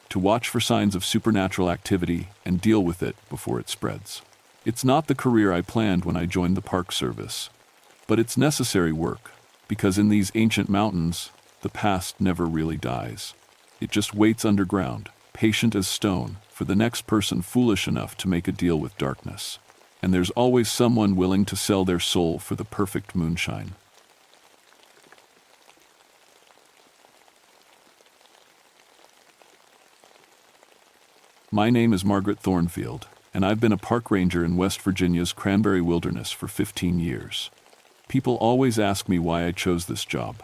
To watch for signs of supernatural activity and deal with it before it spreads. It's not the career I planned when I joined the Park Service, but it's necessary work, because in these ancient mountains, the past never really dies. It just waits underground, patient as stone, for the next person foolish enough to make a deal with darkness. And there's always someone willing to sell their soul for the perfect moonshine. My name is Margaret Thornfield, and I've been a park ranger in West Virginia's Cranberry Wilderness for 15 years. People always ask me why I chose this job.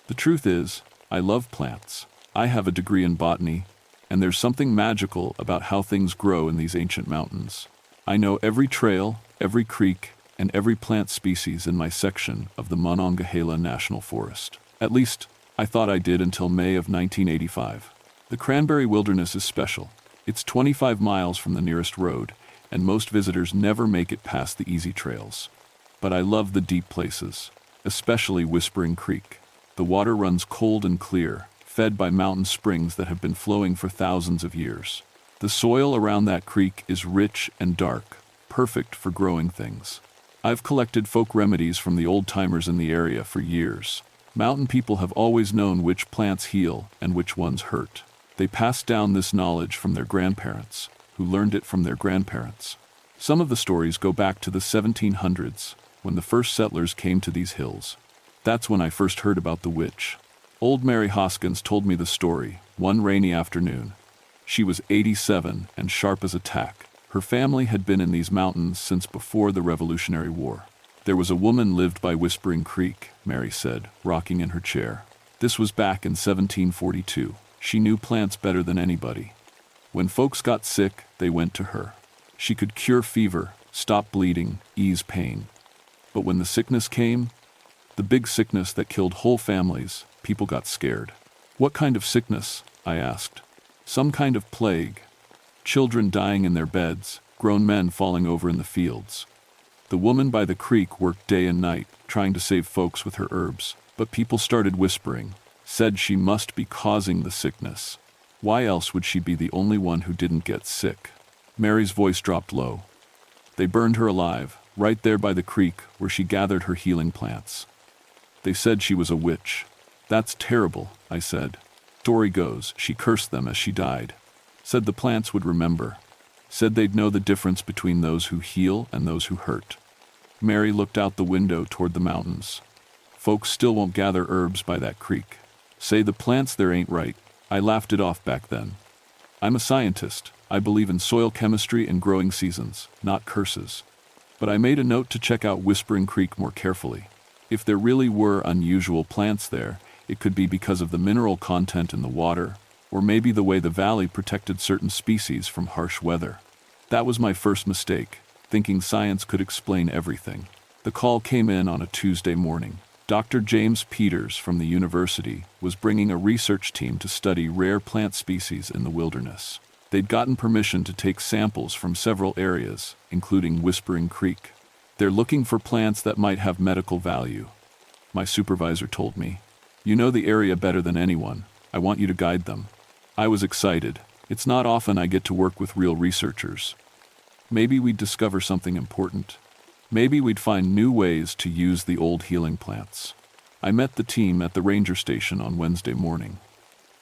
The truth is, I love plants. I have a degree in botany, and there's something magical about how things grow in these ancient mountains. I know every trail, every creek, and every plant species in my section of the Monongahela National Forest. At least, I thought I did until May of 1985. The Cranberry Wilderness is special. It's 25 miles from the nearest road, and most visitors never make it past the easy trails. But I love the deep places, especially Whispering Creek. The water runs cold and clear, fed by mountain springs that have been flowing for thousands of years. The soil around that creek is rich and dark, perfect for growing things. I've collected folk remedies from the old-timers in the area for years. Mountain people have always known which plants heal and which ones hurt. They passed down this knowledge from their grandparents, who learned it from their grandparents. Some of the stories go back to the 1700s, when the first settlers came to these hills. That's when I first heard about the witch. Old Mary Hoskins told me the story, one rainy afternoon. She was 87 and sharp as a tack. Her family had been in these mountains since before the Revolutionary War. There was a woman lived by Whispering Creek, Mary said, rocking in her chair. This was back in 1742. She knew plants better than anybody. When folks got sick, they went to her. She could cure fever, stop bleeding, ease pain. But when the sickness came, the big sickness that killed whole families, people got scared. What kind of sickness? I asked. Some kind of plague. Children dying in their beds, grown men falling over in the fields. The woman by the creek worked day and night, trying to save folks with her herbs, but people started whispering, said she must be causing the sickness. Why else would she be the only one who didn't get sick? Mary's voice dropped low. They burned her alive, right there by the creek where she gathered her healing plants. They said she was a witch. That's terrible, I said. Story goes, she cursed them as she died. Said the plants would remember. Said they'd know the difference between those who heal and those who hurt. Mary looked out the window toward the mountains. Folks still won't gather herbs by that creek. Say the plants there ain't right. I laughed it off back then. I'm a scientist. I believe in soil chemistry and growing seasons, not curses. But I made a note to check out Whispering Creek more carefully. If there really were unusual plants there, it could be because of the mineral content in the water, or maybe the way the valley protected certain species from harsh weather. That was my first mistake, thinking science could explain everything. The call came in on a Tuesday morning. Dr. James Peters from the university was bringing a research team to study rare plant species in the wilderness. They'd gotten permission to take samples from several areas, including Whispering Creek. They're looking for plants that might have medical value. My supervisor told me, "You know the area better than anyone. I want you to guide them." I was excited. It's not often I get to work with real researchers. Maybe we'd discover something important. Maybe we'd find new ways to use the old healing plants. I met the team at the ranger station on Wednesday morning.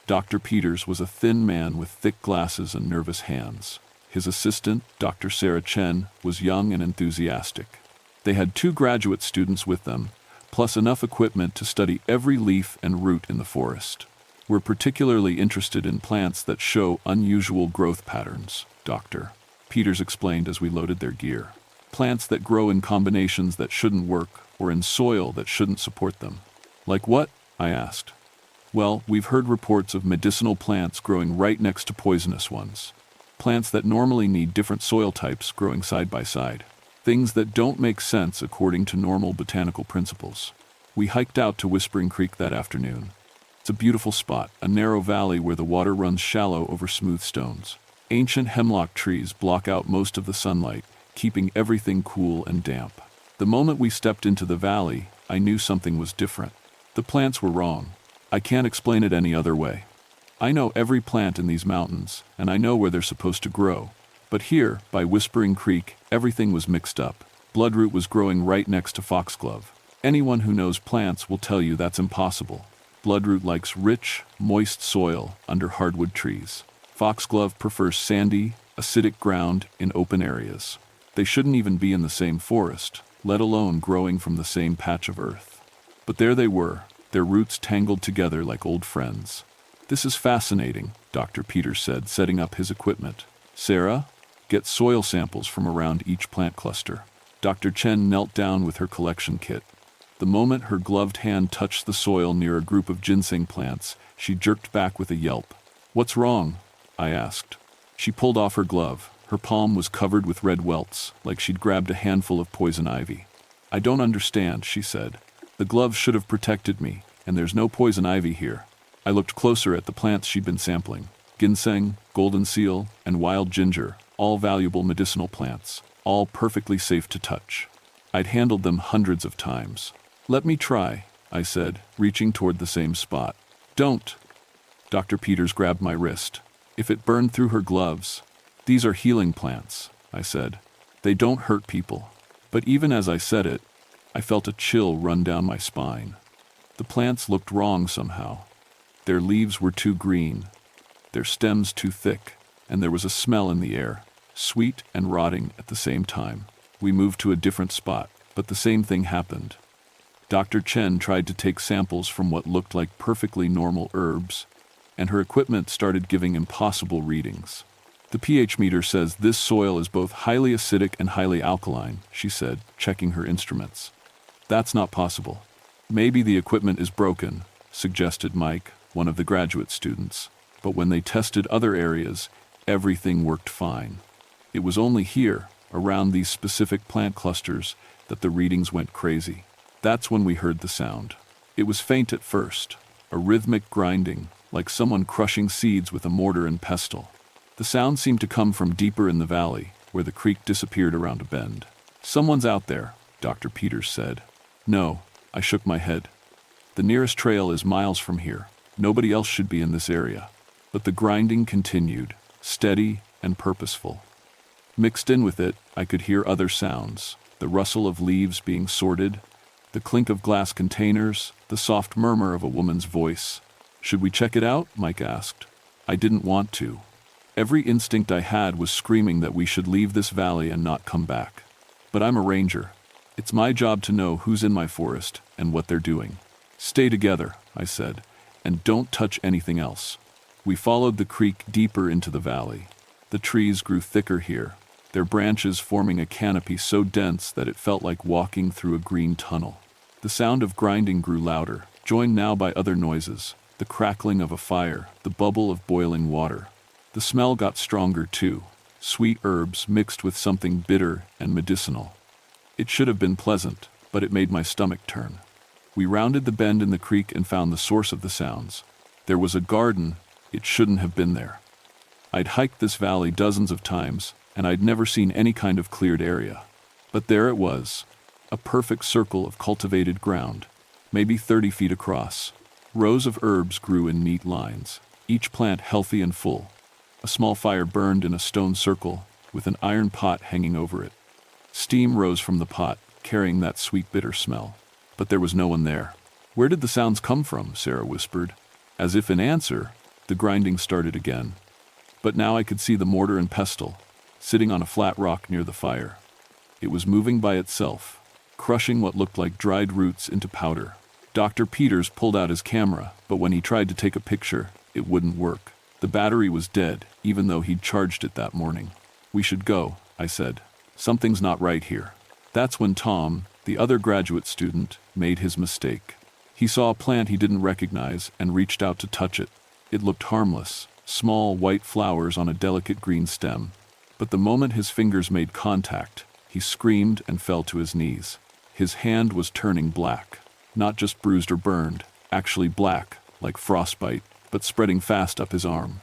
Dr. Peters was a thin man with thick glasses and nervous hands. His assistant, Dr. Sarah Chen, was young and enthusiastic. They had 2 graduate students with them, plus enough equipment to study every leaf and root in the forest. We're particularly interested in plants that show unusual growth patterns, Dr. Peters explained as we loaded their gear. Plants that grow in combinations that shouldn't work or in soil that shouldn't support them. Like what? I asked. Well, we've heard reports of medicinal plants growing right next to poisonous ones. Plants that normally need different soil types growing side by side. Things that don't make sense according to normal botanical principles. We hiked out to Whispering Creek that afternoon. It's a beautiful spot, a narrow valley where the water runs shallow over smooth stones. Ancient hemlock trees block out most of the sunlight, keeping everything cool and damp. The moment we stepped into the valley, I knew something was different. The plants were wrong. I can't explain it any other way. I know every plant in these mountains, and I know where they're supposed to grow. But here, by Whispering Creek, everything was mixed up. Bloodroot was growing right next to foxglove. Anyone who knows plants will tell you that's impossible. Bloodroot likes rich, moist soil under hardwood trees. Foxglove prefers sandy, acidic ground in open areas. They shouldn't even be in the same forest, let alone growing from the same patch of earth. But there they were, their roots tangled together like old friends. This is fascinating, Dr. Peters said, setting up his equipment. Sarah, get soil samples from around each plant cluster. Dr. Chen knelt down with her collection kit. The moment her gloved hand touched the soil near a group of ginseng plants, she jerked back with a yelp. "What's wrong?" I asked. She pulled off her glove. Her palm was covered with red welts, like she'd grabbed a handful of poison ivy. "I don't understand," she said. "The glove should have protected me, and there's no poison ivy here." I looked closer at the plants she'd been sampling. Ginseng, golden seal, and wild ginger, all valuable medicinal plants, all perfectly safe to touch. I'd handled them hundreds of times. "Let me try," I said, reaching toward the same spot. "Don't." Dr. Peters grabbed my wrist. If it burned through her gloves. "These are healing plants," I said. "They don't hurt people." But even as I said it, I felt a chill run down my spine. The plants looked wrong somehow. Their leaves were too green, their stems too thick, and there was a smell in the air, sweet and rotting at the same time. We moved to a different spot, but the same thing happened. Dr. Chen tried to take samples from what looked like perfectly normal herbs, and her equipment started giving impossible readings. The pH meter says this soil is both highly acidic and highly alkaline, she said, checking her instruments. That's not possible. Maybe the equipment is broken, suggested Mike, one of the graduate students. But when they tested other areas, everything worked fine. It was only here, around these specific plant clusters, that the readings went crazy. That's when we heard the sound. It was faint at first, a rhythmic grinding, like someone crushing seeds with a mortar and pestle. The sound seemed to come from deeper in the valley, where the creek disappeared around a bend. Someone's out there, Dr. Peters said. No, I shook my head. The nearest trail is miles from here. Nobody else should be in this area. But the grinding continued, steady and purposeful. Mixed in with it, I could hear other sounds, the rustle of leaves being sorted, the clink of glass containers, the soft murmur of a woman's voice. Should we check it out? Mike asked. I didn't want to. Every instinct I had was screaming that we should leave this valley and not come back. But I'm a ranger. It's my job to know who's in my forest and what they're doing. Stay together, I said, and don't touch anything else. We followed the creek deeper into the valley. The trees grew thicker here, their branches forming a canopy so dense that it felt like walking through a green tunnel. The sound of grinding grew louder, joined now by other noises, the crackling of a fire, the bubble of boiling water. The smell got stronger too, sweet herbs mixed with something bitter and medicinal. It should have been pleasant, but it made my stomach turn. We rounded the bend in the creek and found the source of the sounds. There was a garden. It shouldn't have been there. I'd hiked this valley dozens of times, and I'd never seen any kind of cleared area. But there it was, a perfect circle of cultivated ground, maybe 30 feet across. Rows of herbs grew in neat lines, each plant healthy and full. A small fire burned in a stone circle, with an iron pot hanging over it. Steam rose from the pot, carrying that sweet bitter smell. But there was no one there. Where did the sounds come from? Sarah whispered. As if in answer, the grinding started again. But now I could see the mortar and pestle, sitting on a flat rock near the fire. It was moving by itself, crushing what looked like dried roots into powder. Dr. Peters pulled out his camera, but when he tried to take a picture, it wouldn't work. The battery was dead, even though he'd charged it that morning. We should go, I said. Something's not right here. That's when Tom, the other graduate student, made his mistake. He saw a plant he didn't recognize and reached out to touch it. It looked harmless, small white flowers on a delicate green stem. But the moment his fingers made contact, he screamed and fell to his knees. His hand was turning black. Not just bruised or burned, actually black, like frostbite, but spreading fast up his arm.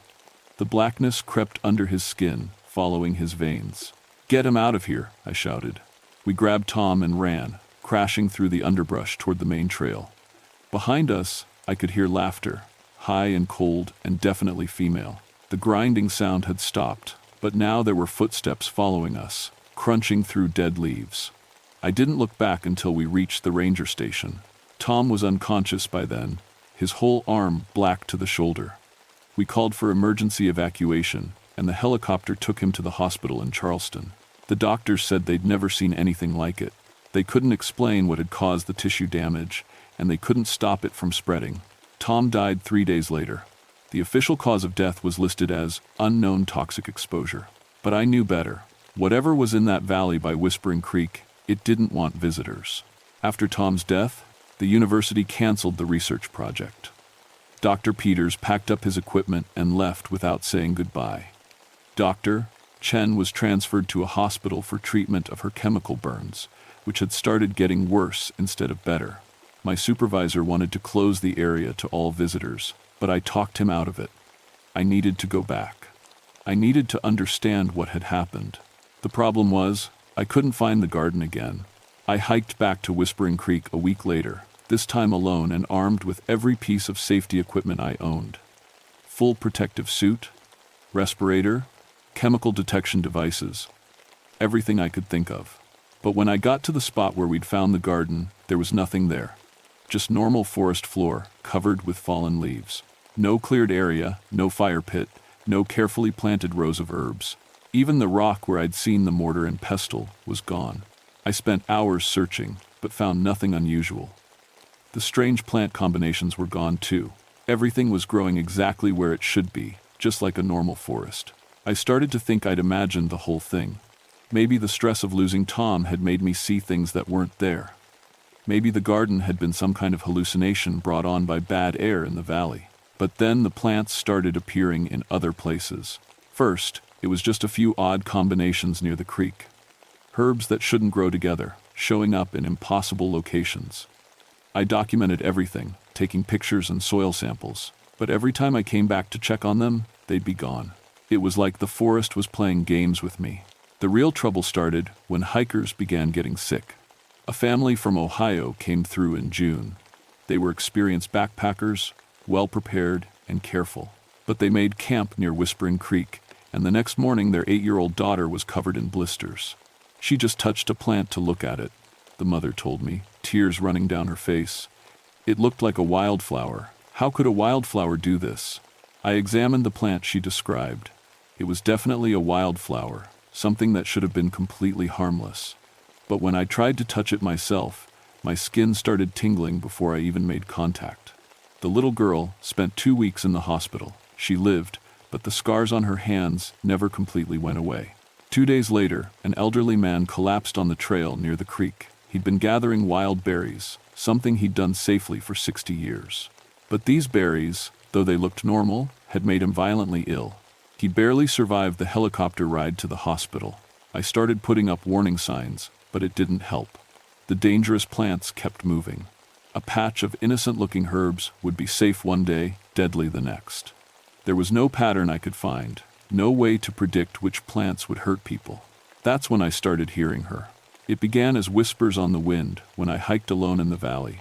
The blackness crept under his skin, following his veins. Get him out of here, I shouted. We grabbed Tom and ran, crashing through the underbrush toward the main trail. Behind us, I could hear laughter, high and cold and definitely female. The grinding sound had stopped, but now there were footsteps following us, crunching through dead leaves. I didn't look back until we reached the ranger station. Tom was unconscious by then, his whole arm black to the shoulder. We called for emergency evacuation, and the helicopter took him to the hospital in Charleston. The doctors said they'd never seen anything like it. They couldn't explain what had caused the tissue damage, and they couldn't stop it from spreading. Tom died 3 days later. The official cause of death was listed as unknown toxic exposure. But I knew better. Whatever was in that valley by Whispering Creek, it didn't want visitors. After Tom's death, the university canceled the research project. Dr. Peters packed up his equipment and left without saying goodbye. Dr. Chen was transferred to a hospital for treatment of her chemical burns, which had started getting worse instead of better. My supervisor wanted to close the area to all visitors, but I talked him out of it. I needed to go back. I needed to understand what had happened. The problem was, I couldn't find the garden again. I hiked back to Whispering Creek a week later, this time alone and armed with every piece of safety equipment I owned. Full protective suit, respirator, chemical detection devices, everything I could think of. But when I got to the spot where we'd found the garden, there was nothing there. Just normal forest floor, covered with fallen leaves. No cleared area, no fire pit, no carefully planted rows of herbs. Even the rock where I'd seen the mortar and pestle was gone. I spent hours searching, but found nothing unusual. The strange plant combinations were gone too. Everything was growing exactly where it should be, just like a normal forest. I started to think I'd imagined the whole thing. Maybe the stress of losing Tom had made me see things that weren't there. Maybe the garden had been some kind of hallucination brought on by bad air in the valley. But then the plants started appearing in other places. First, it was just a few odd combinations near the creek. Herbs that shouldn't grow together, showing up in impossible locations. I documented everything, taking pictures and soil samples, but every time I came back to check on them, they'd be gone. It was like the forest was playing games with me. The real trouble started when hikers began getting sick. A family from Ohio came through in June. They were experienced backpackers, well-prepared and careful. But they made camp near Whispering Creek, and the next morning their 8-year-old daughter was covered in blisters. She just touched a plant to look at it, the mother told me, tears running down her face. It looked like a wildflower. How could a wildflower do this? I examined the plant she described. It was definitely a wildflower, something that should have been completely harmless. But when I tried to touch it myself, my skin started tingling before I even made contact. The little girl spent 2 weeks in the hospital. She lived, but the scars on her hands never completely went away. 2 days later, an elderly man collapsed on the trail near the creek. He'd been gathering wild berries, something he'd done safely for 60 years. But these berries, though they looked normal, had made him violently ill. He barely survived the helicopter ride to the hospital. I started putting up warning signs, but it didn't help. The dangerous plants kept moving. A patch of innocent-looking herbs would be safe one day, deadly the next. There was no pattern I could find, no way to predict which plants would hurt people. That's when I started hearing her. It began as whispers on the wind when I hiked alone in the valley.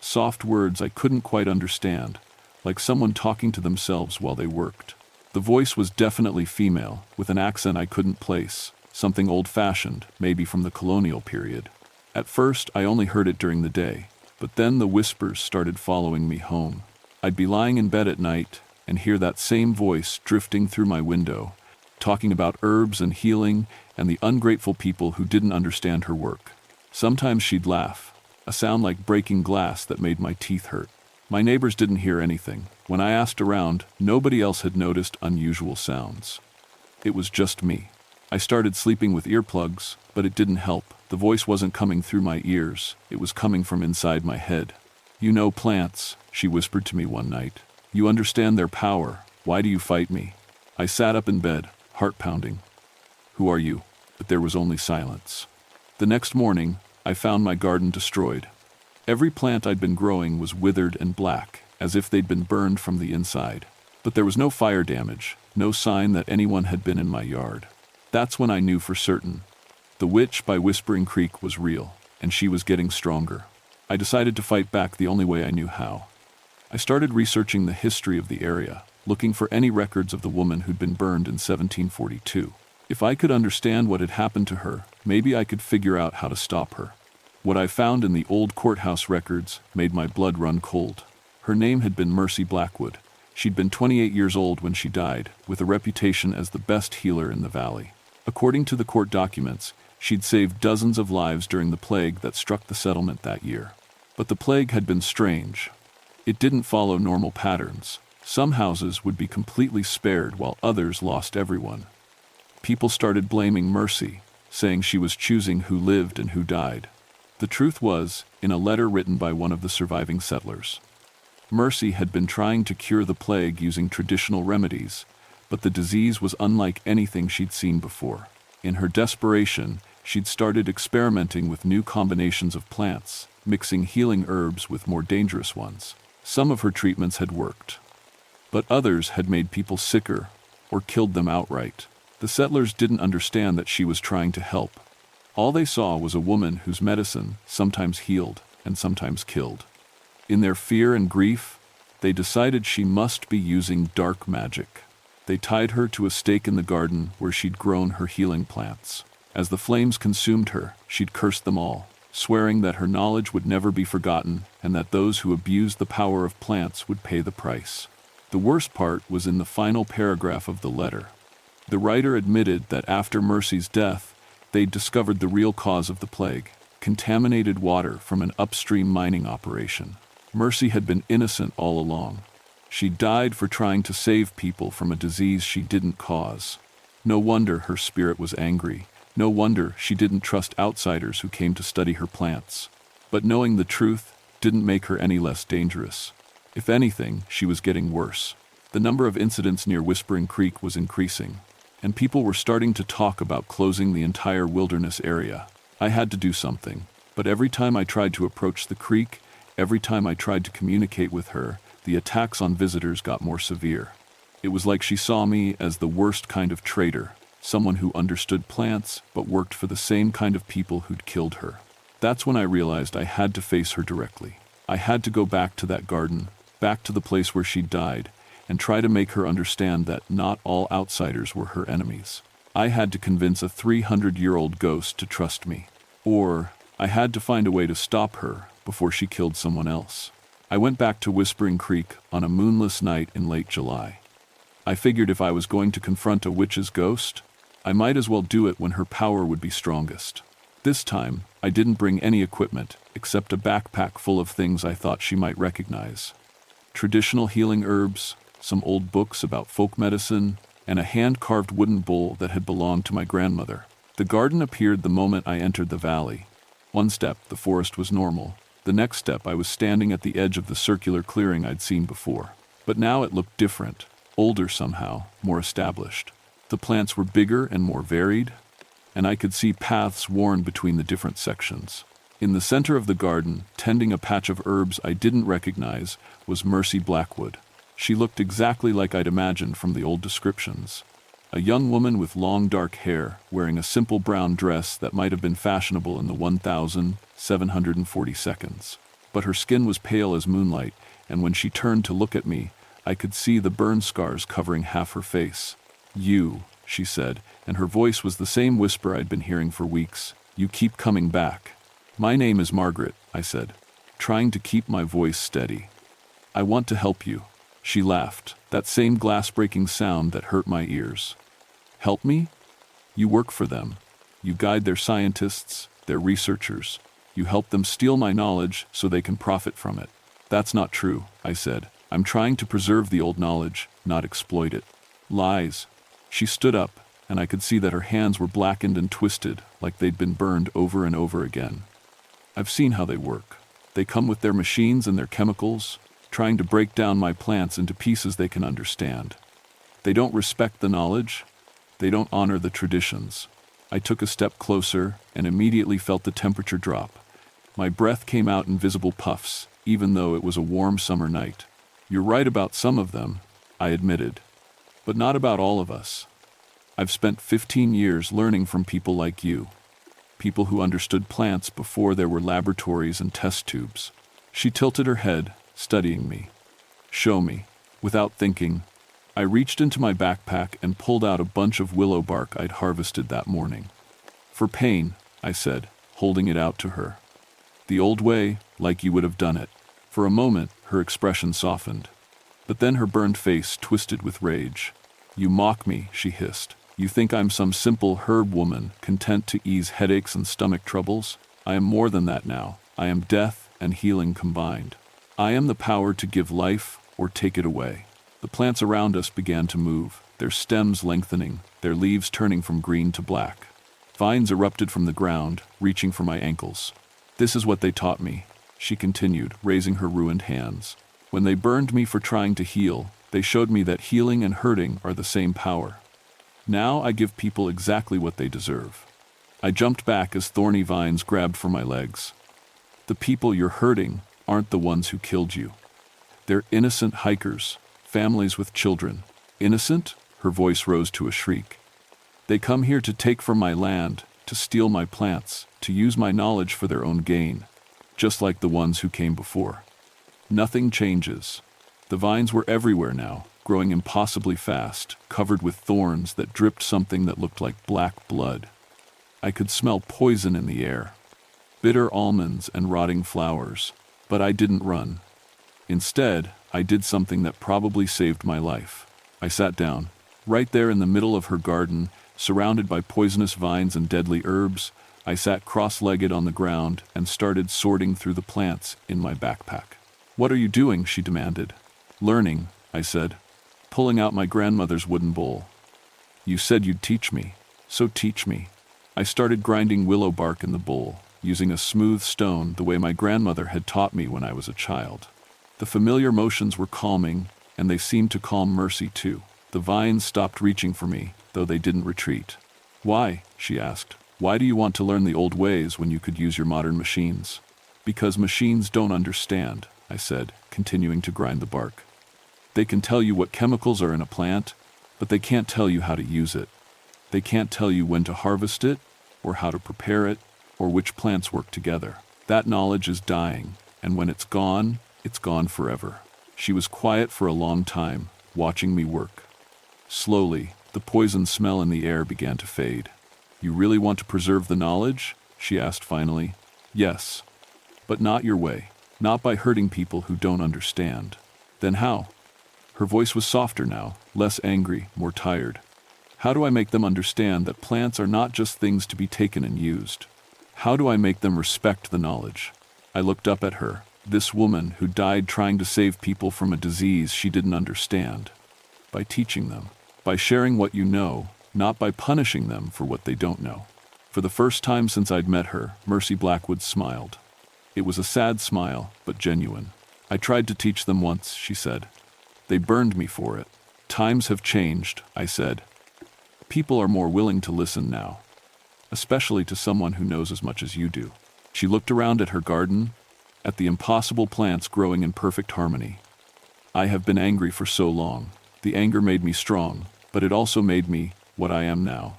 Soft words I couldn't quite understand, like someone talking to themselves while they worked. The voice was definitely female, with an accent I couldn't place, something old-fashioned, maybe from the colonial period. At first, I only heard it during the day, but then the whispers started following me home. I'd be lying in bed at night and hear that same voice drifting through my window, talking about herbs and healing and the ungrateful people who didn't understand her work. Sometimes she'd laugh, a sound like breaking glass that made my teeth hurt. My neighbors didn't hear anything. When I asked around, nobody else had noticed unusual sounds. It was just me. I started sleeping with earplugs, but it didn't help. The voice wasn't coming through my ears, it was coming from inside my head. "You know plants," she whispered to me one night. "You understand their power. Why do you fight me?" I sat up in bed, heart pounding. "Who are you?" But there was only silence. The next morning, I found my garden destroyed. Every plant I'd been growing was withered and black, as if they'd been burned from the inside. But there was no fire damage, no sign that anyone had been in my yard. That's when I knew for certain. The witch by Whispering Creek was real, and she was getting stronger. I decided to fight back the only way I knew how. I started researching the history of the area, looking for any records of the woman who'd been burned in 1742. If I could understand what had happened to her, maybe I could figure out how to stop her. What I found in the old courthouse records made my blood run cold. Her name had been Mercy Blackwood. She'd been 28 years old when she died, with a reputation as the best healer in the valley. According to the court documents, she'd saved dozens of lives during the plague that struck the settlement that year. But the plague had been strange. It didn't follow normal patterns. Some houses would be completely spared while others lost everyone. People started blaming Mercy, saying she was choosing who lived and who died. The truth was, in a letter written by one of the surviving settlers, Mercy had been trying to cure the plague using traditional remedies, but the disease was unlike anything she'd seen before. In her desperation, she'd started experimenting with new combinations of plants, mixing healing herbs with more dangerous ones. Some of her treatments had worked, but others had made people sicker or killed them outright. The settlers didn't understand that she was trying to help. All they saw was a woman whose medicine sometimes healed and sometimes killed. In their fear and grief, they decided she must be using dark magic. They tied her to a stake in the garden where she'd grown her healing plants. As the flames consumed her, she'd cursed them all, swearing that her knowledge would never be forgotten and that those who abused the power of plants would pay the price. The worst part was in the final paragraph of the letter. The writer admitted that after Mercy's death, they'd discovered the real cause of the plague: contaminated water from an upstream mining operation. Mercy had been innocent all along. She died for trying to save people from a disease she didn't cause. No wonder her spirit was angry. No wonder she didn't trust outsiders who came to study her plants. But knowing the truth didn't make her any less dangerous. If anything, she was getting worse. The number of incidents near Whispering Creek was increasing, and people were starting to talk about closing the entire wilderness area. I had to do something, but every time I tried to approach the creek, every time I tried to communicate with her, the attacks on visitors got more severe. It was like she saw me as the worst kind of traitor, someone who understood plants but worked for the same kind of people who'd killed her. That's when I realized I had to face her directly. I had to go back to that garden, back to the place where she died, and try to make her understand that not all outsiders were her enemies. I had to convince a 300-year-old ghost to trust me. Or I had to find a way to stop her before she killed someone else. I went back to Whispering Creek on a moonless night in late July. I figured if I was going to confront a witch's ghost, I might as well do it when her power would be strongest. This time, I didn't bring any equipment except a backpack full of things I thought she might recognize. Traditional healing herbs, some old books about folk medicine, and a hand-carved wooden bowl that had belonged to my grandmother. The garden appeared the moment I entered the valley. One step, the forest was normal. The next step, I was standing at the edge of the circular clearing I'd seen before. But now it looked different, older somehow, more established. The plants were bigger and more varied, and I could see paths worn between the different sections. In the center of the garden, tending a patch of herbs I didn't recognize, was Mercy Blackwood. She looked exactly like I'd imagined from the old descriptions. A young woman with long dark hair, wearing a simple brown dress that might have been fashionable in the 1740 seconds. But her skin was pale as moonlight, and when she turned to look at me, I could see the burn scars covering half her face. "You," she said, and her voice was the same whisper I'd been hearing for weeks. "You keep coming back." "My name is Margaret," I said, trying to keep my voice steady. "I want to help you." She laughed, that same glass-breaking sound that hurt my ears. "Help me? You work for them. You guide their scientists, their researchers. You help them steal my knowledge so they can profit from it." "That's not true," I said. "I'm trying to preserve the old knowledge, not exploit it." "Lies." She stood up, and I could see that her hands were blackened and twisted, like they'd been burned over and over again. "I've seen how they work. They come with their machines and their chemicals, trying to break down my plants into pieces they can understand. They don't respect the knowledge. They don't honor the traditions." I took a step closer and immediately felt the temperature drop. My breath came out in visible puffs, even though it was a warm summer night. "You're right about some of them," I admitted, "but not about all of us. I've spent 15 years learning from people like you. People who understood plants before there were laboratories and test tubes." She tilted her head, studying me. "Show me." Without thinking, I reached into my backpack and pulled out a bunch of willow bark I'd harvested that morning. "For pain," I said, holding it out to her. "The old way, like you would have done it." For a moment, her expression softened. But then her burned face twisted with rage. "You mock me," she hissed. "You think I'm some simple herb woman content to ease headaches and stomach troubles? I am more than that now. I am death and healing combined. I am the power to give life or take it away." The plants around us began to move, their stems lengthening, their leaves turning from green to black. Vines erupted from the ground, reaching for my ankles. "This is what they taught me," she continued, raising her ruined hands. "When they burned me for trying to heal, they showed me that healing and hurting are the same power. Now I give people exactly what they deserve." I jumped back as thorny vines grabbed for my legs. "The people you're hurting aren't the ones who killed you. They're innocent hikers, families with children." "Innocent?" Her voice rose to a shriek. "They come here to take from my land, to steal my plants, to use my knowledge for their own gain, just like the ones who came before. Nothing changes." The vines were everywhere now, growing impossibly fast, covered with thorns that dripped something that looked like black blood. I could smell poison in the air, bitter almonds and rotting flowers, but I didn't run. Instead, I did something that probably saved my life. I sat down, right there in the middle of her garden, surrounded by poisonous vines and deadly herbs. I sat cross-legged on the ground and started sorting through the plants in my backpack. "What are you doing?" she demanded. "Learning," I said, pulling out my grandmother's wooden bowl. "You said you'd teach me, so teach me." I started grinding willow bark in the bowl, using a smooth stone the way my grandmother had taught me when I was a child. The familiar motions were calming, and they seemed to calm Mercy too. The vines stopped reaching for me, though they didn't retreat. "Why?" she asked. "Why do you want to learn the old ways when you could use your modern machines?" "Because machines don't understand," I said, continuing to grind the bark. "They can tell you what chemicals are in a plant, but they can't tell you how to use it. They can't tell you when to harvest it, or how to prepare it, or which plants work together. That knowledge is dying, and when it's gone forever." She was quiet for a long time, watching me work. Slowly, the poison smell in the air began to fade. "You really want to preserve the knowledge?" she asked finally. "Yes. But not your way. Not by hurting people who don't understand." "Then how?" Her voice was softer now, less angry, more tired. "How do I make them understand that plants are not just things to be taken and used? How do I make them respect the knowledge?" I looked up at her, this woman who died trying to save people from a disease she didn't understand. "By teaching them. By sharing what you know, not by punishing them for what they don't know." For the first time since I'd met her, Mercy Blackwood smiled. It was a sad smile, but genuine. "I tried to teach them once," she said. "They burned me for it." "Times have changed," I said. "People are more willing to listen now, especially to someone who knows as much as you do." She looked around at her garden, at the impossible plants growing in perfect harmony. "I have been angry for so long. The anger made me strong, but it also made me what I am now.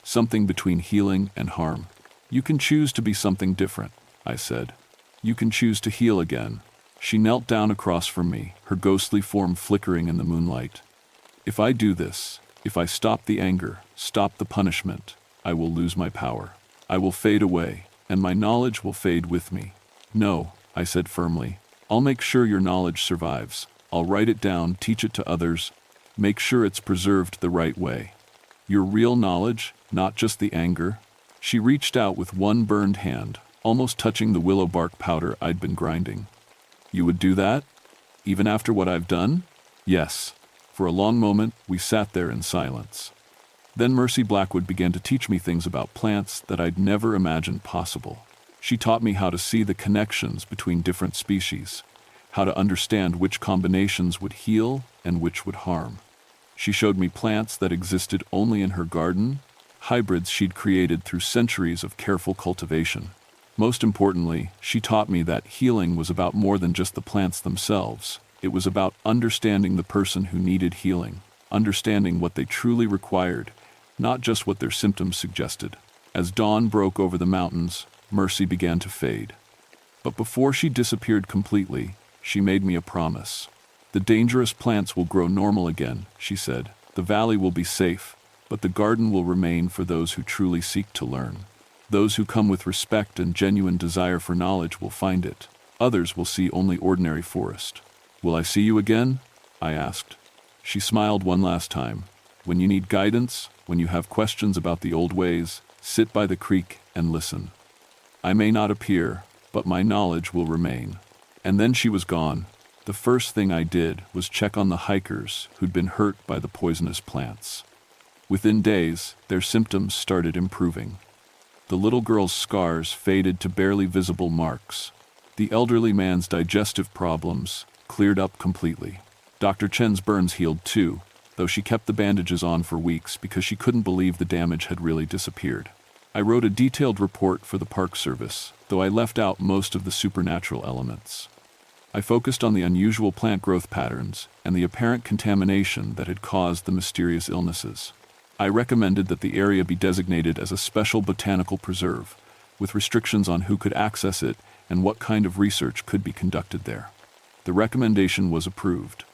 Something between healing and harm. You can choose to be something different," I said. "You can choose to heal again." She knelt down across from me, her ghostly form flickering in the moonlight. "If I do this, if I stop the anger, stop the punishment, I will lose my power. I will fade away, and my knowledge will fade with me." "No," I said firmly. "I'll make sure your knowledge survives. I'll write it down, teach it to others, make sure it's preserved the right way. Your real knowledge, not just the anger." She reached out with one burned hand, almost touching the willow bark powder I'd been grinding. "You would do that? Even after what I've done?" "Yes." For a long moment, we sat there in silence. Then Mercy Blackwood began to teach me things about plants that I'd never imagined possible. She taught me how to see the connections between different species, how to understand which combinations would heal and which would harm. She showed me plants that existed only in her garden, hybrids she'd created through centuries of careful cultivation. Most importantly, she taught me that healing was about more than just the plants themselves. It was about understanding the person who needed healing, understanding what they truly required, not just what their symptoms suggested. As dawn broke over the mountains, Mercy began to fade. But before she disappeared completely, she made me a promise. "The dangerous plants will grow normal again," she said. "The valley will be safe, but the garden will remain for those who truly seek to learn. Those who come with respect and genuine desire for knowledge will find it. Others will see only ordinary forest." "Will I see you again?" I asked. She smiled one last time. "When you need guidance, when you have questions about the old ways, sit by the creek and listen. I may not appear, but my knowledge will remain." And then she was gone. The first thing I did was check on the hikers who'd been hurt by the poisonous plants. Within days, their symptoms started improving. The little girl's scars faded to barely visible marks. The elderly man's digestive problems cleared up completely. Dr. Chen's burns healed too, though she kept the bandages on for weeks because she couldn't believe the damage had really disappeared. I wrote a detailed report for the Park Service, though I left out most of the supernatural elements. I focused on the unusual plant growth patterns and the apparent contamination that had caused the mysterious illnesses. I recommended that the area be designated as a special botanical preserve, with restrictions on who could access it and what kind of research could be conducted there. The recommendation was approved.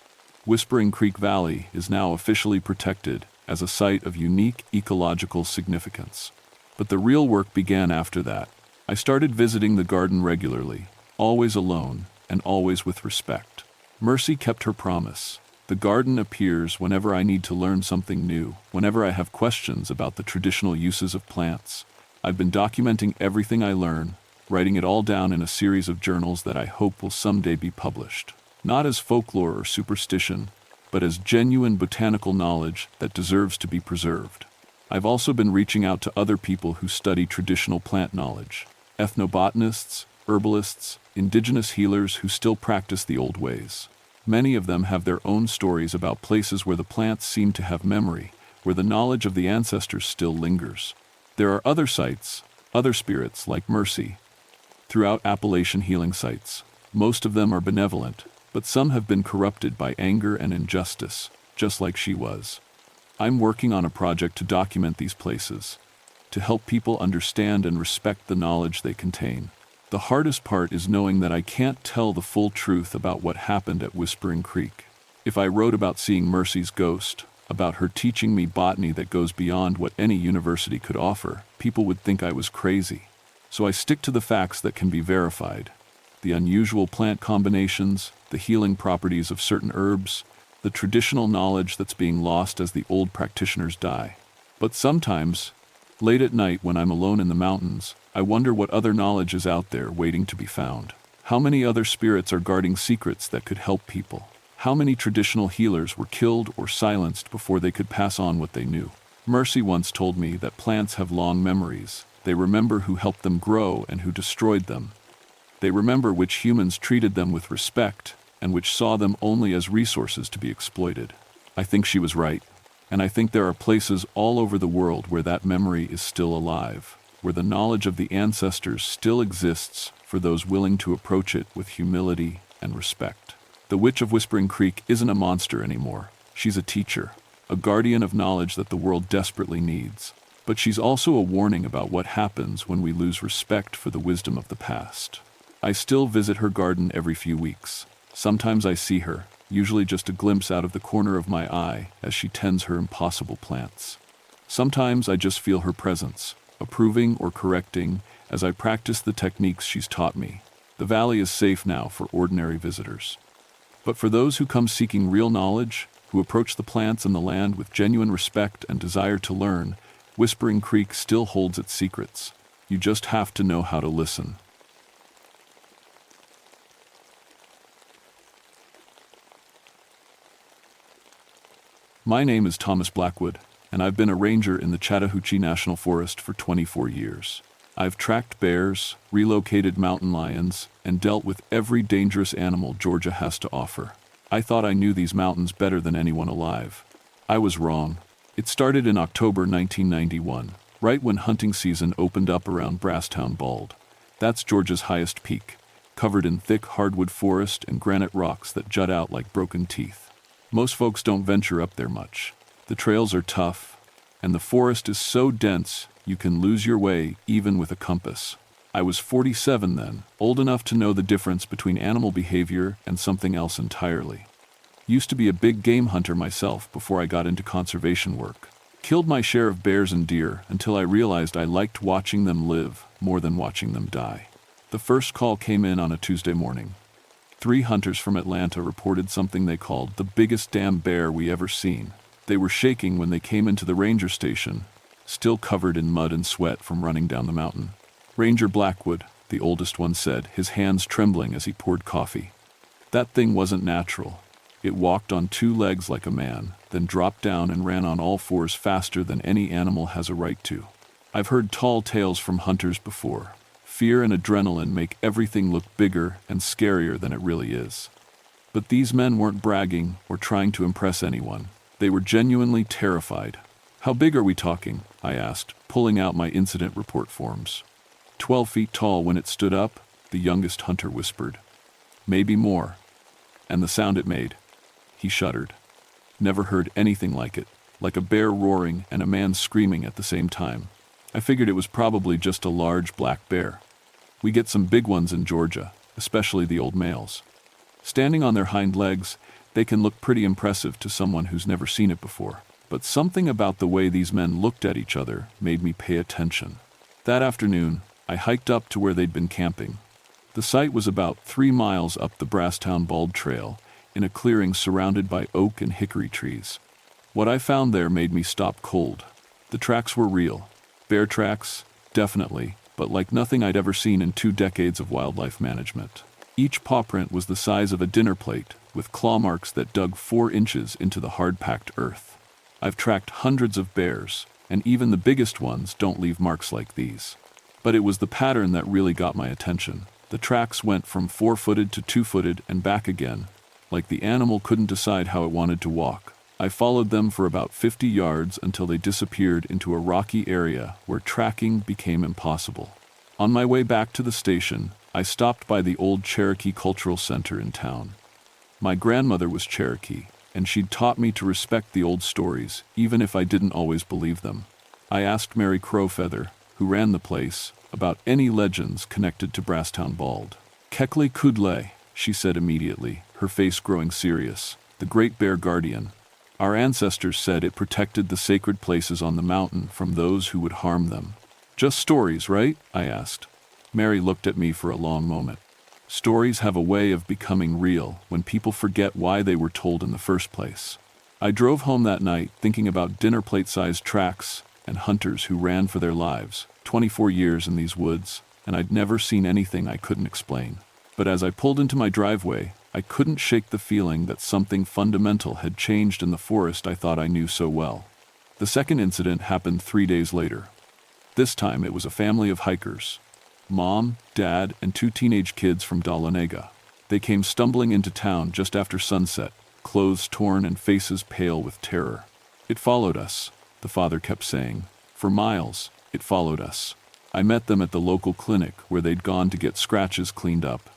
Whispering Creek Valley is now officially protected as a site of unique ecological significance. But the real work began after that. I started visiting the garden regularly, always alone and always with respect. Mercy kept her promise. The garden appears whenever I need to learn something new, whenever I have questions about the traditional uses of plants. I've been documenting everything I learn, writing it all down in a series of journals that I hope will someday be published. Not as folklore or superstition, but as genuine botanical knowledge that deserves to be preserved. I've also been reaching out to other people who study traditional plant knowledge, ethnobotanists, herbalists, indigenous healers who still practice the old ways. Many of them have their own stories about places where the plants seem to have memory, where the knowledge of the ancestors still lingers. There are other sites, other spirits like Mercy, throughout Appalachian healing sites. Most of them are benevolent, but some have been corrupted by anger and injustice, just like she was. I'm working on a project to document these places, to help people understand and respect the knowledge they contain. The hardest part is knowing that I can't tell the full truth about what happened at Whispering Creek. If I wrote about seeing Mercy's ghost, about her teaching me botany that goes beyond what any university could offer, people would think I was crazy. So I stick to the facts that can be verified. The unusual plant combinations, the healing properties of certain herbs, the traditional knowledge that's being lost as the old practitioners die. But sometimes, late at night when I'm alone in the mountains, I wonder what other knowledge is out there waiting to be found. How many other spirits are guarding secrets that could help people? How many traditional healers were killed or silenced before they could pass on what they knew? Mercy once told me that plants have long memories. They remember who helped them grow and who destroyed them. They remember which humans treated them with respect and which saw them only as resources to be exploited. I think she was right, and I think there are places all over the world where that memory is still alive, where the knowledge of the ancestors still exists for those willing to approach it with humility and respect. The Witch of Whispering Creek isn't a monster anymore. She's a teacher, a guardian of knowledge that the world desperately needs. But she's also a warning about what happens when we lose respect for the wisdom of the past. I still visit her garden every few weeks. Sometimes I see her, usually just a glimpse out of the corner of my eye as she tends her impossible plants. Sometimes I just feel her presence, approving or correcting as I practice the techniques she's taught me. The valley is safe now for ordinary visitors. But for those who come seeking real knowledge, who approach the plants and the land with genuine respect and desire to learn, Whispering Creek still holds its secrets. You just have to know how to listen. My name is Thomas Blackwood, and I've been a ranger in the Chattahoochee National Forest for 24 years. I've tracked bears, relocated mountain lions, and dealt with every dangerous animal Georgia has to offer. I thought I knew these mountains better than anyone alive. I was wrong. It started in October 1991, right when hunting season opened up around Brasstown Bald. That's Georgia's highest peak, covered in thick hardwood forest and granite rocks that jut out like broken teeth. Most folks don't venture up there much. The trails are tough, and the forest is so dense you can lose your way even with a compass. I was 47 then, old enough to know the difference between animal behavior and something else entirely. Used to be a big game hunter myself before I got into conservation work. Killed my share of bears and deer until I realized I liked watching them live more than watching them die. The first call came in on a Tuesday morning. 3 hunters from Atlanta reported something they called the biggest damn bear we ever seen. They were shaking when they came into the ranger station, still covered in mud and sweat from running down the mountain. Ranger Blackwood, the oldest one, said, his hands trembling as he poured coffee. That thing wasn't natural. It walked on 2 legs like a man, then dropped down and ran on all 4s faster than any animal has a right to. I've heard tall tales from hunters before. Fear and adrenaline make everything look bigger and scarier than it really is. But these men weren't bragging or trying to impress anyone. They were genuinely terrified. How big are we talking? I asked, pulling out my incident report forms. 12 feet tall when it stood up, the youngest hunter whispered. Maybe more. And the sound it made. He shuddered. Never heard anything like it, like a bear roaring and a man screaming at the same time. I figured it was probably just a large black bear. We get some big ones in Georgia, especially the old males. Standing on their hind legs, they can look pretty impressive to someone who's never seen it before. But something about the way these men looked at each other made me pay attention. That afternoon, I hiked up to where they'd been camping. The site was about 3 miles up the Brasstown Bald Trail, in a clearing surrounded by oak and hickory trees. What I found there made me stop cold. The tracks were real. Bear tracks, definitely, but like nothing I'd ever seen in 2 decades of wildlife management. Each paw print was the size of a dinner plate, with claw marks that dug 4 inches into the hard-packed earth. I've tracked hundreds of bears, and even the biggest ones don't leave marks like these. But it was the pattern that really got my attention. The tracks went from 4-footed to 2-footed and back again, like the animal couldn't decide how it wanted to walk. I followed them for about 50 yards until they disappeared into a rocky area where tracking became impossible. On my way back to the station, I stopped by the old Cherokee Cultural Center in town. My grandmother was Cherokee, and she'd taught me to respect the old stories, even if I didn't always believe them. I asked Mary Crowfeather, who ran the place, about any legends connected to Brasstown Bald. Kekle Kudle, she said immediately, her face growing serious. The Great Bear Guardian. Our ancestors said it protected the sacred places on the mountain from those who would harm them. Just stories, right? I asked. Mary looked at me for a long moment. Stories have a way of becoming real when people forget why they were told in the first place. I drove home that night thinking about dinner plate-sized tracks and hunters who ran for their lives, 24 years in these woods, and I'd never seen anything I couldn't explain. But as I pulled into my driveway, I couldn't shake the feeling that something fundamental had changed in the forest I thought I knew so well. The second incident happened 3 days later. This time it was a family of hikers. Mom, Dad, and 2 teenage kids from Dahlonega. They came stumbling into town just after sunset, clothes torn and faces pale with terror. It followed us, the father kept saying. For miles, it followed us. I met them at the local clinic where they'd gone to get scratches cleaned up.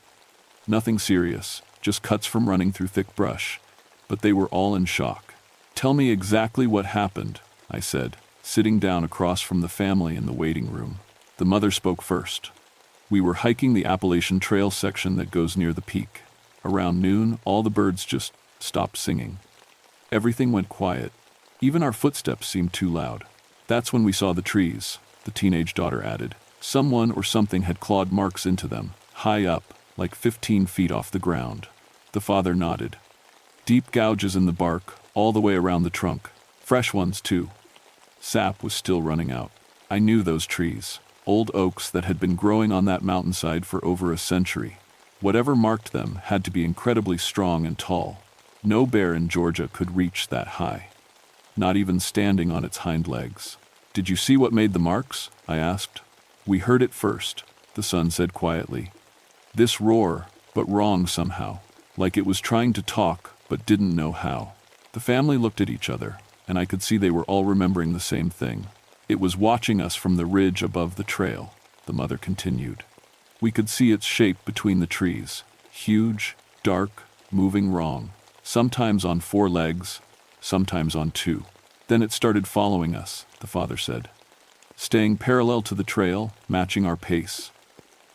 Nothing serious, just cuts from running through thick brush, but they were all in shock. Tell me exactly what happened, I said, sitting down across from the family in the waiting room. The mother spoke first. We were hiking the Appalachian Trail section that goes near the peak. Around noon, all the birds just stopped singing. Everything went quiet. Even our footsteps seemed too loud. That's when we saw the trees, the teenage daughter added. Someone or something had clawed marks into them, high up, like 15 feet off the ground. The father nodded. Deep gouges in the bark, all the way around the trunk. Fresh ones, too. Sap was still running out. I knew those trees, old oaks that had been growing on that mountainside for over a century. Whatever marked them had to be incredibly strong and tall. No bear in Georgia could reach that high. Not even standing on its hind legs. Did you see what made the marks? I asked. We heard it first, the son said quietly. This roar, but wrong somehow, like it was trying to talk, but didn't know how. The family looked at each other, and I could see they were all remembering the same thing. It was watching us from the ridge above the trail, the mother continued. We could see its shape between the trees, huge, dark, moving wrong, sometimes on 4 legs, sometimes on 2. Then it started following us, the father said, staying parallel to the trail, matching our pace.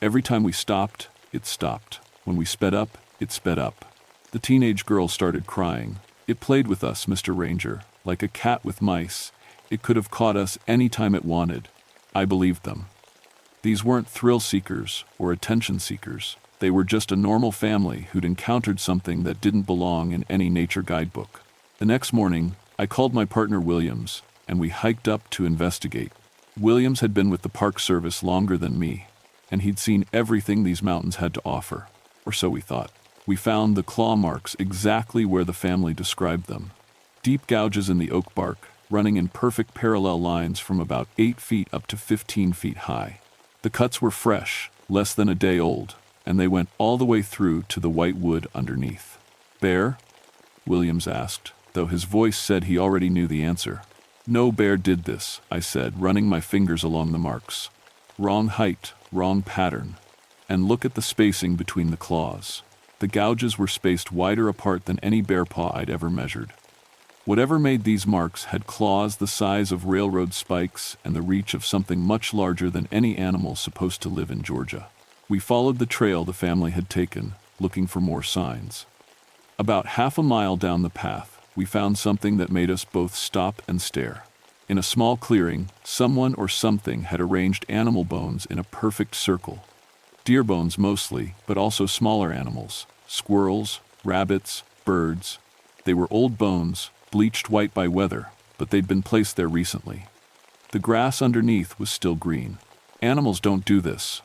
Every time we stopped, it stopped. When we sped up, it sped up. The teenage girl started crying. It played with us, Mr. Ranger, like a cat with mice. It could have caught us any time it wanted. I believed them. These weren't thrill seekers or attention seekers. They were just a normal family who'd encountered something that didn't belong in any nature guidebook. The next morning, I called my partner Williams, and we hiked up to investigate. Williams had been with the Park Service longer than me, and he'd seen everything these mountains had to offer, or so we thought. We found the claw marks exactly where the family described them. Deep gouges in the oak bark, running in perfect parallel lines from about 8 feet up to 15 feet high. The cuts were fresh, less than a day old, and they went all the way through to the white wood underneath. Bear? Williams asked, though his voice said he already knew the answer. No bear did this, I said, running my fingers along the marks. Wrong height, wrong pattern. And look at the spacing between the claws. The gouges were spaced wider apart than any bear paw I'd ever measured. Whatever made these marks had claws the size of railroad spikes and the reach of something much larger than any animal supposed to live in Georgia. We followed the trail the family had taken, looking for more signs. About half a mile down the path, we found something that made us both stop and stare. In a small clearing, someone or something had arranged animal bones in a perfect circle. Deer bones mostly, but also smaller animals, squirrels, rabbits, birds. They were old bones, bleached white by weather, but they'd been placed there recently. The grass underneath was still green. Animals don't do this,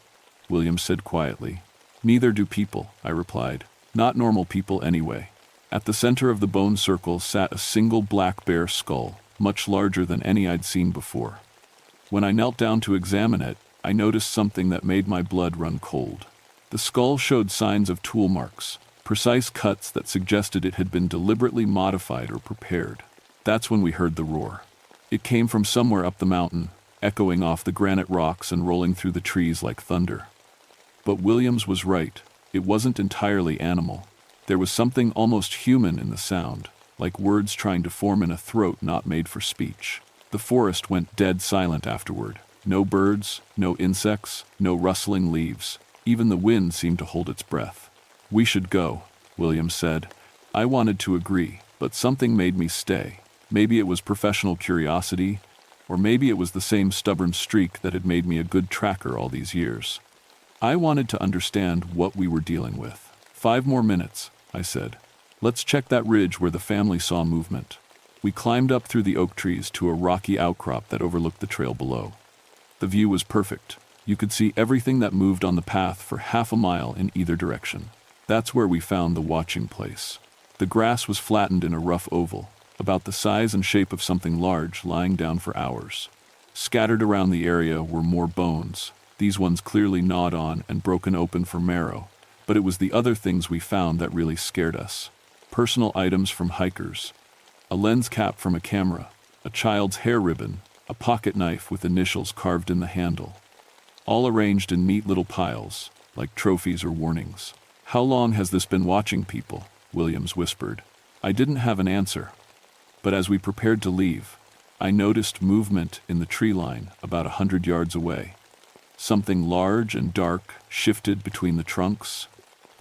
Williams said quietly. Neither do people, I replied. Not normal people anyway. At the center of the bone circle sat a single black bear skull, much larger than any I'd seen before. When I knelt down to examine it, I noticed something that made my blood run cold. The skull showed signs of tool marks, precise cuts that suggested it had been deliberately modified or prepared. That's when we heard the roar. It came from somewhere up the mountain, echoing off the granite rocks and rolling through the trees like thunder. But Williams was right. It wasn't entirely animal. There was something almost human in the sound, like words trying to form in a throat not made for speech. The forest went dead silent afterward. No birds, no insects, no rustling leaves. Even the wind seemed to hold its breath. We should go, Williams said. I wanted to agree, but something made me stay. Maybe it was professional curiosity, or maybe it was the same stubborn streak that had made me a good tracker all these years. I wanted to understand what we were dealing with. 5 more minutes, I said. Let's check that ridge where the family saw movement. We climbed up through the oak trees to a rocky outcrop that overlooked the trail below. The view was perfect. You could see everything that moved on the path for half a mile in either direction. That's where we found the watching place. The grass was flattened in a rough oval, about the size and shape of something large lying down for hours. Scattered around the area were more bones, these ones clearly gnawed on and broken open for marrow, but it was the other things we found that really scared us. Personal items from hikers, a lens cap from a camera, a child's hair ribbon, a pocket knife with initials carved in the handle, all arranged in neat little piles, like trophies or warnings. How long has this been watching people? Williams whispered. I didn't have an answer, but as we prepared to leave, I noticed movement in the tree line about 100 yards away. Something large and dark shifted between the trunks,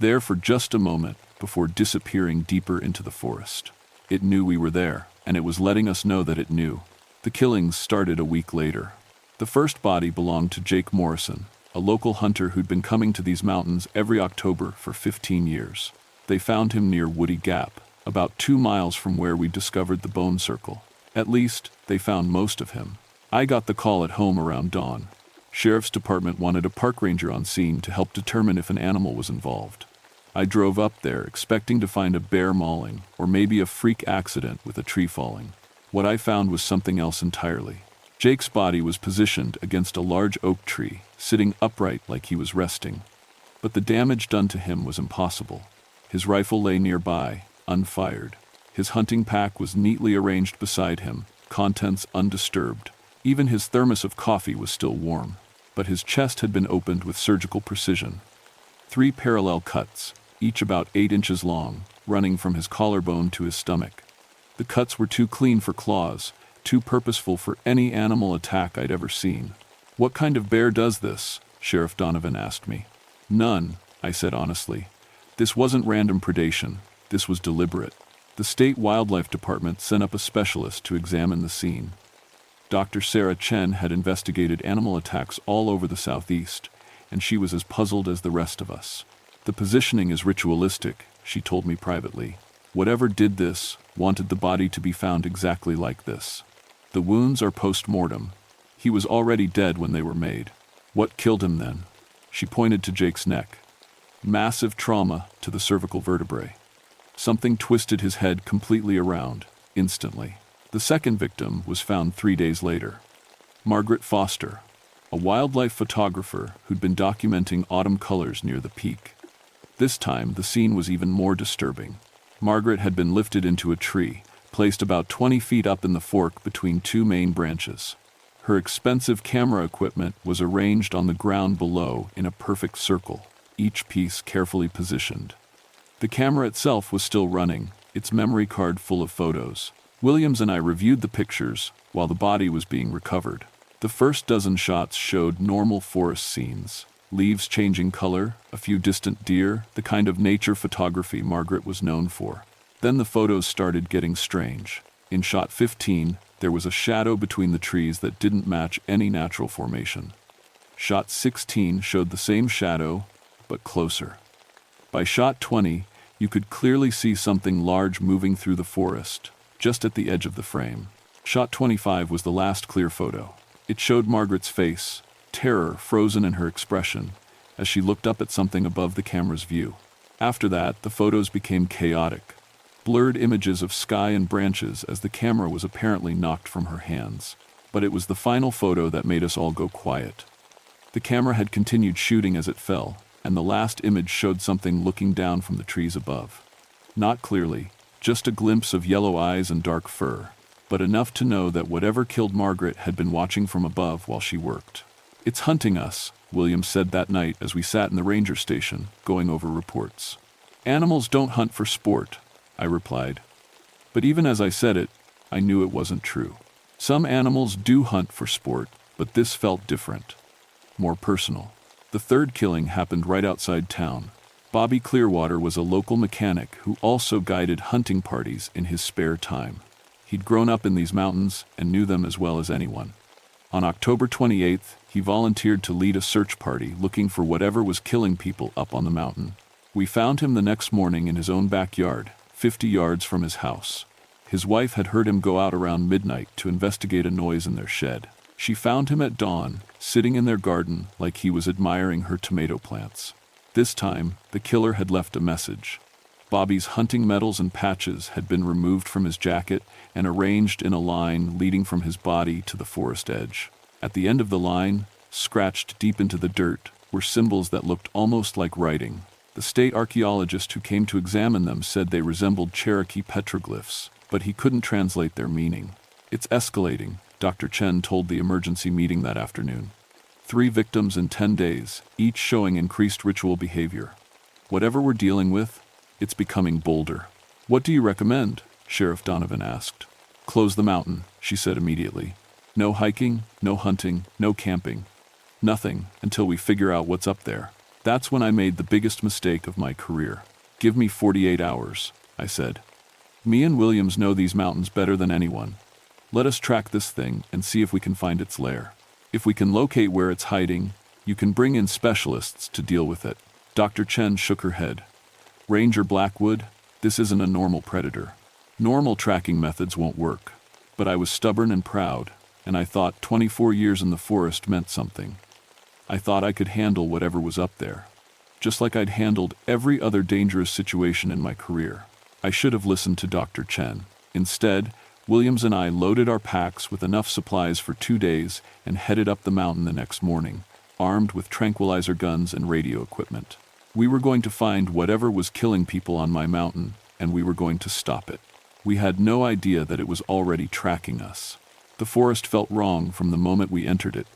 there for just a moment before disappearing deeper into the forest. It knew we were there, and it was letting us know that it knew. The killings started a week later. The first body belonged to Jake Morrison, a local hunter who'd been coming to these mountains every October for 15 years. They found him near Woody Gap, about 2 miles from where we discovered the bone circle. At least, they found most of him. I got the call at home around dawn. Sheriff's Department wanted a park ranger on scene to help determine if an animal was involved. I drove up there expecting to find a bear mauling, or maybe a freak accident with a tree falling. What I found was something else entirely. Jake's body was positioned against a large oak tree, sitting upright like he was resting. But the damage done to him was impossible. His rifle lay nearby, unfired. His hunting pack was neatly arranged beside him, contents undisturbed. Even his thermos of coffee was still warm. But his chest had been opened with surgical precision. 3 parallel cuts, each about 8 inches long, running from his collarbone to his stomach. The cuts were too clean for claws, too purposeful for any animal attack I'd ever seen. What kind of bear does this? Sheriff Donovan asked me. None, I said honestly. This wasn't random predation. This was deliberate. The State Wildlife Department sent up a specialist to examine the scene. Dr. Sarah Chen had investigated animal attacks all over the southeast, and she was as puzzled as the rest of us. The positioning is ritualistic, she told me privately. Whatever did this wanted the body to be found exactly like this. The wounds are post-mortem. He was already dead when they were made. What killed him then? She pointed to Jake's neck. Massive trauma to the cervical vertebrae. Something twisted his head completely around, instantly. The second victim was found 3 days later. Margaret Foster, a wildlife photographer who'd been documenting autumn colors near the peak. This time, the scene was even more disturbing. Margaret had been lifted into a tree, placed about 20 feet up in the fork between 2 main branches. Her expensive camera equipment was arranged on the ground below in a perfect circle, each piece carefully positioned. The camera itself was still running, its memory card full of photos. Williams and I reviewed the pictures while the body was being recovered. The first dozen shots showed normal forest scenes. Leaves changing color, a few distant deer, the kind of nature photography Margaret was known for. Then the photos started getting strange. In shot 15, there was a shadow between the trees that didn't match any natural formation. Shot 16 showed the same shadow, but closer. By shot 20, you could clearly see something large moving through the forest, just at the edge of the frame. Shot 25 was the last clear photo. It showed Margaret's face, terror frozen in her expression as she looked up at something above the camera's view. After that, the photos became chaotic, blurred images of sky and branches as the camera was apparently knocked from her hands. But it was the final photo that made us all go quiet. The camera had continued shooting as it fell, and the last image showed something looking down from the trees above. Not clearly, just a glimpse of yellow eyes and dark fur, but enough to know that whatever killed Margaret had been watching from above while she worked. "It's hunting us," Williams said that night as we sat in the ranger station, going over reports. "Animals don't hunt for sport," I replied. But even as I said it, I knew it wasn't true. Some animals do hunt for sport, but this felt different, more personal. The third killing happened right outside town. Bobby Clearwater was a local mechanic who also guided hunting parties in his spare time. He'd grown up in these mountains and knew them as well as anyone. On October 28th, he volunteered to lead a search party looking for whatever was killing people up on the mountain. We found him the next morning in his own backyard, 50 yards from his house. His wife had heard him go out around midnight to investigate a noise in their shed. She found him at dawn, sitting in their garden like he was admiring her tomato plants. This time, the killer had left a message. Bobby's hunting medals and patches had been removed from his jacket and arranged in a line leading from his body to the forest edge. At the end of the line, scratched deep into the dirt, were symbols that looked almost like writing. The state archaeologist who came to examine them said they resembled Cherokee petroglyphs, but he couldn't translate their meaning. "It's escalating," Dr. Chen told the emergency meeting that afternoon. 3 victims in 10 days, each showing increased ritual behavior. "Whatever we're dealing with, it's becoming bolder." "What do you recommend?" Sheriff Donovan asked. "Close the mountain," she said immediately. "No hiking, no hunting, no camping. Nothing until we figure out what's up there." That's when I made the biggest mistake of my career. "Give me 48 hours, I said. "Me and Williams know these mountains better than anyone. Let us track this thing and see if we can find its lair. If we can locate where it's hiding, you can bring in specialists to deal with it." Dr. Chen shook her head. "Ranger Blackwood, this isn't a normal predator. Normal tracking methods won't work." But I was stubborn and proud, and I thought 24 years in the forest meant something. I thought I could handle whatever was up there, just like I'd handled every other dangerous situation in my career. I should have listened to Dr. Chen. Instead, Williams and I loaded our packs with enough supplies for 2 days and headed up the mountain the next morning, armed with tranquilizer guns and radio equipment. We were going to find whatever was killing people on my mountain, and we were going to stop it. We had no idea that it was already tracking us. The forest felt wrong from the moment we entered it.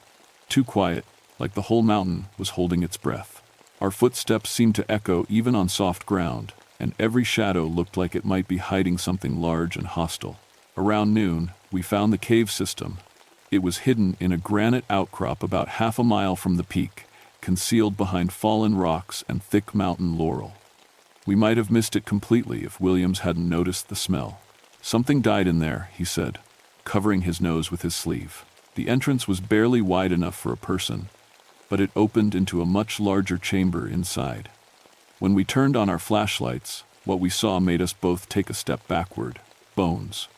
Too quiet, like the whole mountain was holding its breath. Our footsteps seemed to echo even on soft ground, and every shadow looked like it might be hiding something large and hostile. Around noon, we found the cave system. It was hidden in a granite outcrop about half a mile from the peak, concealed behind fallen rocks and thick mountain laurel. We might have missed it completely if Williams hadn't noticed the smell. "Something died in there," he said, covering his nose with his sleeve. The entrance was barely wide enough for a person, but it opened into a much larger chamber inside. When we turned on our flashlights, what we saw made us both take a step backward. Bones.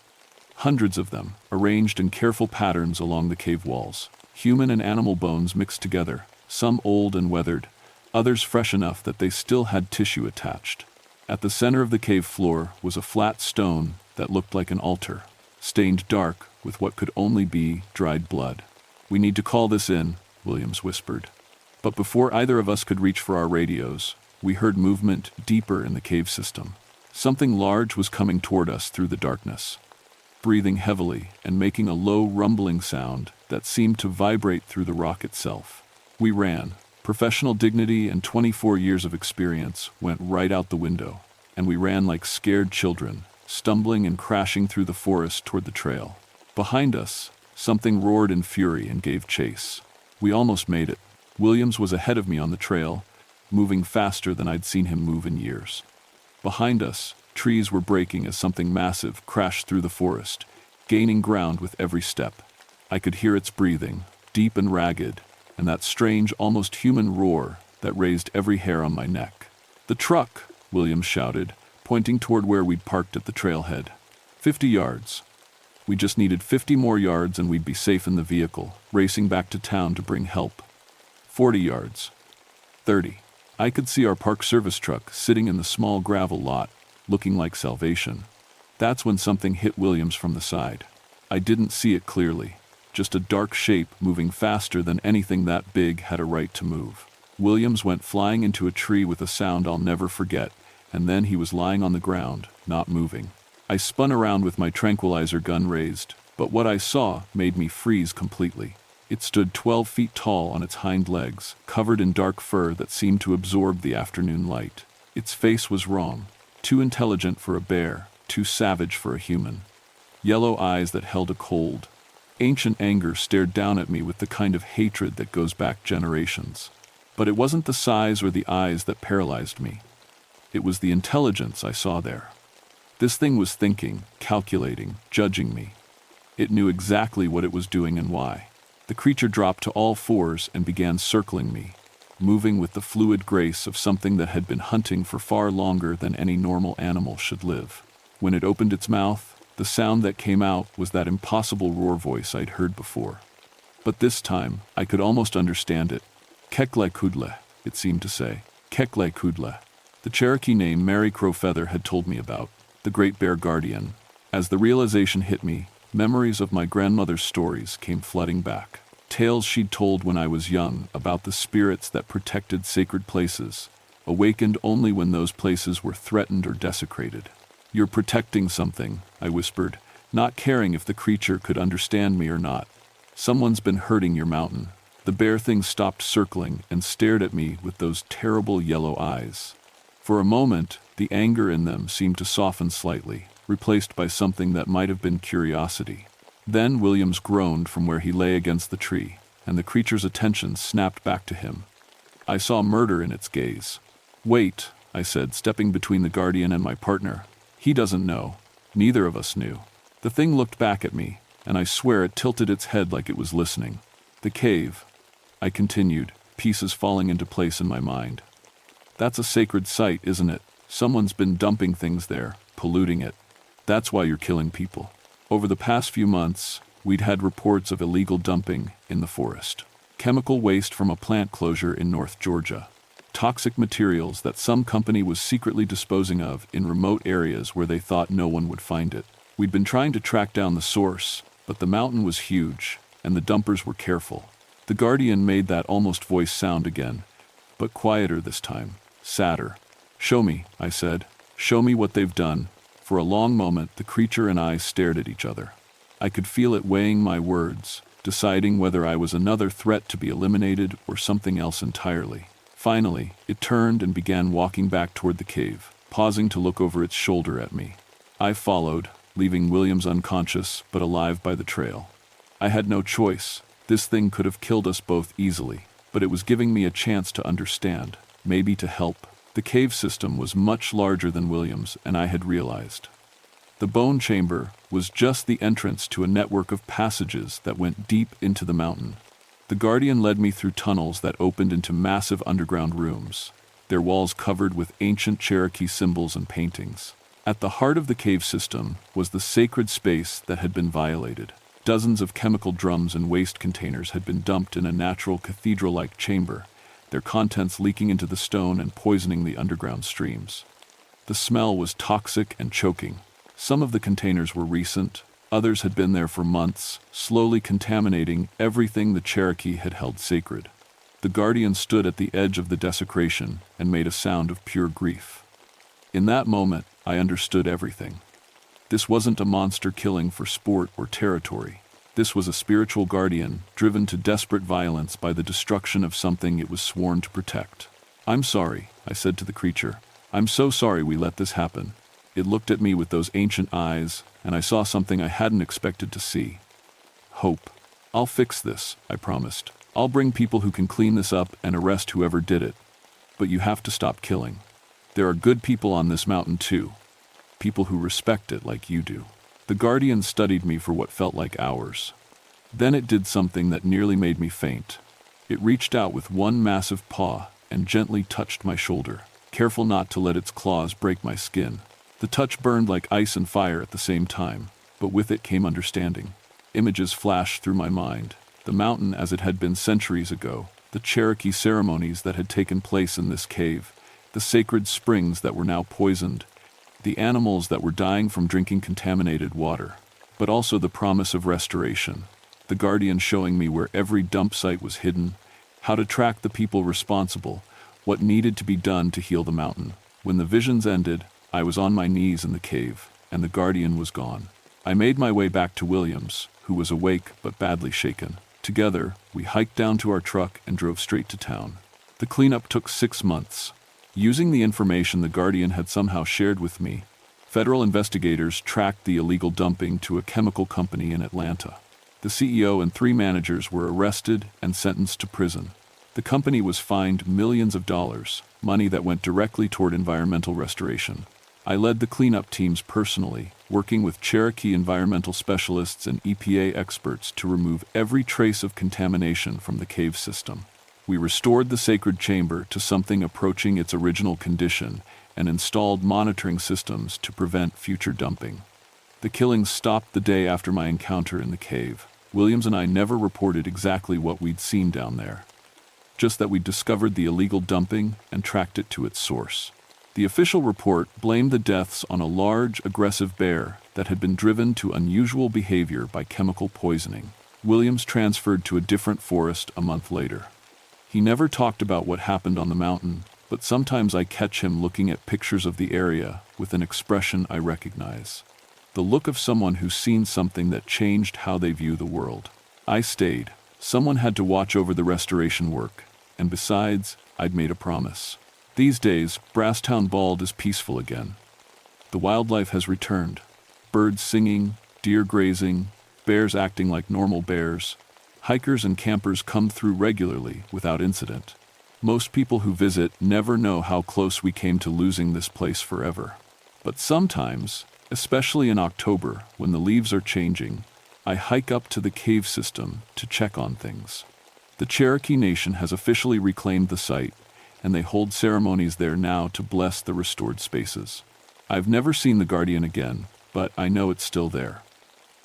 Hundreds of them, arranged in careful patterns along the cave walls. Human and animal bones mixed together, some old and weathered, others fresh enough that they still had tissue attached. At the center of the cave floor was a flat stone that looked like an altar, stained dark with what could only be dried blood. "We need to call this in," Williams whispered. But before either of us could reach for our radios, we heard movement deeper in the cave system. Something large was coming toward us through the darkness, breathing heavily and making a low rumbling sound that seemed to vibrate through the rock itself. We ran. Professional dignity and 24 years of experience went right out the window, and we ran like scared children, stumbling and crashing through the forest toward the trail. Behind us, something roared in fury and gave chase. We almost made it. Williams was ahead of me on the trail, moving faster than I'd seen him move in years. Behind us, trees were breaking as something massive crashed through the forest, gaining ground with every step. I could hear its breathing, deep and ragged, and that strange, almost human roar that raised every hair on my neck. "The truck!" Williams shouted, pointing toward where we'd parked at the trailhead. 50 yards. We just needed 50 more yards and we'd be safe in the vehicle, racing back to town to bring help. 40 yards. 30. I could see our park service truck sitting in the small gravel lot, looking like salvation. That's when something hit Williams from the side. I didn't see it clearly, just a dark shape moving faster than anything that big had a right to move. Williams went flying into a tree with a sound I'll never forget, and then he was lying on the ground, not moving. I spun around with my tranquilizer gun raised, but what I saw made me freeze completely. It stood 12 feet tall on its hind legs, covered in dark fur that seemed to absorb the afternoon light. Its face was wrong, too intelligent for a bear, too savage for a human. Yellow eyes that held a cold, ancient anger stared down at me with the kind of hatred that goes back generations. But it wasn't the size or the eyes that paralyzed me. It was the intelligence I saw there. This thing was thinking, calculating, judging me. It knew exactly what it was doing and why. The creature dropped to all fours and began circling me, moving with the fluid grace of something that had been hunting for far longer than any normal animal should live. When it opened its mouth, the sound that came out was that impossible roar voice I'd heard before. But this time, I could almost understand it. Kekle Kudle, it seemed to say. Kekle Kudle. The Cherokee name Mary Crowfeather had told me about, the Great Bear Guardian. As the realization hit me, memories of my grandmother's stories came flooding back. Tales she'd told when I was young about the spirits that protected sacred places, awakened only when those places were threatened or desecrated. "You're protecting something," I whispered, not caring if the creature could understand me or not. "Someone's been hurting your mountain." The bear thing stopped circling and stared at me with those terrible yellow eyes. For a moment, the anger in them seemed to soften slightly, replaced by something that might have been curiosity. Then Williams groaned from where he lay against the tree, and the creature's attention snapped back to him. I saw murder in its gaze. "Wait," I said, stepping between the guardian and my partner. "He doesn't know. Neither of us knew." The thing looked back at me, and I swear it tilted its head like it was listening. "The cave," I continued, pieces falling into place in my mind. "That's a sacred site, isn't it? Someone's been dumping things there, polluting it. That's why you're killing people." Over the past few months, we'd had reports of illegal dumping in the forest. Chemical waste from a plant closure in North Georgia. Toxic materials that some company was secretly disposing of in remote areas where they thought no one would find it. We'd been trying to track down the source, but the mountain was huge, and the dumpers were careful. The guardian made that almost voice sound again, but quieter this time, sadder. "Show me," I said. "Show me what they've done." For a long moment, the creature and I stared at each other. I could feel it weighing my words, deciding whether I was another threat to be eliminated or something else entirely. Finally, it turned and began walking back toward the cave, pausing to look over its shoulder at me. I followed, leaving Williams unconscious but alive by the trail. I had no choice. This thing could have killed us both easily, but it was giving me a chance to understand, maybe to help. The cave system was much larger than Williams, and I had realized. The bone chamber was just the entrance to a network of passages that went deep into the mountain. The guardian led me through tunnels that opened into massive underground rooms, their walls covered with ancient Cherokee symbols and paintings. At the heart of the cave system was the sacred space that had been violated. Dozens of chemical drums and waste containers had been dumped in a natural cathedral-like chamber, their contents leaking into the stone and poisoning the underground streams. The smell was toxic and choking. Some of the containers were recent, others had been there for months, slowly contaminating everything the Cherokee had held sacred. The guardian stood at the edge of the desecration and made a sound of pure grief. In that moment, I understood everything. This wasn't a monster killing for sport or territory. This was a spiritual guardian, driven to desperate violence by the destruction of something it was sworn to protect. "I'm sorry," I said to the creature. "I'm so sorry we let this happen." It looked at me with those ancient eyes, and I saw something I hadn't expected to see. Hope. "I'll fix this," I promised. "I'll bring people who can clean this up and arrest whoever did it. But you have to stop killing. There are good people on this mountain too. People who respect it like you do." The guardian studied me for what felt like hours. Then it did something that nearly made me faint. It reached out with one massive paw and gently touched my shoulder, careful not to let its claws break my skin. The touch burned like ice and fire at the same time, but with it came understanding. Images flashed through my mind. The mountain as it had been centuries ago, the Cherokee ceremonies that had taken place in this cave, the sacred springs that were now poisoned, the animals that were dying from drinking contaminated water, but also the promise of restoration, the guardian showing me where every dump site was hidden, how to track the people responsible, what needed to be done to heal the mountain. When the visions ended, I was on my knees in the cave, and the guardian was gone. I made my way back to Williams, who was awake but badly shaken. Together, we hiked down to our truck and drove straight to town. The cleanup took 6 months. Using the information the guardian had somehow shared with me, federal investigators tracked the illegal dumping to a chemical company in Atlanta. The CEO and 3 managers were arrested and sentenced to prison. The company was fined millions of dollars, money that went directly toward environmental restoration. I led the cleanup teams personally, working with Cherokee environmental specialists and EPA experts to remove every trace of contamination from the cave system. We restored the sacred chamber to something approaching its original condition and installed monitoring systems to prevent future dumping. The killings stopped the day after my encounter in the cave. Williams and I never reported exactly what we'd seen down there, just that we'd discovered the illegal dumping and tracked it to its source. The official report blamed the deaths on a large, aggressive bear that had been driven to unusual behavior by chemical poisoning. Williams transferred to a different forest a month later. He never talked about what happened on the mountain, but sometimes I catch him looking at pictures of the area with an expression I recognize. The look of someone who's seen something that changed how they view the world. I stayed. Someone had to watch over the restoration work, and besides, I'd made a promise. These days, Brasstown Bald is peaceful again. The wildlife has returned. Birds singing, deer grazing, bears acting like normal bears. Hikers and campers come through regularly without incident. Most people who visit never know how close we came to losing this place forever. But sometimes, especially in October when the leaves are changing, I hike up to the cave system to check on things. The Cherokee Nation has officially reclaimed the site, and they hold ceremonies there now to bless the restored spaces. I've never seen the guardian again, but I know it's still there.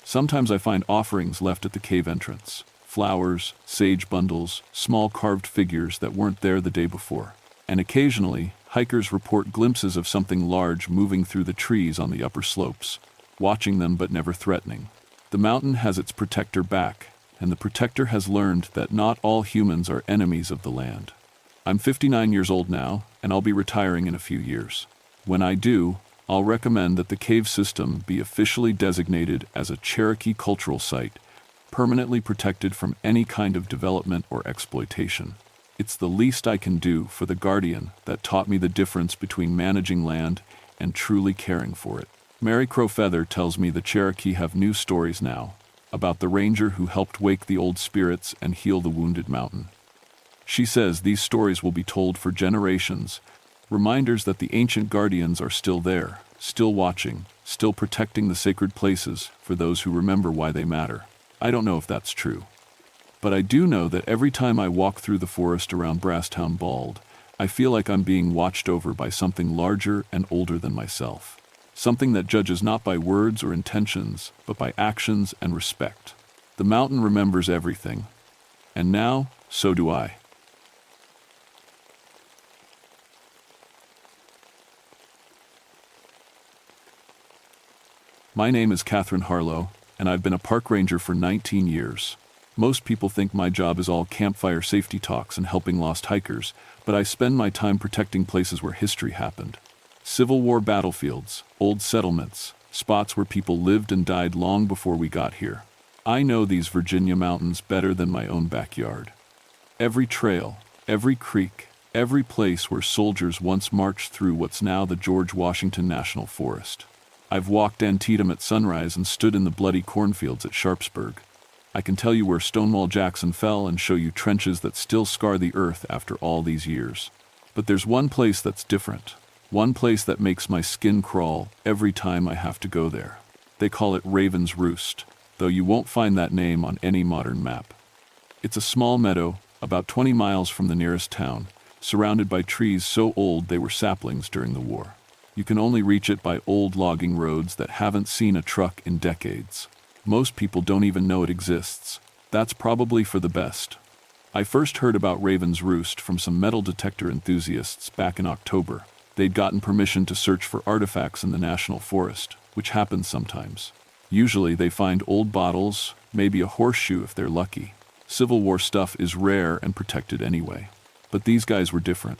Sometimes I find offerings left at the cave entrance. Flowers, sage bundles, small carved figures that weren't there the day before. And occasionally, hikers report glimpses of something large moving through the trees on the upper slopes, watching them but never threatening. The mountain has its protector back, and the protector has learned that not all humans are enemies of the land. I'm 59 years old now, and I'll be retiring in a few years. When I do, I'll recommend that the cave system be officially designated as a Cherokee cultural site, permanently protected from any kind of development or exploitation. It's the least I can do for the guardian that taught me the difference between managing land and truly caring for it. Mary Crow Feather tells me the Cherokee have new stories now, about the ranger who helped wake the old spirits and heal the wounded mountain. She says these stories will be told for generations, reminders that the ancient guardians are still there, still watching, still protecting the sacred places for those who remember why they matter. I don't know if that's true. But I do know that every time I walk through the forest around Brasstown Bald, I feel like I'm being watched over by something larger and older than myself. Something that judges not by words or intentions, but by actions and respect. The mountain remembers everything. And now, so do I. My name is Catherine Harlow, and I've been a park ranger for 19 years. Most people think my job is all campfire safety talks and helping lost hikers, but I spend my time protecting places where history happened. Civil War battlefields, old settlements, spots where people lived and died long before we got here. I know these Virginia mountains better than my own backyard. Every trail, every creek, every place where soldiers once marched through what's now the George Washington National Forest. I've walked Antietam at sunrise and stood in the bloody cornfields at Sharpsburg. I can tell you where Stonewall Jackson fell and show you trenches that still scar the earth after all these years. But there's one place that's different. One place that makes my skin crawl every time I have to go there. They call it Raven's Roost, though you won't find that name on any modern map. It's a small meadow, about 20 miles from the nearest town, surrounded by trees so old they were saplings during the war. You can only reach it by old logging roads that haven't seen a truck in decades. Most people don't even know it exists. That's probably for the best. I first heard about Raven's Roost from some metal detector enthusiasts back in October. They'd gotten permission to search for artifacts in the national forest, which happens sometimes. Usually they find old bottles, maybe a horseshoe if they're lucky. Civil War stuff is rare and protected anyway. But these guys were different.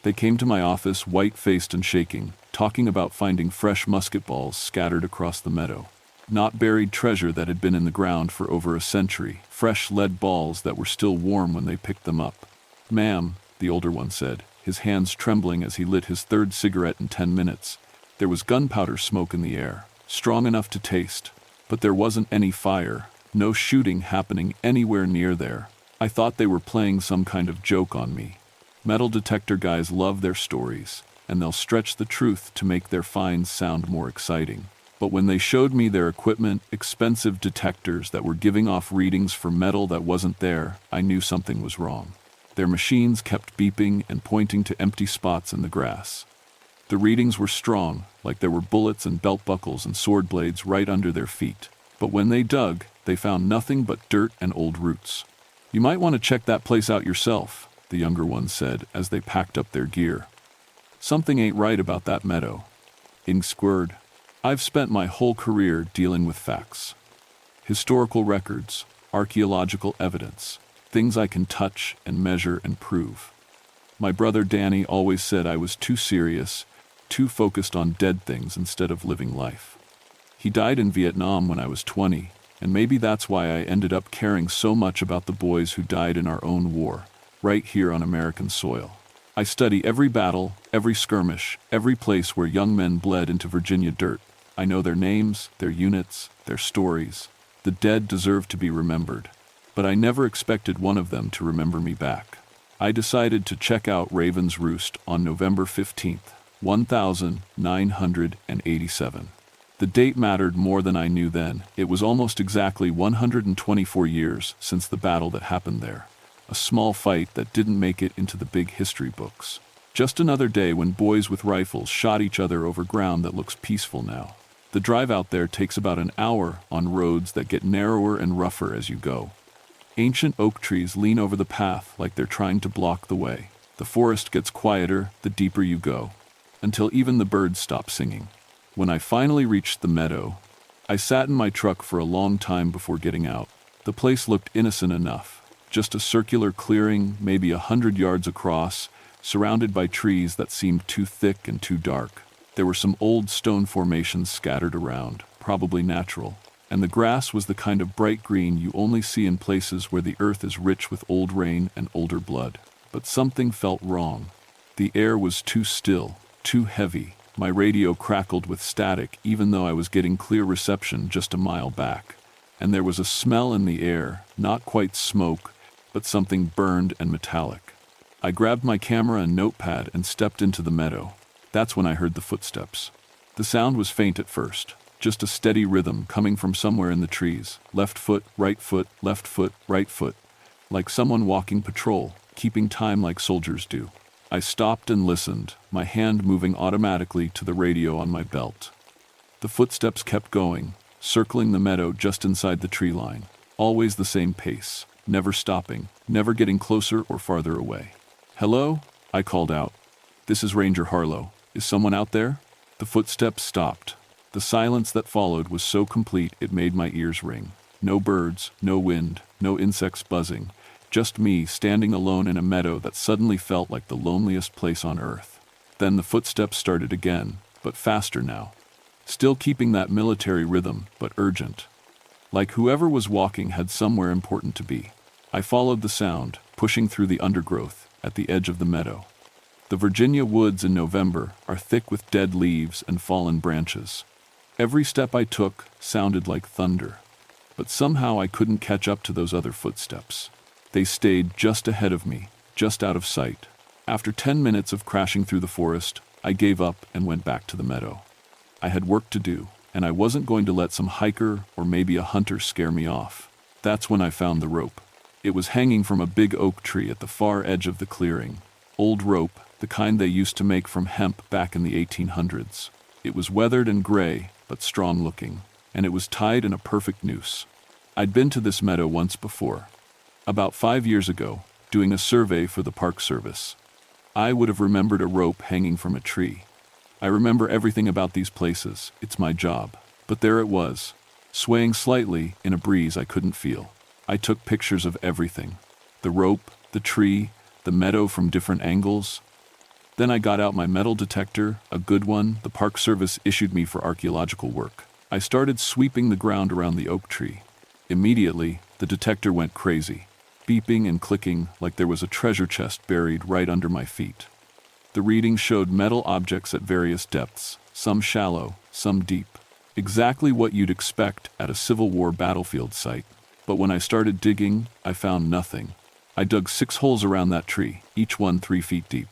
They came to my office white-faced and shaking, talking about finding fresh musket balls scattered across the meadow. Not buried treasure that had been in the ground for over a century, fresh lead balls that were still warm when they picked them up. "Ma'am," the older one said, his hands trembling as he lit his third cigarette in 10 minutes. There was gunpowder smoke in the air, strong enough to taste, but there wasn't any fire, no shooting happening anywhere near there. I thought they were playing some kind of joke on me. Metal detector guys love their stories, and they'll stretch the truth to make their finds sound more exciting. But when they showed me their equipment, expensive detectors that were giving off readings for metal that wasn't there, I knew something was wrong. Their machines kept beeping and pointing to empty spots in the grass. The readings were strong, like there were bullets and belt buckles and sword blades right under their feet. But when they dug, they found nothing but dirt and old roots. "You might want to check that place out yourself," the younger one said as they packed up their gear. "Something ain't right about that meadow." Ing squirmed. "I've spent my whole career dealing with facts. Historical records, archaeological evidence, things I can touch and measure and prove. My brother Danny always said I was too serious, too focused on dead things instead of living life. He died in Vietnam when I was 20, and maybe that's why I ended up caring so much about the boys who died in our own war, right here on American soil. I study every battle, every skirmish, every place where young men bled into Virginia dirt. I know their names, their units, their stories. The dead deserve to be remembered. But I never expected one of them to remember me back. I decided to check out Raven's Roost on November 15th, 1987. The date mattered more than I knew then. It was almost exactly 124 years since the battle that happened there. A small fight that didn't make it into the big history books. Just another day when boys with rifles shot each other over ground that looks peaceful now. The drive out there takes about an hour on roads that get narrower and rougher as you go. Ancient oak trees lean over the path like they're trying to block the way. The forest gets quieter the deeper you go, until even the birds stop singing. When I finally reached the meadow, I sat in my truck for a long time before getting out. The place looked innocent enough, just a circular clearing, maybe 100 yards across, surrounded by trees that seemed too thick and too dark. There were some old stone formations scattered around, probably natural, and the grass was the kind of bright green you only see in places where the earth is rich with old rain and older blood. But something felt wrong. The air was too still, too heavy. My radio crackled with static even though I was getting clear reception just a mile back. And there was a smell in the air, not quite smoke, but something burned and metallic. I grabbed my camera and notepad and stepped into the meadow. That's when I heard the footsteps. The sound was faint at first, just a steady rhythm coming from somewhere in the trees. Left foot, right foot, left foot, right foot. Like someone walking patrol, keeping time like soldiers do. I stopped and listened, my hand moving automatically to the radio on my belt. The footsteps kept going, circling the meadow just inside the tree line. Always the same pace, never stopping, never getting closer or farther away. "Hello?" I called out. "This is Ranger Harlow. Is someone out there?" The footsteps stopped. The silence that followed was so complete it made my ears ring. No birds, no wind, no insects buzzing. Just me standing alone in a meadow that suddenly felt like the loneliest place on earth. Then the footsteps started again, but faster now. Still keeping that military rhythm, but urgent. Like whoever was walking had somewhere important to be. I followed the sound, pushing through the undergrowth, at the edge of the meadow. The Virginia woods in November are thick with dead leaves and fallen branches. Every step I took sounded like thunder. But somehow I couldn't catch up to those other footsteps. They stayed just ahead of me, just out of sight. After 10 minutes of crashing through the forest, I gave up and went back to the meadow. I had work to do, and I wasn't going to let some hiker or maybe a hunter scare me off. That's when I found the rope. It was hanging from a big oak tree at the far edge of the clearing. Old rope the kind they used to make from hemp back in the 1800s. It was weathered and gray, but strong-looking, and it was tied in a perfect noose. I'd been to this meadow once before, about 5 years ago, doing a survey for the Park Service. I would have remembered a rope hanging from a tree. I remember everything about these places. It's my job. But there it was, swaying slightly in a breeze I couldn't feel. I took pictures of everything. The rope, the tree, the meadow from different angles. Then I got out my metal detector, a good one the Park Service issued me for archaeological work. I started sweeping the ground around the oak tree. Immediately, the detector went crazy, beeping and clicking like there was a treasure chest buried right under my feet. The reading showed metal objects at various depths, some shallow, some deep. Exactly what you'd expect at a Civil War battlefield site. But when I started digging, I found nothing. I dug 6 holes around that tree, each one 3 feet deep.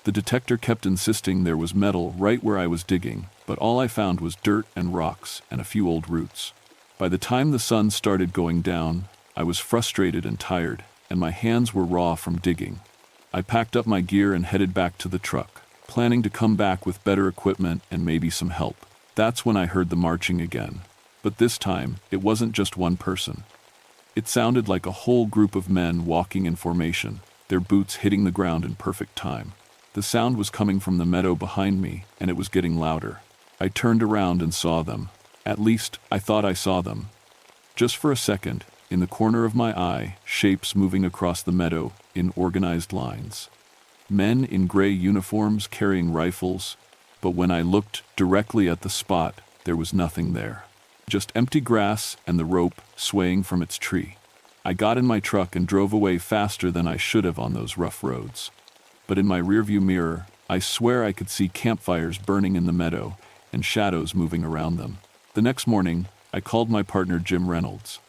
The detector kept insisting there was metal right where I was digging, but all I found was dirt and rocks and a few old roots. By the time the sun started going down, I was frustrated and tired, and my hands were raw from digging. I packed up my gear and headed back to the truck, planning to come back with better equipment and maybe some help. That's when I heard the marching again. But this time, it wasn't just one person. It sounded like a whole group of men walking in formation, their boots hitting the ground in perfect time. The sound was coming from the meadow behind me, and it was getting louder. I turned around and saw them. At least, I thought I saw them. Just for a second, in the corner of my eye, shapes moving across the meadow in organized lines. Men in gray uniforms carrying rifles, but when I looked directly at the spot, there was nothing there. Just empty grass and the rope swaying from its tree. I got in my truck and drove away faster than I should have on those rough roads. But in my rearview mirror, I swear I could see campfires burning in the meadow and shadows moving around them. The next morning, I called my partner Jim Reynolds.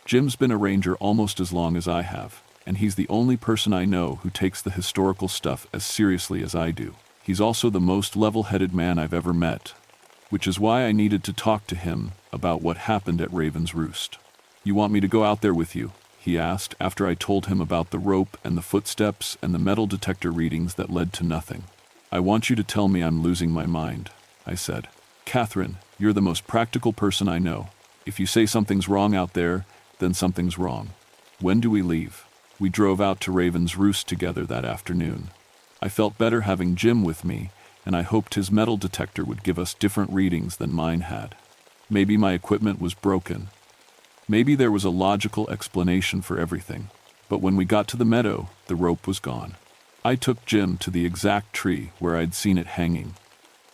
Jim's been a ranger almost as long as I have, and he's the only person I know who takes the historical stuff as seriously as I do. He's also the most level-headed man I've ever met, which is why I needed to talk to him about what happened at Raven's Roost. "You want me to go out there with you?" he asked after I told him about the rope and the footsteps and the metal detector readings that led to nothing. "I want you to tell me I'm losing my mind," I said. "Catherine, you're the most practical person I know. If you say something's wrong out there, then something's wrong. When do we leave?" We drove out to Raven's Roost together that afternoon. I felt better having Jim with me, and I hoped his metal detector would give us different readings than mine had. Maybe my equipment was broken. Maybe there was a logical explanation for everything. But when we got to the meadow, the rope was gone. I took Jim to the exact tree where I'd seen it hanging.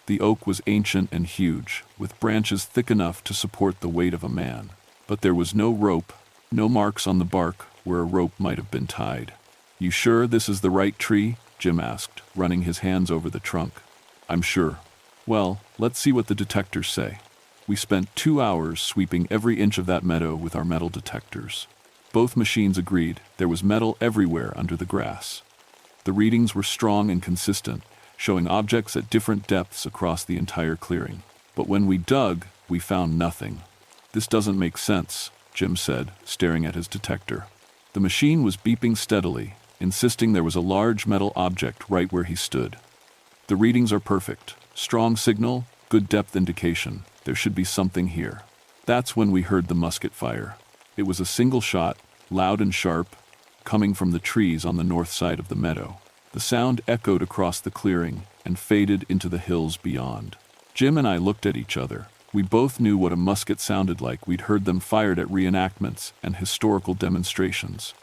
The oak was ancient and huge, with branches thick enough to support the weight of a man. But there was no rope, no marks on the bark where a rope might have been tied. "You sure this is the right tree?" Jim asked, running his hands over the trunk. "I'm sure." "Well, let's see what the detectors say." We spent 2 hours sweeping every inch of that meadow with our metal detectors. Both machines agreed there was metal everywhere under the grass. The readings were strong and consistent, showing objects at different depths across the entire clearing. But when we dug, we found nothing. "This doesn't make sense," Jim said, staring at his detector. The machine was beeping steadily, insisting there was a large metal object right where he stood. "The readings are perfect. Strong signal, good depth indication. There should be something here." That's when we heard the musket fire. It was a single shot, loud and sharp, coming from the trees on the north side of the meadow. The sound echoed across the clearing and faded into the hills beyond. Jim and I looked at each other. We both knew what a musket sounded like. We'd heard them fired at reenactments and historical demonstrations.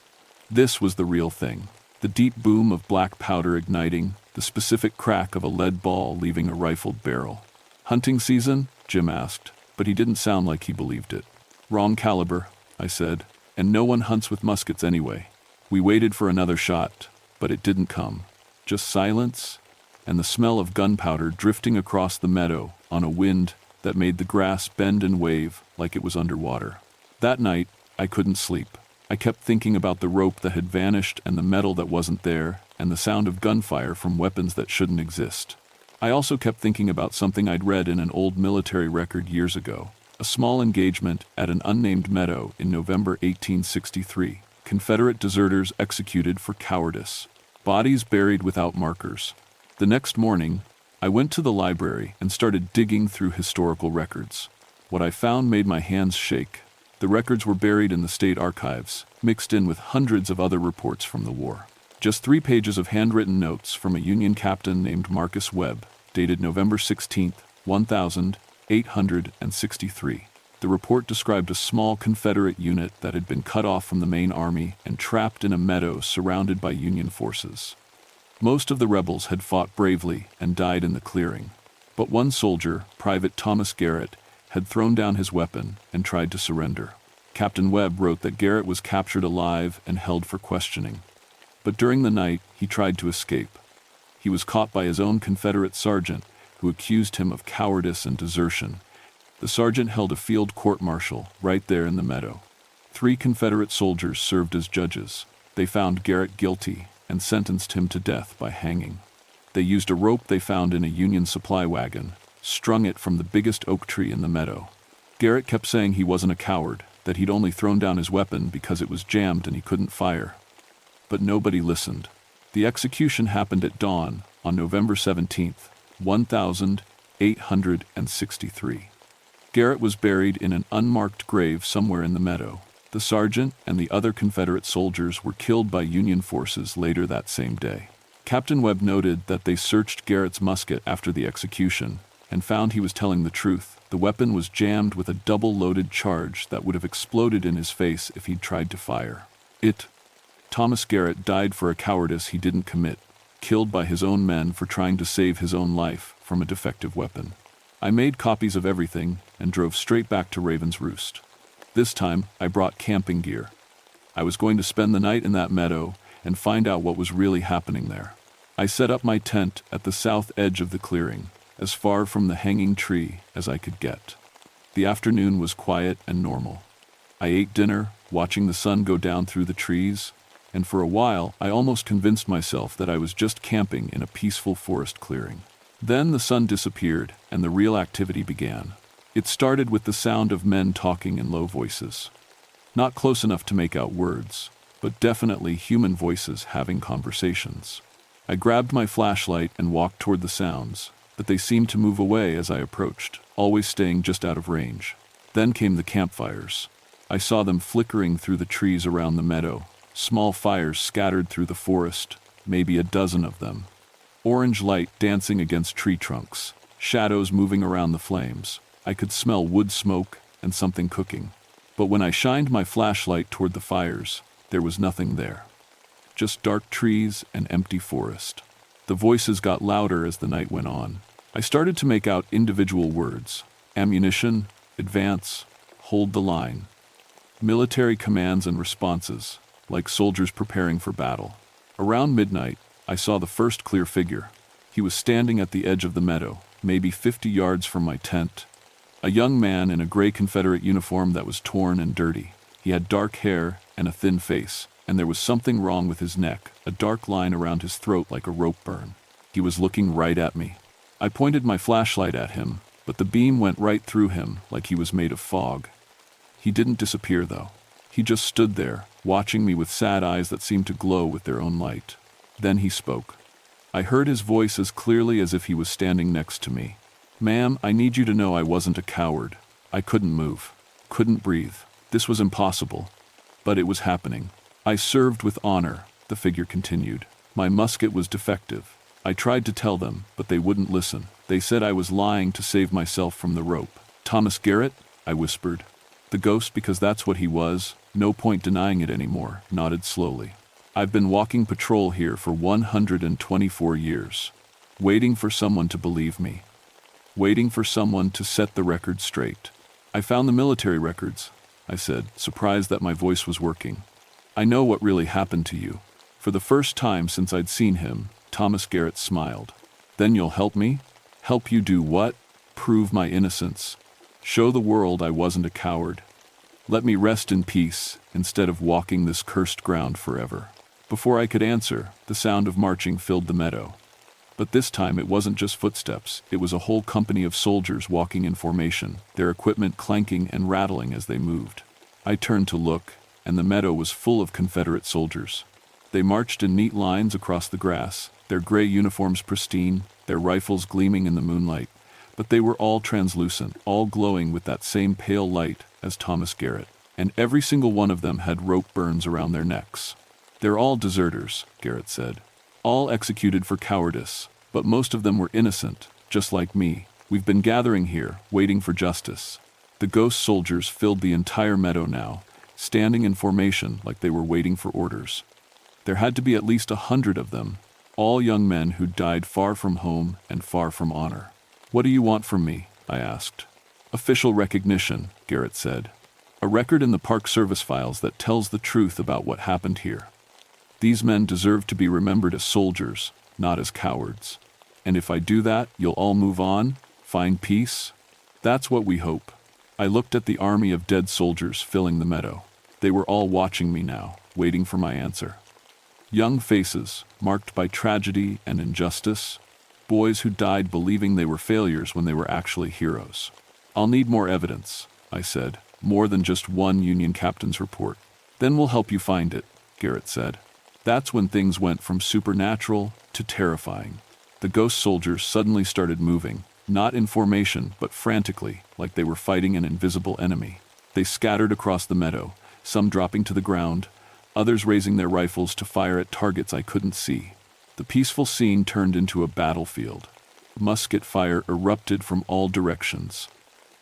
This was the real thing. The deep boom of black powder igniting, the specific crack of a lead ball leaving a rifled barrel. "Hunting season?" Jim asked, but he didn't sound like he believed it. "Wrong caliber," I said, "and no one hunts with muskets anyway." We waited for another shot, but it didn't come. Just silence, and the smell of gunpowder drifting across the meadow on a wind that made the grass bend and wave like it was underwater. That night, I couldn't sleep. I kept thinking about the rope that had vanished and the metal that wasn't there, and the sound of gunfire from weapons that shouldn't exist. I also kept thinking about something I'd read in an old military record years ago. A small engagement at an unnamed meadow in November 1863. Confederate deserters executed for cowardice. Bodies buried without markers. The next morning, I went to the library and started digging through historical records. What I found made my hands shake. The records were buried in the state archives, mixed in with hundreds of other reports from the war. Just 3 pages of handwritten notes from a Union captain named Marcus Webb, dated November 16, 1863. The report described a small Confederate unit that had been cut off from the main army and trapped in a meadow surrounded by Union forces. Most of the rebels had fought bravely and died in the clearing, but one soldier, Private Thomas Garrett, had thrown down his weapon and tried to surrender. Captain Webb wrote that Garrett was captured alive and held for questioning. But during the night, he tried to escape. He was caught by his own Confederate sergeant, who accused him of cowardice and desertion. The sergeant held a field court-martial right there in the meadow. 3 Confederate soldiers served as judges. They found Garrett guilty and sentenced him to death by hanging. They used a rope they found in a Union supply wagon, strung it from the biggest oak tree in the meadow. Garrett kept saying he wasn't a coward, that he'd only thrown down his weapon because it was jammed and he couldn't fire. But nobody listened. The execution happened at dawn on November 17, 1863. Garrett was buried in an unmarked grave somewhere in the meadow. The sergeant and the other Confederate soldiers were killed by Union forces later that same day. Captain Webb noted that they searched Garrett's musket after the execution and found he was telling the truth. The weapon was jammed with a double-loaded charge that would have exploded in his face if he'd tried to fire. Thomas Garrett died for a cowardice he didn't commit, killed by his own men for trying to save his own life from a defective weapon. I made copies of everything and drove straight back to Raven's Roost. This time, I brought camping gear. I was going to spend the night in that meadow and find out what was really happening there. I set up my tent at the south edge of the clearing, as far from the hanging tree as I could get. The afternoon was quiet and normal. I ate dinner, watching the sun go down through the trees, and for a while I almost convinced myself that I was just camping in a peaceful forest clearing. Then the sun disappeared and the real activity began. It started with the sound of men talking in low voices. Not close enough to make out words, but definitely human voices having conversations. I grabbed my flashlight and walked toward the sounds, but they seemed to move away as I approached, always staying just out of range. Then came the campfires. I saw them flickering through the trees around the meadow, small fires scattered through the forest, maybe a dozen of them. Orange light dancing against tree trunks, shadows moving around the flames. I could smell wood smoke and something cooking. But when I shined my flashlight toward the fires, there was nothing there. Just dark trees and empty forest. The voices got louder as the night went on. I started to make out individual words: ammunition, advance, hold the line. Military commands and responses, like soldiers preparing for battle. Around midnight, I saw the first clear figure. He was standing at the edge of the meadow, maybe 50 yards from my tent. A young man in a gray Confederate uniform that was torn and dirty. He had dark hair and a thin face, and there was something wrong with his neck, a dark line around his throat like a rope burn. He was looking right at me. I pointed my flashlight at him, but the beam went right through him like he was made of fog. He didn't disappear, though. He just stood there, watching me with sad eyes that seemed to glow with their own light. Then he spoke. I heard his voice as clearly as if he was standing next to me. "Ma'am, I need you to know I wasn't a coward. I couldn't move, couldn't breathe. This was impossible. But it was happening. I served with honor," the figure continued. "My musket was defective. I tried to tell them, but they wouldn't listen. They said I was lying to save myself from the rope." "Thomas Garrett?" I whispered. The ghost, because that's what he was, no point denying it anymore, nodded slowly. "I've been walking patrol here for 124 years, waiting for someone to believe me. Waiting for someone to set the record straight. I found the military records," I said, surprised that my voice was working. "I know what really happened to you." For the first time since I'd seen him, Thomas Garrett smiled. "Then you'll help me?" "Help you do what?" "Prove my innocence. Show the world I wasn't a coward. Let me rest in peace instead of walking this cursed ground forever." Before I could answer, the sound of marching filled the meadow. But this time it wasn't just footsteps, it was a whole company of soldiers walking in formation, their equipment clanking and rattling as they moved. I turned to look, and the meadow was full of Confederate soldiers. They marched in neat lines across the grass, their gray uniforms pristine, their rifles gleaming in the moonlight, but they were all translucent, all glowing with that same pale light as Thomas Garrett, and every single one of them had rope burns around their necks. "They're all deserters," Garrett said. "All executed for cowardice, but most of them were innocent, just like me. We've been gathering here, waiting for justice." The ghost soldiers filled the entire meadow now, standing in formation like they were waiting for orders. There had to be at least 100 of them, all young men who'd died far from home and far from honor. "What do you want from me?" I asked. "Official recognition," Garrett said. "A record in the Park Service files that tells the truth about what happened here. These men deserve to be remembered as soldiers, not as cowards. And if I do that, you'll all move on, find peace? That's what we hope." I looked at the army of dead soldiers filling the meadow. They were all watching me now, waiting for my answer. Young faces, marked by tragedy and injustice. Boys who died believing they were failures when they were actually heroes. "I'll need more evidence," I said, "more than just one Union captain's report." "Then we'll help you find it," Garrett said. That's when things went from supernatural to terrifying. The ghost soldiers suddenly started moving, not in formation, but frantically, like they were fighting an invisible enemy. They scattered across the meadow, some dropping to the ground, others raising their rifles to fire at targets I couldn't see. The peaceful scene turned into a battlefield. Musket fire erupted from all directions.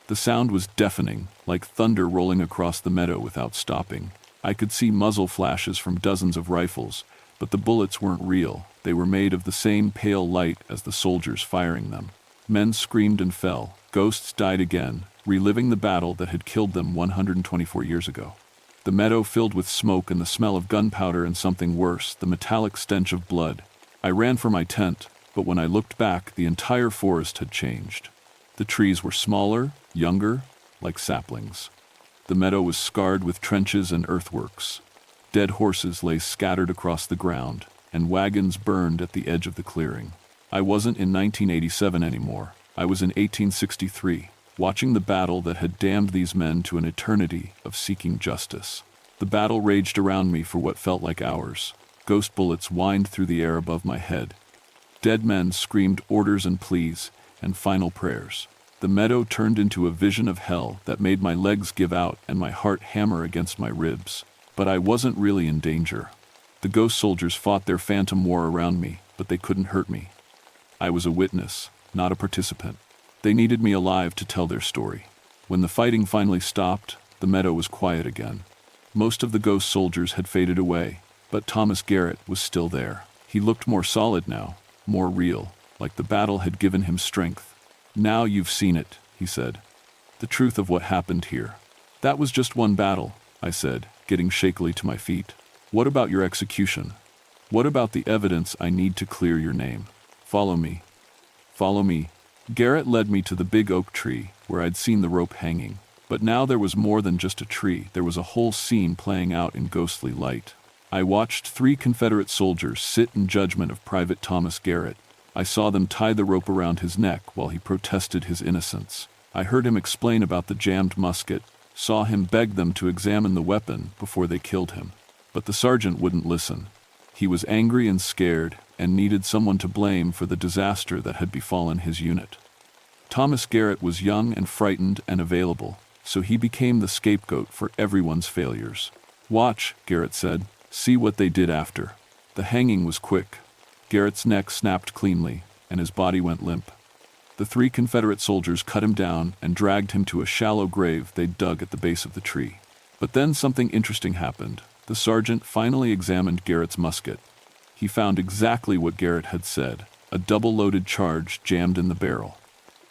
The sound was deafening, like thunder rolling across the meadow without stopping. I could see muzzle flashes from dozens of rifles, but the bullets weren't real. They were made of the same pale light as the soldiers firing them. Men screamed and fell. Ghosts died again, reliving the battle that had killed them 124 years ago. The meadow filled with smoke and the smell of gunpowder and something worse, the metallic stench of blood. I ran for my tent, but when I looked back, the entire forest had changed. The trees were smaller, younger, like saplings. The meadow was scarred with trenches and earthworks. Dead horses lay scattered across the ground, and wagons burned at the edge of the clearing. I wasn't in 1987 anymore. I was in 1863, watching the battle that had damned these men to an eternity of seeking justice. The battle raged around me for what felt like hours. Ghost bullets whined through the air above my head. Dead men screamed orders and pleas and final prayers. The meadow turned into a vision of hell that made my legs give out and my heart hammer against my ribs. But I wasn't really in danger. The ghost soldiers fought their phantom war around me, but they couldn't hurt me. I was a witness, not a participant. They needed me alive to tell their story. When the fighting finally stopped, the meadow was quiet again. Most of the ghost soldiers had faded away, but Thomas Garrett was still there. He looked more solid now, more real, like the battle had given him strength. "Now you've seen it," he said. "The truth of what happened here." "That was just one battle," I said, getting shakily to my feet. "What about your execution? What about the evidence I need to clear your name? Follow me." "Follow me." Garrett led me to the big oak tree where I'd seen the rope hanging. But now there was more than just a tree. There was a whole scene playing out in ghostly light. I watched 3 Confederate soldiers sit in judgment of Private Thomas Garrett. I saw them tie the rope around his neck while he protested his innocence. I heard him explain about the jammed musket, saw him beg them to examine the weapon before they killed him. But the sergeant wouldn't listen. He was angry and scared and needed someone to blame for the disaster that had befallen his unit. Thomas Garrett was young and frightened and available, so he became the scapegoat for everyone's failures. "Watch," Garrett said. "See what they did after." The hanging was quick. Garrett's neck snapped cleanly, and his body went limp. The 3 Confederate soldiers cut him down and dragged him to a shallow grave they'd dug at the base of the tree. But then something interesting happened. The sergeant finally examined Garrett's musket. He found exactly what Garrett had said, a double-loaded charge jammed in the barrel.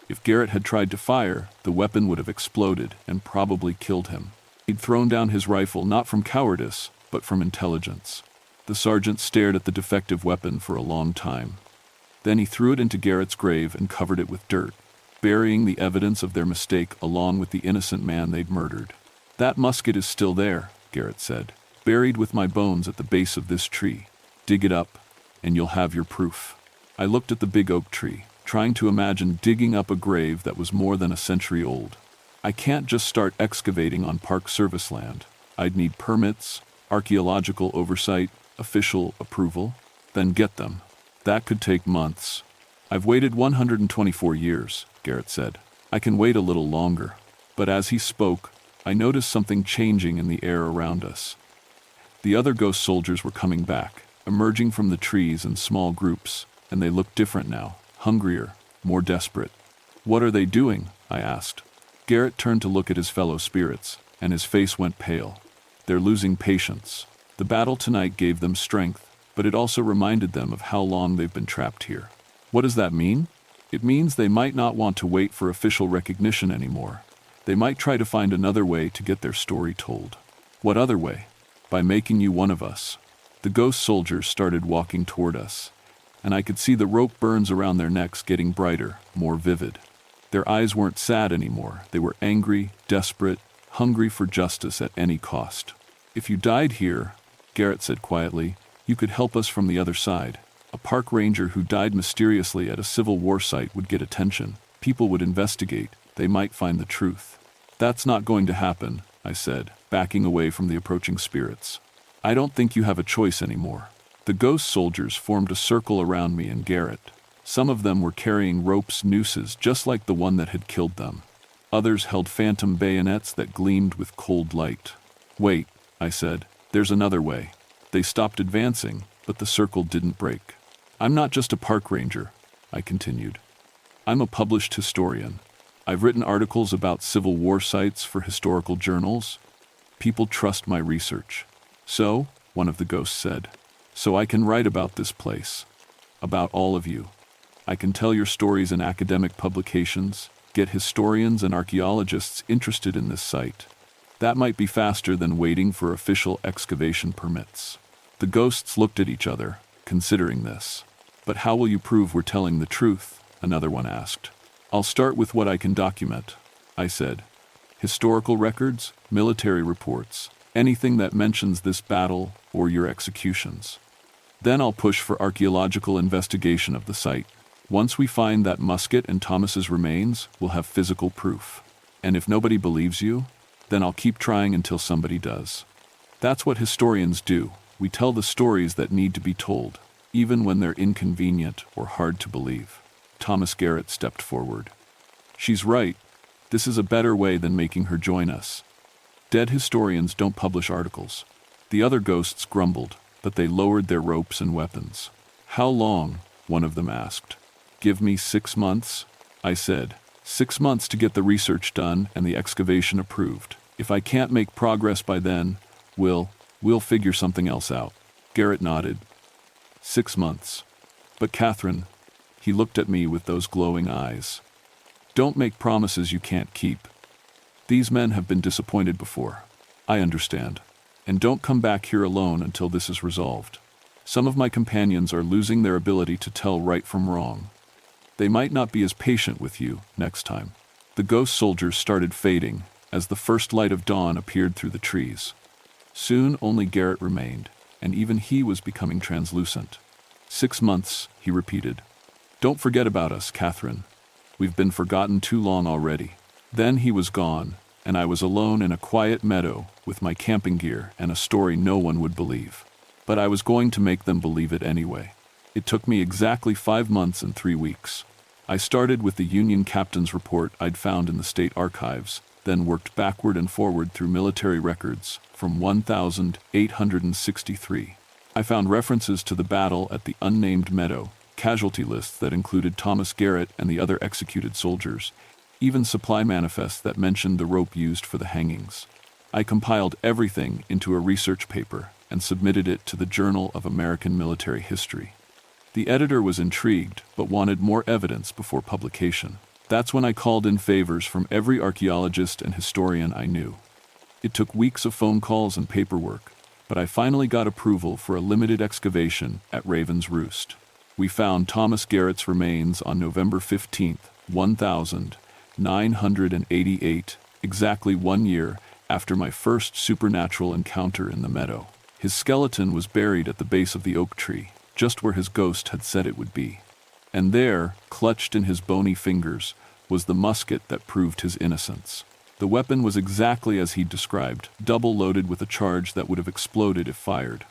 If Garrett had tried to fire, the weapon would have exploded and probably killed him. He'd thrown down his rifle not from cowardice, but from intelligence. The sergeant stared at the defective weapon for a long time. Then he threw it into Garrett's grave and covered it with dirt, burying the evidence of their mistake along with the innocent man they'd murdered. "That musket is still there," Garrett said, "buried with my bones at the base of this tree. Dig it up, and you'll have your proof." I looked at the big oak tree, trying to imagine digging up a grave that was more than a century old. I can't just start excavating on Park Service land. I'd need permits, archaeological oversight, official approval? Then get them. That could take months. I've waited 124 years, Garrett said. I can wait a little longer. But as he spoke, I noticed something changing in the air around us. The other ghost soldiers were coming back, emerging from the trees in small groups, and they looked different now, hungrier, more desperate. What are they doing? I asked. Garrett turned to look at his fellow spirits, and his face went pale. They're losing patience. The battle tonight gave them strength, but it also reminded them of how long they've been trapped here. What does that mean? It means they might not want to wait for official recognition anymore. They might try to find another way to get their story told. What other way? By making you one of us. The ghost soldiers started walking toward us, and I could see the rope burns around their necks getting brighter, more vivid. Their eyes weren't sad anymore. They were angry, desperate, hungry for justice at any cost. If you died here, Garrett said quietly, you could help us from the other side. A park ranger who died mysteriously at a Civil War site would get attention. People would investigate. They might find the truth. That's not going to happen, I said, backing away from the approaching spirits. I don't think you have a choice anymore. The ghost soldiers formed a circle around me and Garrett. Some of them were carrying ropes, nooses, just like the one that had killed them. Others held phantom bayonets that gleamed with cold light. Wait, I said, there's another way. They stopped advancing, but the circle didn't break. I'm not just a park ranger, I continued. I'm a published historian. I've written articles about Civil War sites for historical journals. People trust my research. So, one of the ghosts said, so I can write about this place. About all of you. I can tell your stories in academic publications, get historians and archaeologists interested in this site. That might be faster than waiting for official excavation permits. The ghosts looked at each other, considering this. But how will you prove we're telling the truth? Another one asked. I'll start with what I can document, I said. Historical records, military reports, anything that mentions this battle or your executions. Then I'll push for archaeological investigation of the site. Once we find that musket and Thomas's remains, we'll have physical proof. And if nobody believes you, then I'll keep trying until somebody does. That's what historians do. We tell the stories that need to be told, even when they're inconvenient or hard to believe. Thomas Garrett stepped forward. She's right. This is a better way than making her join us. Dead historians don't publish articles. The other ghosts grumbled, but they lowered their ropes and weapons. How long? One of them asked. Give me 6 months, I said. 6 months to get the research done and the excavation approved. If I can't make progress by then, we'll figure something else out. Garrett nodded. 6 months. But Catherine, he looked at me with those glowing eyes. Don't make promises you can't keep. These men have been disappointed before. I understand. And don't come back here alone until this is resolved. Some of my companions are losing their ability to tell right from wrong. They might not be as patient with you next time. The ghost soldiers started fading as the first light of dawn appeared through the trees. Soon only Garrett remained, and even he was becoming translucent. 6 months, he repeated. Don't forget about us, Catherine. We've been forgotten too long already. Then he was gone, and I was alone in a quiet meadow with my camping gear and a story no one would believe. But I was going to make them believe it anyway. It took me exactly 5 months and 3 weeks. I started with the Union captain's report I'd found in the state archives, then worked backward and forward through military records from 1863. I found references to the battle at the unnamed meadow, casualty lists that included Thomas Garrett and the other executed soldiers, even supply manifests that mentioned the rope used for the hangings. I compiled everything into a research paper and submitted it to the Journal of American Military History. The editor was intrigued, but wanted more evidence before publication. That's when I called in favors from every archaeologist and historian I knew. It took weeks of phone calls and paperwork, but I finally got approval for a limited excavation at Raven's Roost. We found Thomas Garrett's remains on November 15, 1988, exactly 1 year after my first supernatural encounter in the meadow. His skeleton was buried at the base of the oak tree, just where his ghost had said it would be. And there, clutched in his bony fingers, was the musket that proved his innocence. The weapon was exactly as he'd described, double-loaded with a charge that would have exploded if fired.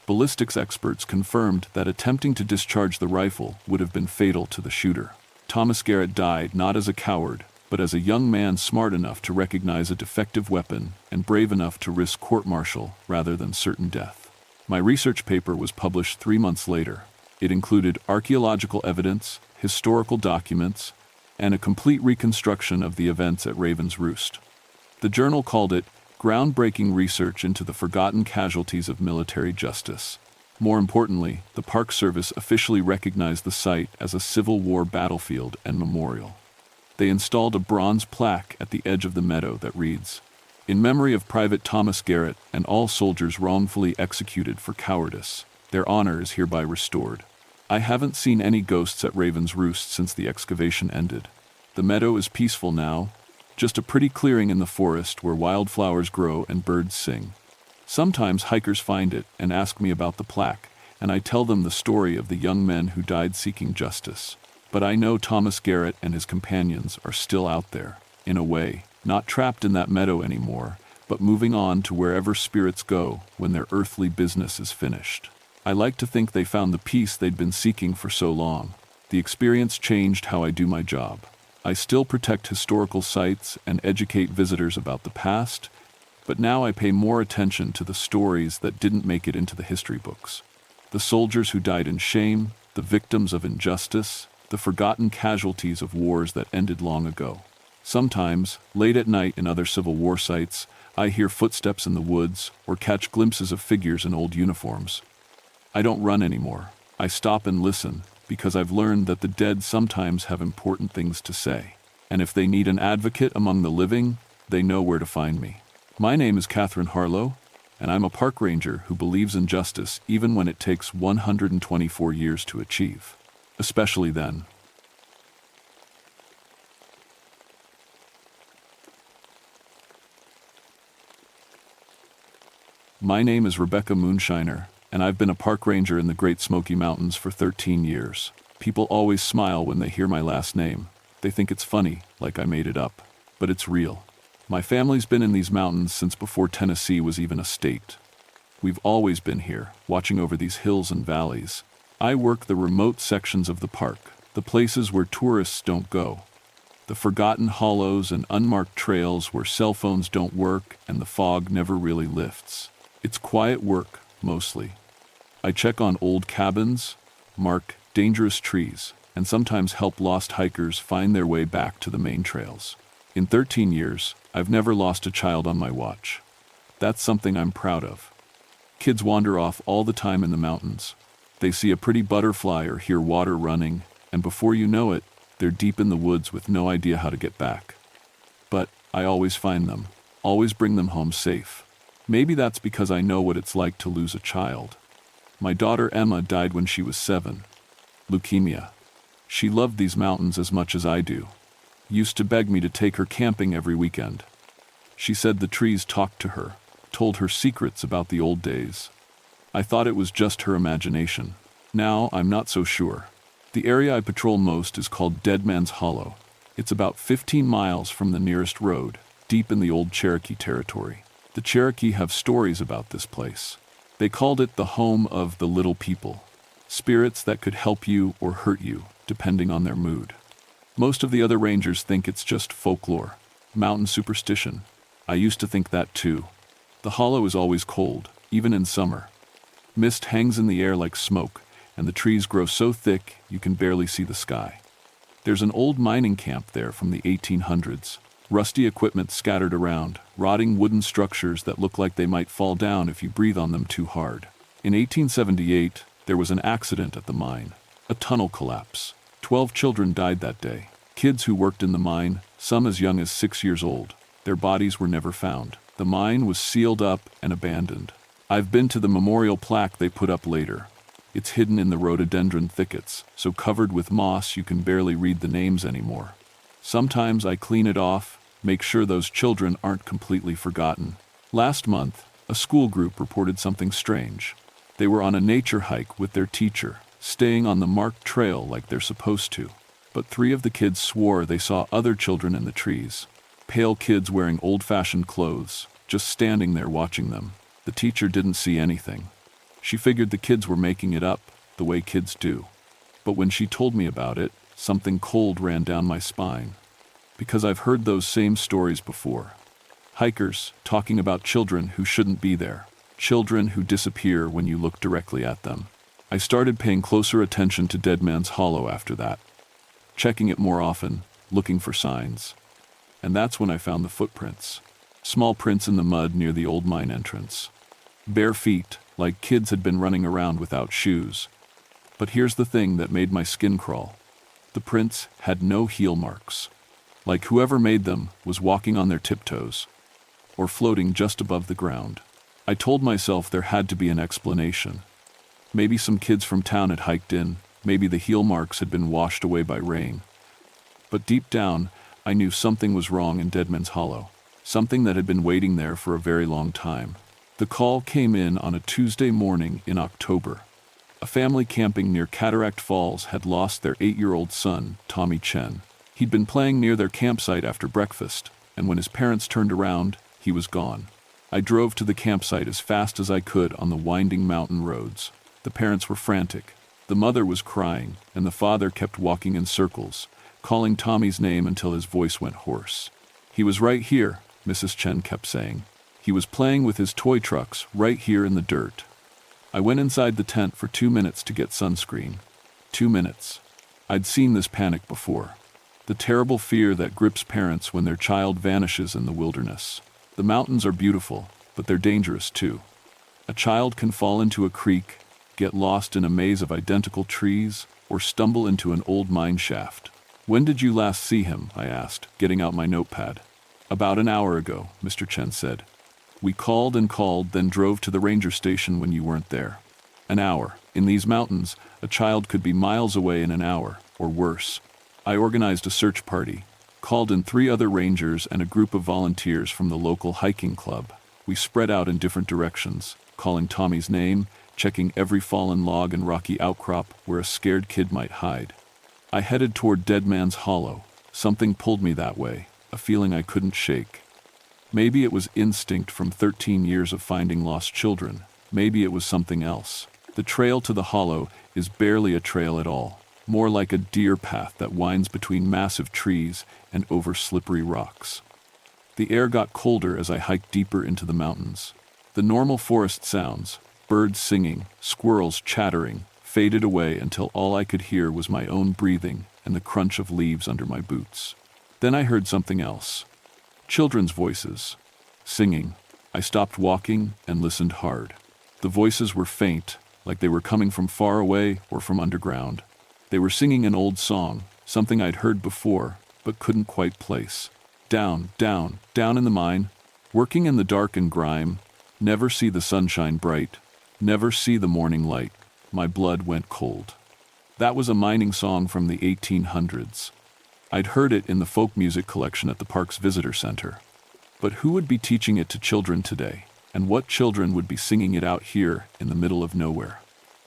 Ballistics experts confirmed that attempting to discharge the rifle would have been fatal to the shooter. Thomas Garrett died not as a coward, but as a young man smart enough to recognize a defective weapon and brave enough to risk court-martial rather than certain death. My research paper was published 3 months later. It included archaeological evidence, historical documents, and a complete reconstruction of the events at Raven's Roost. The journal called it groundbreaking research into the forgotten casualties of military justice. More importantly, the Park Service officially recognized the site as a Civil War battlefield and memorial. They installed a bronze plaque at the edge of the meadow that reads, "In memory of Private Thomas Garrett and all soldiers wrongfully executed for cowardice, their honor is hereby restored." I haven't seen any ghosts at Raven's Roost since the excavation ended. The meadow is peaceful now, just a pretty clearing in the forest where wildflowers grow and birds sing. Sometimes hikers find it and ask me about the plaque, and I tell them the story of the young men who died seeking justice. But I know Thomas Garrett and his companions are still out there, in a way, not trapped in that meadow anymore, but moving on to wherever spirits go when their earthly business is finished. I like to think they found the peace they'd been seeking for so long. The experience changed how I do my job. I still protect historical sites and educate visitors about the past, but now I pay more attention to the stories that didn't make it into the history books. The soldiers who died in shame, the victims of injustice, the forgotten casualties of wars that ended long ago. Sometimes, late at night in other Civil War sites, I hear footsteps in the woods or catch glimpses of figures in old uniforms. I don't run anymore. I stop and listen, because I've learned that the dead sometimes have important things to say. And if they need an advocate among the living, they know where to find me. My name is Catherine Harlow, and I'm a park ranger who believes in justice even when it takes 124 years to achieve. Especially then. My name is Rebecca Moonshiner, and I've been a park ranger in the Great Smoky Mountains for 13 years. People always smile when they hear my last name. They think it's funny, like I made it up. But it's real. My family's been in these mountains since before Tennessee was even a state. We've always been here, watching over these hills and valleys. I work the remote sections of the park, the places where tourists don't go. The forgotten hollows and unmarked trails where cell phones don't work and the fog never really lifts. It's quiet work, mostly. I check on old cabins, mark dangerous trees, and sometimes help lost hikers find their way back to the main trails. In 13 years, I've never lost a child on my watch. That's something I'm proud of. Kids wander off all the time in the mountains. They see a pretty butterfly or hear water running, and before you know it, they're deep in the woods with no idea how to get back. But I always find them, always bring them home safe. Maybe that's because I know what it's like to lose a child. My daughter Emma died when she was 7. Leukemia. She loved these mountains as much as I do. Used to beg me to take her camping every weekend. She said the trees talked to her, told her secrets about the old days. I thought it was just her imagination. Now I'm not so sure. The area I patrol most is called Dead Man's Hollow. It's about 15 miles from the nearest road, deep in the old Cherokee territory. The Cherokee have stories about this place. They called it the home of the little people, spirits that could help you or hurt you, depending on their mood. Most of the other rangers think it's just folklore, mountain superstition. I used to think that too. The hollow is always cold, even in summer. Mist hangs in the air like smoke, and the trees grow so thick you can barely see the sky. There's an old mining camp there from the 1800s. Rusty equipment scattered around, rotting wooden structures that look like they might fall down if you breathe on them too hard. In 1878, there was an accident at the mine, a tunnel collapse. 12 children died that day. Kids who worked in the mine, some as young as 6 years old. Their bodies were never found. The mine was sealed up and abandoned. I've been to the memorial plaque they put up later. It's hidden in the rhododendron thickets, so covered with moss you can barely read the names anymore. Sometimes I clean it off, make sure those children aren't completely forgotten. Last month, a school group reported something strange. They were on a nature hike with their teacher, staying on the marked trail like they're supposed to. But 3 of the kids swore they saw other children in the trees. Pale kids wearing old-fashioned clothes, just standing there watching them. The teacher didn't see anything. She figured the kids were making it up, the way kids do. But when she told me about it, something cold ran down my spine. Because I've heard those same stories before. Hikers talking about children who shouldn't be there. Children who disappear when you look directly at them. I started paying closer attention to Dead Man's Hollow after that. Checking it more often, looking for signs. And that's when I found the footprints. Small prints in the mud near the old mine entrance. Bare feet, like kids had been running around without shoes. But here's the thing that made my skin crawl. The prints had no heel marks. Like whoever made them was walking on their tiptoes. Or floating just above the ground. I told myself there had to be an explanation. Maybe some kids from town had hiked in, maybe the heel marks had been washed away by rain. But deep down, I knew something was wrong in Dead Man's Hollow. Something that had been waiting there for a very long time. The call came in on a Tuesday morning in October. A family camping near Cataract Falls had lost their 8-year-old son, Tommy Chen. He'd been playing near their campsite after breakfast, and when his parents turned around, he was gone. I drove to the campsite as fast as I could on the winding mountain roads. The parents were frantic. The mother was crying, and the father kept walking in circles, calling Tommy's name until his voice went hoarse. "He was right here," Mrs. Chen kept saying. "He was playing with his toy trucks right here in the dirt." I went inside the tent for 2 minutes to get sunscreen. 2 minutes. I'd seen this panic before. The terrible fear that grips parents when their child vanishes in the wilderness. The mountains are beautiful, but they're dangerous too. A child can fall into a creek, get lost in a maze of identical trees, or stumble into an old mine shaft. "When did you last see him?" I asked, getting out my notepad. "About an hour ago," Mr. Chen said. "We called and called, then drove to the ranger station when you weren't there." An hour. In these mountains, a child could be miles away in an hour, or worse. I organized a search party, called in 3 other rangers and a group of volunteers from the local hiking club. We spread out in different directions, calling Tommy's name, checking every fallen log and rocky outcrop where a scared kid might hide. I headed toward Dead Man's Hollow. Something pulled me that way, a feeling I couldn't shake. Maybe it was instinct from 13 years of finding lost children. Maybe it was something else. The trail to the hollow is barely a trail at all, more like a deer path that winds between massive trees and over slippery rocks. The air got colder as I hiked deeper into the mountains. The normal forest sounds, birds singing, squirrels chattering, faded away until all I could hear was my own breathing and the crunch of leaves under my boots. Then I heard something else. Children's voices. Singing. I stopped walking and listened hard. The voices were faint, like they were coming from far away or from underground. They were singing an old song, something I'd heard before, but couldn't quite place. Down, down, down in the mine, working in the dark and grime, never see the sunshine bright, never see the morning light. My blood went cold. That was a mining song from the 1800s. I'd heard it in the folk music collection at the park's visitor center. But who would be teaching it to children today? And what children would be singing it out here in the middle of nowhere?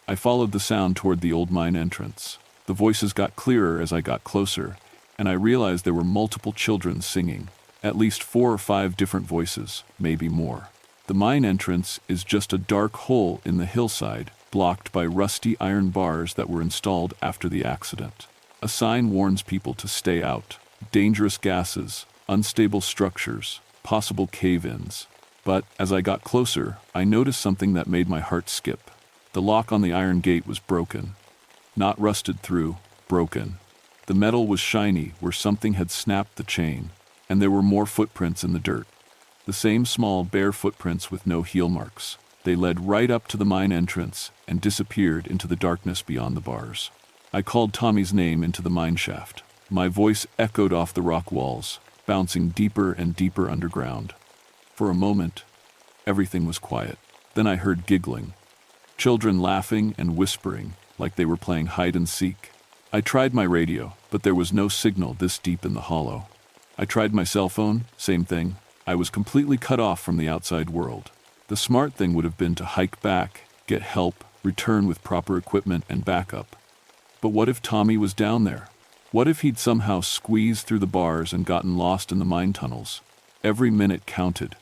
I followed the sound toward the old mine entrance. The voices got clearer as I got closer, and I realized there were multiple children singing, at least 4 or 5 different voices, maybe more. The mine entrance is just a dark hole in the hillside, blocked by rusty iron bars that were installed after the accident. A sign warns people to stay out. Dangerous gases, unstable structures, possible cave-ins. But as I got closer, I noticed something that made my heart skip. The lock on the iron gate was broken. Not rusted through, broken. The metal was shiny where something had snapped the chain, and there were more footprints in the dirt. The same small, bare footprints with no heel marks. They led right up to the mine entrance and disappeared into the darkness beyond the bars. I called Tommy's name into the mine shaft. My voice echoed off the rock walls, bouncing deeper and deeper underground. For a moment, everything was quiet. Then I heard giggling. Children laughing and whispering like they were playing hide and seek. I tried my radio, but there was no signal this deep in the hollow. I tried my cell phone, same thing. I was completely cut off from the outside world. The smart thing would have been to hike back, get help, return with proper equipment and backup. But what if Tommy was down there? What if he'd somehow squeezed through the bars and gotten lost in the mine tunnels? Every minute counted.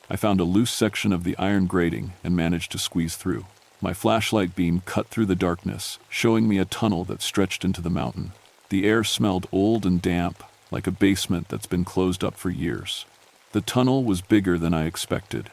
I found a loose section of the iron grating and managed to squeeze through. My flashlight beam cut through the darkness, showing me a tunnel that stretched into the mountain. The air smelled old and damp, like a basement that's been closed up for years. The tunnel was bigger than I expected.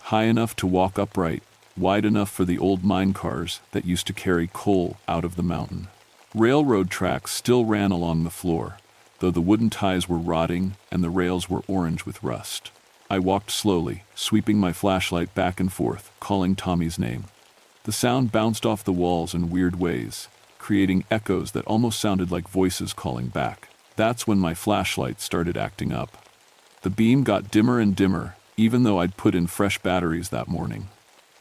High enough to walk upright, wide enough for the old mine cars that used to carry coal out of the mountain. Railroad tracks still ran along the floor, though the wooden ties were rotting and the rails were orange with rust. I walked slowly, sweeping my flashlight back and forth, calling Tommy's name. The sound bounced off the walls in weird ways, creating echoes that almost sounded like voices calling back. That's when my flashlight started acting up. The beam got dimmer and dimmer, even though I'd put in fresh batteries that morning.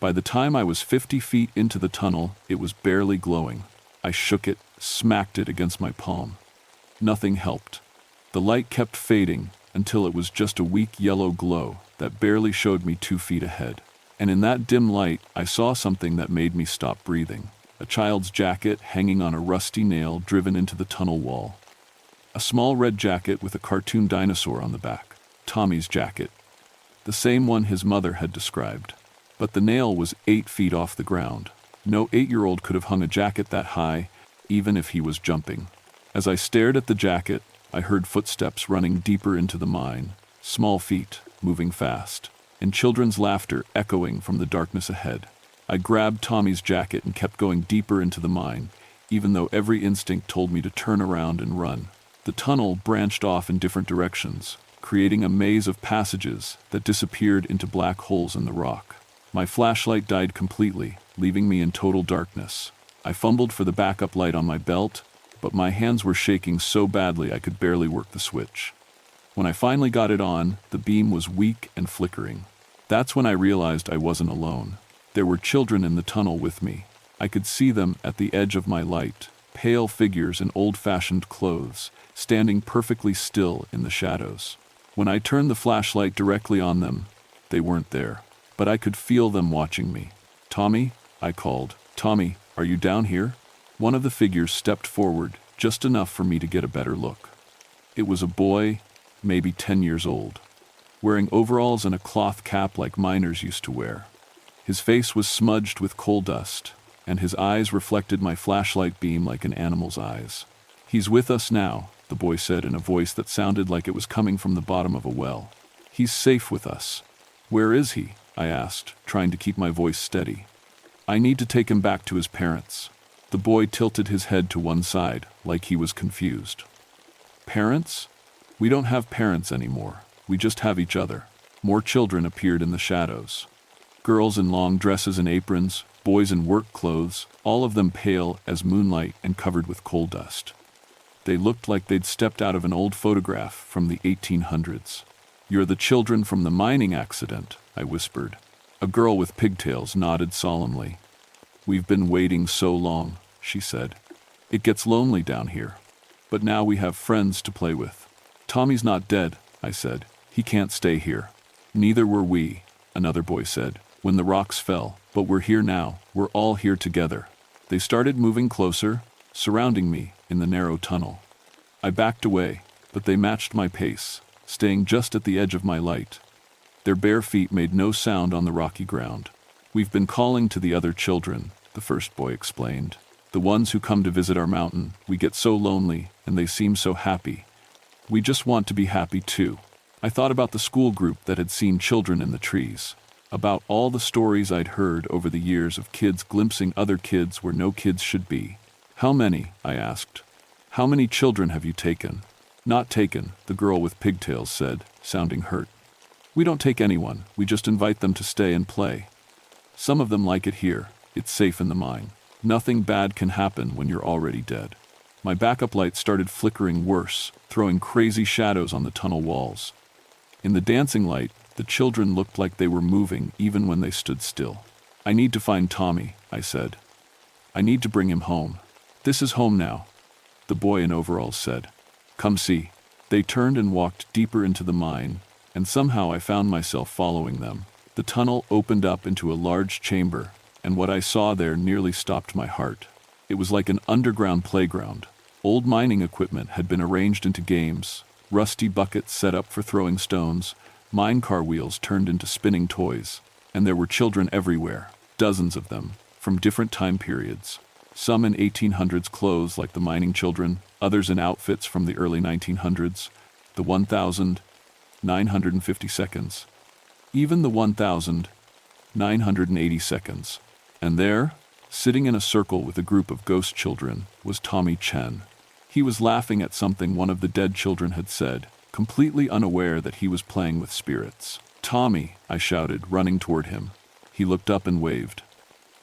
By the time I was 50 feet into the tunnel, it was barely glowing. I shook it, smacked it against my palm. Nothing helped. The light kept fading until it was just a weak yellow glow that barely showed me 2 feet ahead. And in that dim light, I saw something that made me stop breathing. A child's jacket hanging on a rusty nail driven into the tunnel wall. A small red jacket with a cartoon dinosaur on the back. Tommy's jacket. The same one his mother had described. But the nail was 8 feet off the ground. No 8-year-old could have hung a jacket that high, even if he was jumping. As I stared at the jacket, I heard footsteps running deeper into the mine, small feet, moving fast, and children's laughter echoing from the darkness ahead. I grabbed Tommy's jacket and kept going deeper into the mine, even though every instinct told me to turn around and run. The tunnel branched off in different directions, creating a maze of passages that disappeared into black holes in the rock. My flashlight died completely, leaving me in total darkness. I fumbled for the backup light on my belt, but my hands were shaking so badly I could barely work the switch. When I finally got it on, the beam was weak and flickering. That's when I realized I wasn't alone. There were children in the tunnel with me. I could see them at the edge of my light, pale figures in old-fashioned clothes, standing perfectly still in the shadows. When I turned the flashlight directly on them, they weren't there, but I could feel them watching me. "Tommy," I called. "Tommy, are you down here?" One of the figures stepped forward, just enough for me to get a better look. It was a boy, maybe 10 years old, wearing overalls and a cloth cap like miners used to wear. His face was smudged with coal dust, and his eyes reflected my flashlight beam like an animal's eyes. "He's with us now," the boy said in a voice that sounded like it was coming from the bottom of a well. "He's safe with us." "Where is he?" I asked, trying to keep my voice steady. "I need to take him back to his parents." The boy tilted his head to one side, like he was confused. "Parents? We don't have parents anymore. We just have each other." More children appeared in the shadows. Girls in long dresses and aprons, boys in work clothes, all of them pale as moonlight and covered with coal dust. They looked like they'd stepped out of an old photograph from the 1800s. "You're the children from the mining accident," I whispered. A girl with pigtails nodded solemnly. "We've been waiting so long," she said. "It gets lonely down here. But now we have friends to play with." "Tommy's not dead," I said. "He can't stay here." "Neither were we," another boy said, "when the rocks fell. But we're here now. We're all here together." They started moving closer, surrounding me in the narrow tunnel. I backed away, but they matched my pace, staying just at the edge of my light. Their bare feet made no sound on the rocky ground. "We've been calling to the other children," the first boy explained. "The ones who come to visit our mountain. We get so lonely, and they seem so happy. We just want to be happy too." I thought about the school group that had seen children in the trees, about all the stories I'd heard over the years of kids glimpsing other kids where no kids should be. "How many?" I asked. "How many children have you taken?" "Not taken," the girl with pigtails said, sounding hurt. "We don't take anyone, we just invite them to stay and play. Some of them like it here. It's safe in the mine. Nothing bad can happen when you're already dead." My backup light started flickering worse, throwing crazy shadows on the tunnel walls. In the dancing light, the children looked like they were moving even when they stood still. "I need to find Tommy," I said. "I need to bring him home. This is home now," the boy in overalls said. "Come see." They turned and walked deeper into the mine, and somehow I found myself following them. The tunnel opened up into a large chamber, and what I saw there nearly stopped my heart. It was like an underground playground. Old mining equipment had been arranged into games, rusty buckets set up for throwing stones, mine car wheels turned into spinning toys, and there were children everywhere, dozens of them, from different time periods. Some in 1800s clothes like the mining children, others in outfits from the early 1900s, the 1,950 seconds, even the 1,980 seconds. And there, sitting in a circle with a group of ghost children, was Tommy Chen. He was laughing at something one of the dead children had said, completely unaware that he was playing with spirits. "Tommy," I shouted, running toward him. He looked up and waved.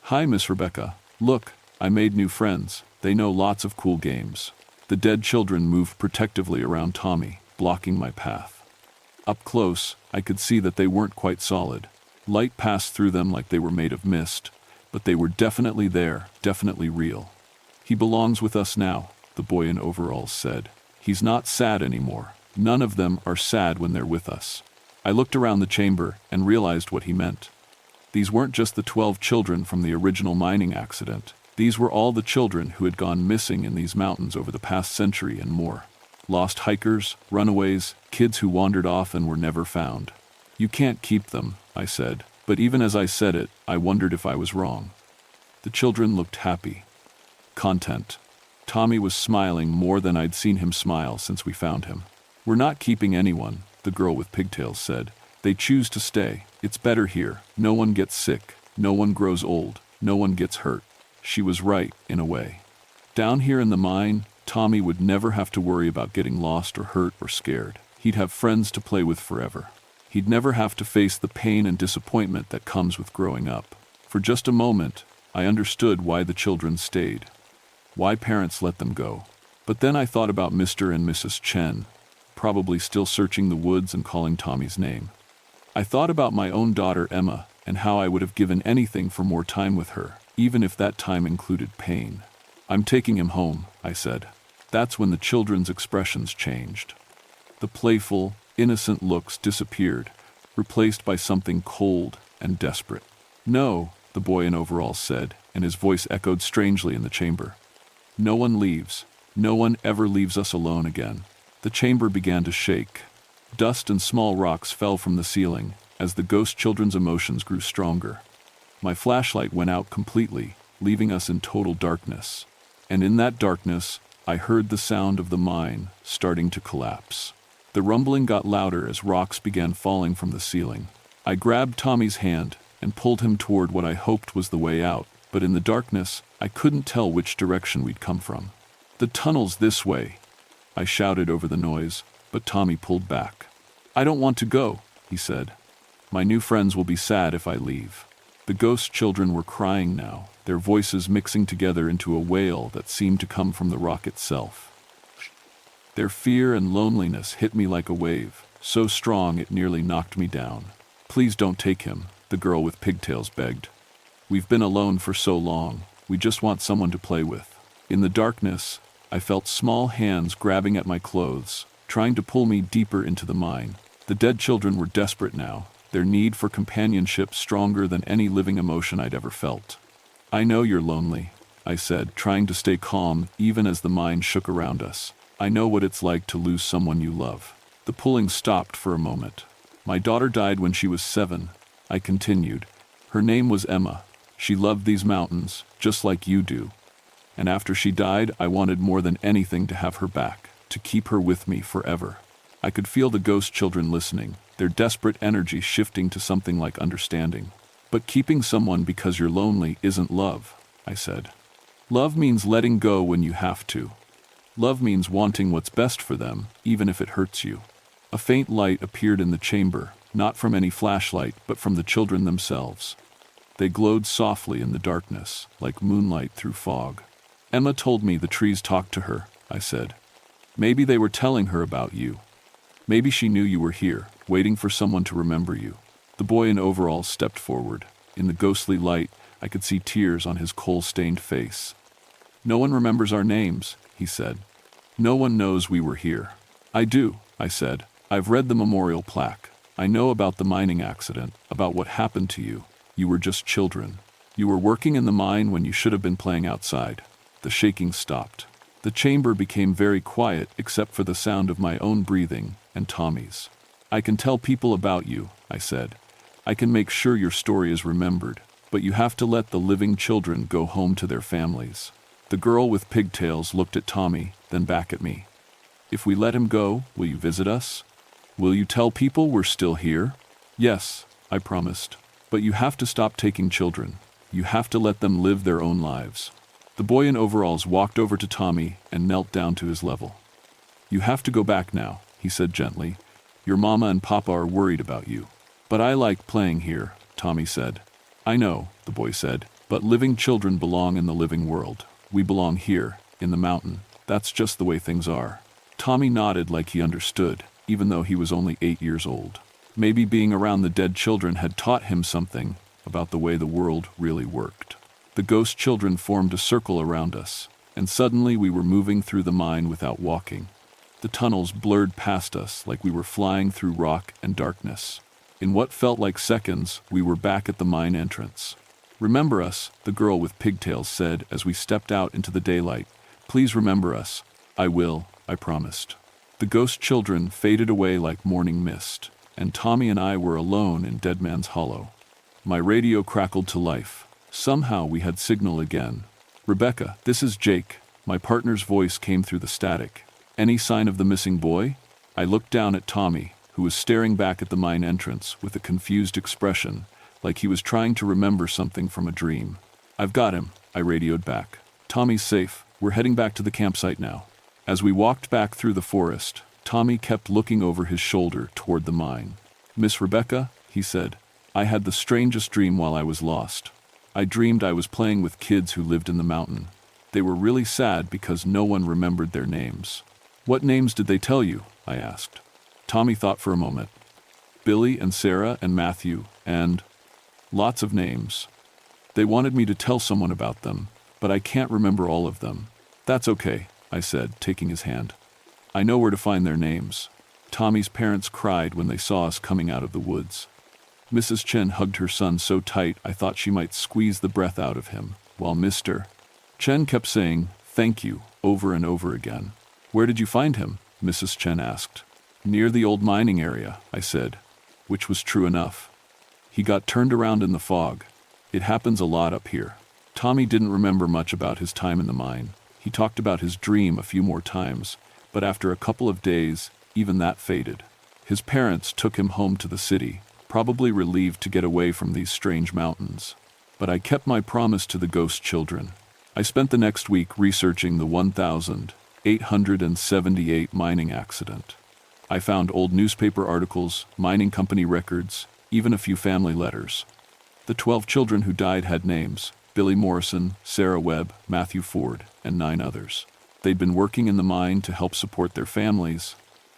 "Hi, Miss Rebecca. Look, I made new friends. They know lots of cool games." The dead children moved protectively around Tommy, blocking my path. Up close, I could see that they weren't quite solid. Light passed through them like they were made of mist, but they were definitely there, definitely real. "He belongs with us now," the boy in overalls said. "He's not sad anymore. None of them are sad when they're with us." I looked around the chamber and realized what he meant. These weren't just the 12 children from the original mining accident. These were all the children who had gone missing in these mountains over the past century and more. Lost hikers, runaways, kids who wandered off and were never found. "You can't keep them," I said, but even as I said it, I wondered if I was wrong. The children looked happy. Content. Tommy was smiling more than I'd seen him smile since we found him. "We're not keeping anyone," the girl with pigtails said. "They choose to stay. It's better here. No one gets sick. No one grows old. No one gets hurt." She was right, in a way. Down here in the mine, Tommy would never have to worry about getting lost or hurt or scared. He'd have friends to play with forever. He'd never have to face the pain and disappointment that comes with growing up. For just a moment, I understood why the children stayed, why parents let them go. But then I thought about Mr. and Mrs. Chen, probably still searching the woods and calling Tommy's name. I thought about my own daughter Emma and how I would have given anything for more time with her, even if that time included pain. "I'm taking him home," I said. That's when the children's expressions changed. The playful, innocent looks disappeared, replaced by something cold and desperate. "No," the boy in overalls said, and his voice echoed strangely in the chamber. "No one leaves. No one ever leaves us alone again." The chamber began to shake. Dust and small rocks fell from the ceiling as the ghost children's emotions grew stronger. My flashlight went out completely, leaving us in total darkness. And in that darkness, I heard the sound of the mine starting to collapse. The rumbling got louder as rocks began falling from the ceiling. I grabbed Tommy's hand and pulled him toward what I hoped was the way out, but in the darkness, I couldn't tell which direction we'd come from. "The tunnel's this way," I shouted over the noise, but Tommy pulled back. "I don't want to go," he said. "My new friends will be sad if I leave." The ghost children were crying now, their voices mixing together into a wail that seemed to come from the rock itself. Their fear and loneliness hit me like a wave, so strong it nearly knocked me down. "Please don't take him," the girl with pigtails begged. "We've been alone for so long, we just want someone to play with." In the darkness, I felt small hands grabbing at my clothes, trying to pull me deeper into the mine. The dead children were desperate now, their need for companionship stronger than any living emotion I'd ever felt. "I know you're lonely," I said, trying to stay calm even as the mine shook around us. "I know what it's like to lose someone you love." The pulling stopped for a moment. "My daughter died when she was 7, I continued. "Her name was Emma. She loved these mountains, just like you do. And after she died, I wanted more than anything to have her back, to keep her with me forever." I could feel the ghost children listening, their desperate energy shifting to something like understanding. "But keeping someone because you're lonely isn't love," I said. "Love means letting go when you have to. Love means wanting what's best for them, even if it hurts you." A faint light appeared in the chamber, not from any flashlight, but from the children themselves. They glowed softly in the darkness, like moonlight through fog. "Emma told me the trees talked to her," I said. "Maybe they were telling her about you. Maybe she knew you were here, waiting for someone to remember you." The boy in overalls stepped forward. In the ghostly light, I could see tears on his coal-stained face. "No one remembers our names," he said. "No one knows we were here." "I do," I said. "I've read the memorial plaque. I know about the mining accident, about what happened to you. You were just children. You were working in the mine when you should have been playing outside." The shaking stopped. The chamber became very quiet except for the sound of my own breathing and Tommy's. "I can tell people about you," I said. "I can make sure your story is remembered. But you have to let the living children go home to their families. The girl with pigtails looked at Tommy, then back at me. If we let him go, will you visit us? Will you tell people we're still here? Yes, I promised. But you have to stop taking children. You have to let them live their own lives. The boy in overalls walked over to Tommy and knelt down to his level. You have to go back now, he said gently. Your mama and papa are worried about you. But I like playing here, Tommy said. I know, the boy said, but living children belong in the living world. We belong here, in the mountain. That's just the way things are. Tommy nodded like he understood, even though he was only 8 years old. Maybe being around the dead children had taught him something about the way the world really worked. The ghost children formed a circle around us, and suddenly we were moving through the mine without walking. The tunnels blurred past us like we were flying through rock and darkness. In what felt like seconds, we were back at the mine entrance. Remember us, the girl with pigtails said as we stepped out into the daylight. Please remember us. I will, I promised. The ghost children faded away like morning mist, and Tommy and I were alone in Dead Man's Hollow. My radio crackled to life. Somehow we had signal again. Rebecca, this is Jake. My partner's voice came through the static. Any sign of the missing boy? I looked down at Tommy, who was staring back at the mine entrance with a confused expression, like he was trying to remember something from a dream. I've got him, I radioed back. Tommy's safe. We're heading back to the campsite now. As we walked back through the forest, Tommy kept looking over his shoulder toward the mine. Miss Rebecca, he said, I had the strangest dream while I was lost. I dreamed I was playing with kids who lived in the mountain. They were really sad because no one remembered their names. What names did they tell you? I asked. Tommy thought for a moment. Billy and Sarah and Matthew and lots of names. They wanted me to tell someone about them, but I can't remember all of them. That's okay, I said, taking his hand. I know where to find their names. Tommy's parents cried when they saw us coming out of the woods. Mrs. Chen hugged her son so tight I thought she might squeeze the breath out of him, while Mr. Chen kept saying, "Thank you," over and over again. Where did you find him? Mrs. Chen asked. Near the old mining area, I said, which was true enough. He got turned around in the fog. It happens a lot up here. Tommy didn't remember much about his time in the mine. He talked about his dream a few more times, but after a couple of days, even that faded. His parents took him home to the city, probably relieved to get away from these strange mountains. But I kept my promise to the ghost children. I spent the next week researching the 1,878 mining accident. I found old newspaper articles, mining company records, even a few family letters. The 12 children who died had names: Billy Morrison, Sarah Webb, Matthew Ford, and 9 others. They'd been working in the mine to help support their families,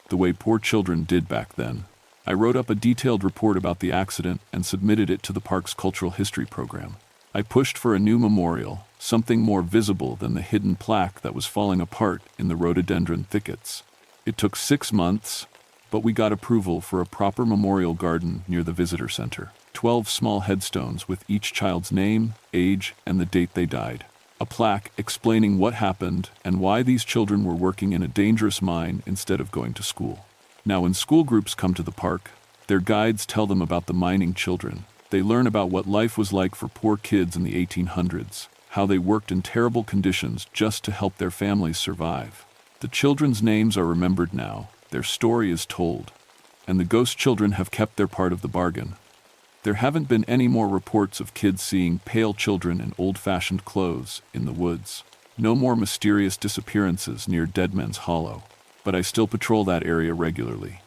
the way poor children did back then. I wrote up a detailed report about the accident and submitted it to the park's cultural history program. I pushed for a new memorial, something more visible than the hidden plaque that was falling apart in the rhododendron thickets. It took 6 months, but we got approval for a proper memorial garden near the visitor center. 12 small headstones with each child's name, age, and the date they died. A plaque explaining what happened and why these children were working in a dangerous mine instead of going to school. Now, when school groups come to the park, their guides tell them about the mining children. They learn about what life was like for poor kids in the 1800s, how they worked in terrible conditions just to help their families survive. The children's names are remembered now, their story is told, and the ghost children have kept their part of the bargain. There haven't been any more reports of kids seeing pale children in old-fashioned clothes in the woods. No more mysterious disappearances near Dead Man's Hollow. But I still patrol that area regularly.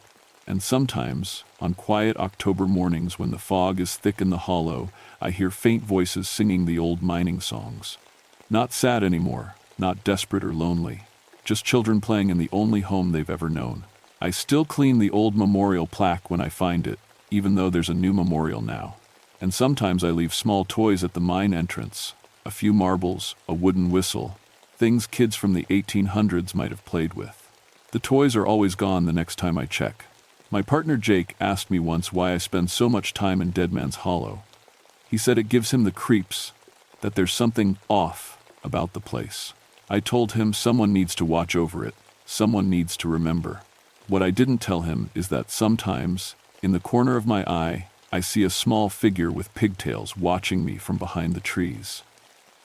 And sometimes, on quiet October mornings when the fog is thick in the hollow, I hear faint voices singing the old mining songs. Not sad anymore, not desperate or lonely, just children playing in the only home they've ever known. I still clean the old memorial plaque when I find it, even though there's a new memorial now. And sometimes I leave small toys at the mine entrance, a few marbles, a wooden whistle, things kids from the 1800s might have played with. The toys are always gone the next time I check. My partner Jake asked me once why I spend so much time in Dead Man's Hollow. He said it gives him the creeps, that there's something off about the place. I told him someone needs to watch over it, someone needs to remember. What I didn't tell him is that sometimes, in the corner of my eye, I see a small figure with pigtails watching me from behind the trees.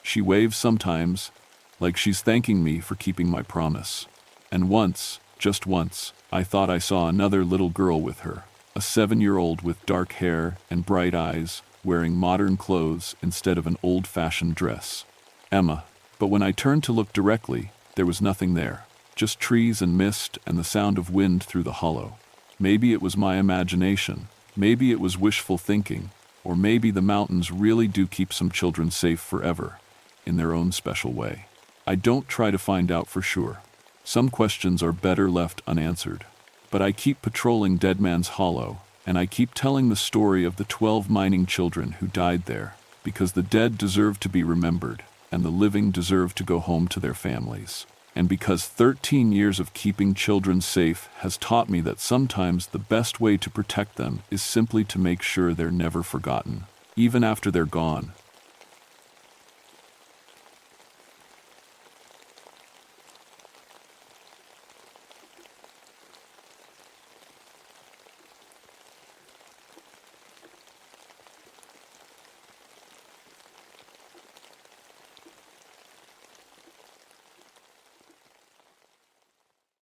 She waves sometimes, like she's thanking me for keeping my promise. And once, just once, I thought I saw another little girl with her, a 7-year-old with dark hair and bright eyes, wearing modern clothes instead of an old-fashioned dress. Emma. But when I turned to look directly, there was nothing there, just trees and mist and the sound of wind through the hollow. Maybe it was my imagination, maybe it was wishful thinking, or maybe the mountains really do keep some children safe forever, in their own special way. I don't try to find out for sure. Some questions are better left unanswered. But I keep patrolling Dead Man's Hollow, and I keep telling the story of the 12 mining children who died there, because the dead deserve to be remembered, and the living deserve to go home to their families. And because 13 years of keeping children safe has taught me that sometimes the best way to protect them is simply to make sure they're never forgotten. Even after they're gone,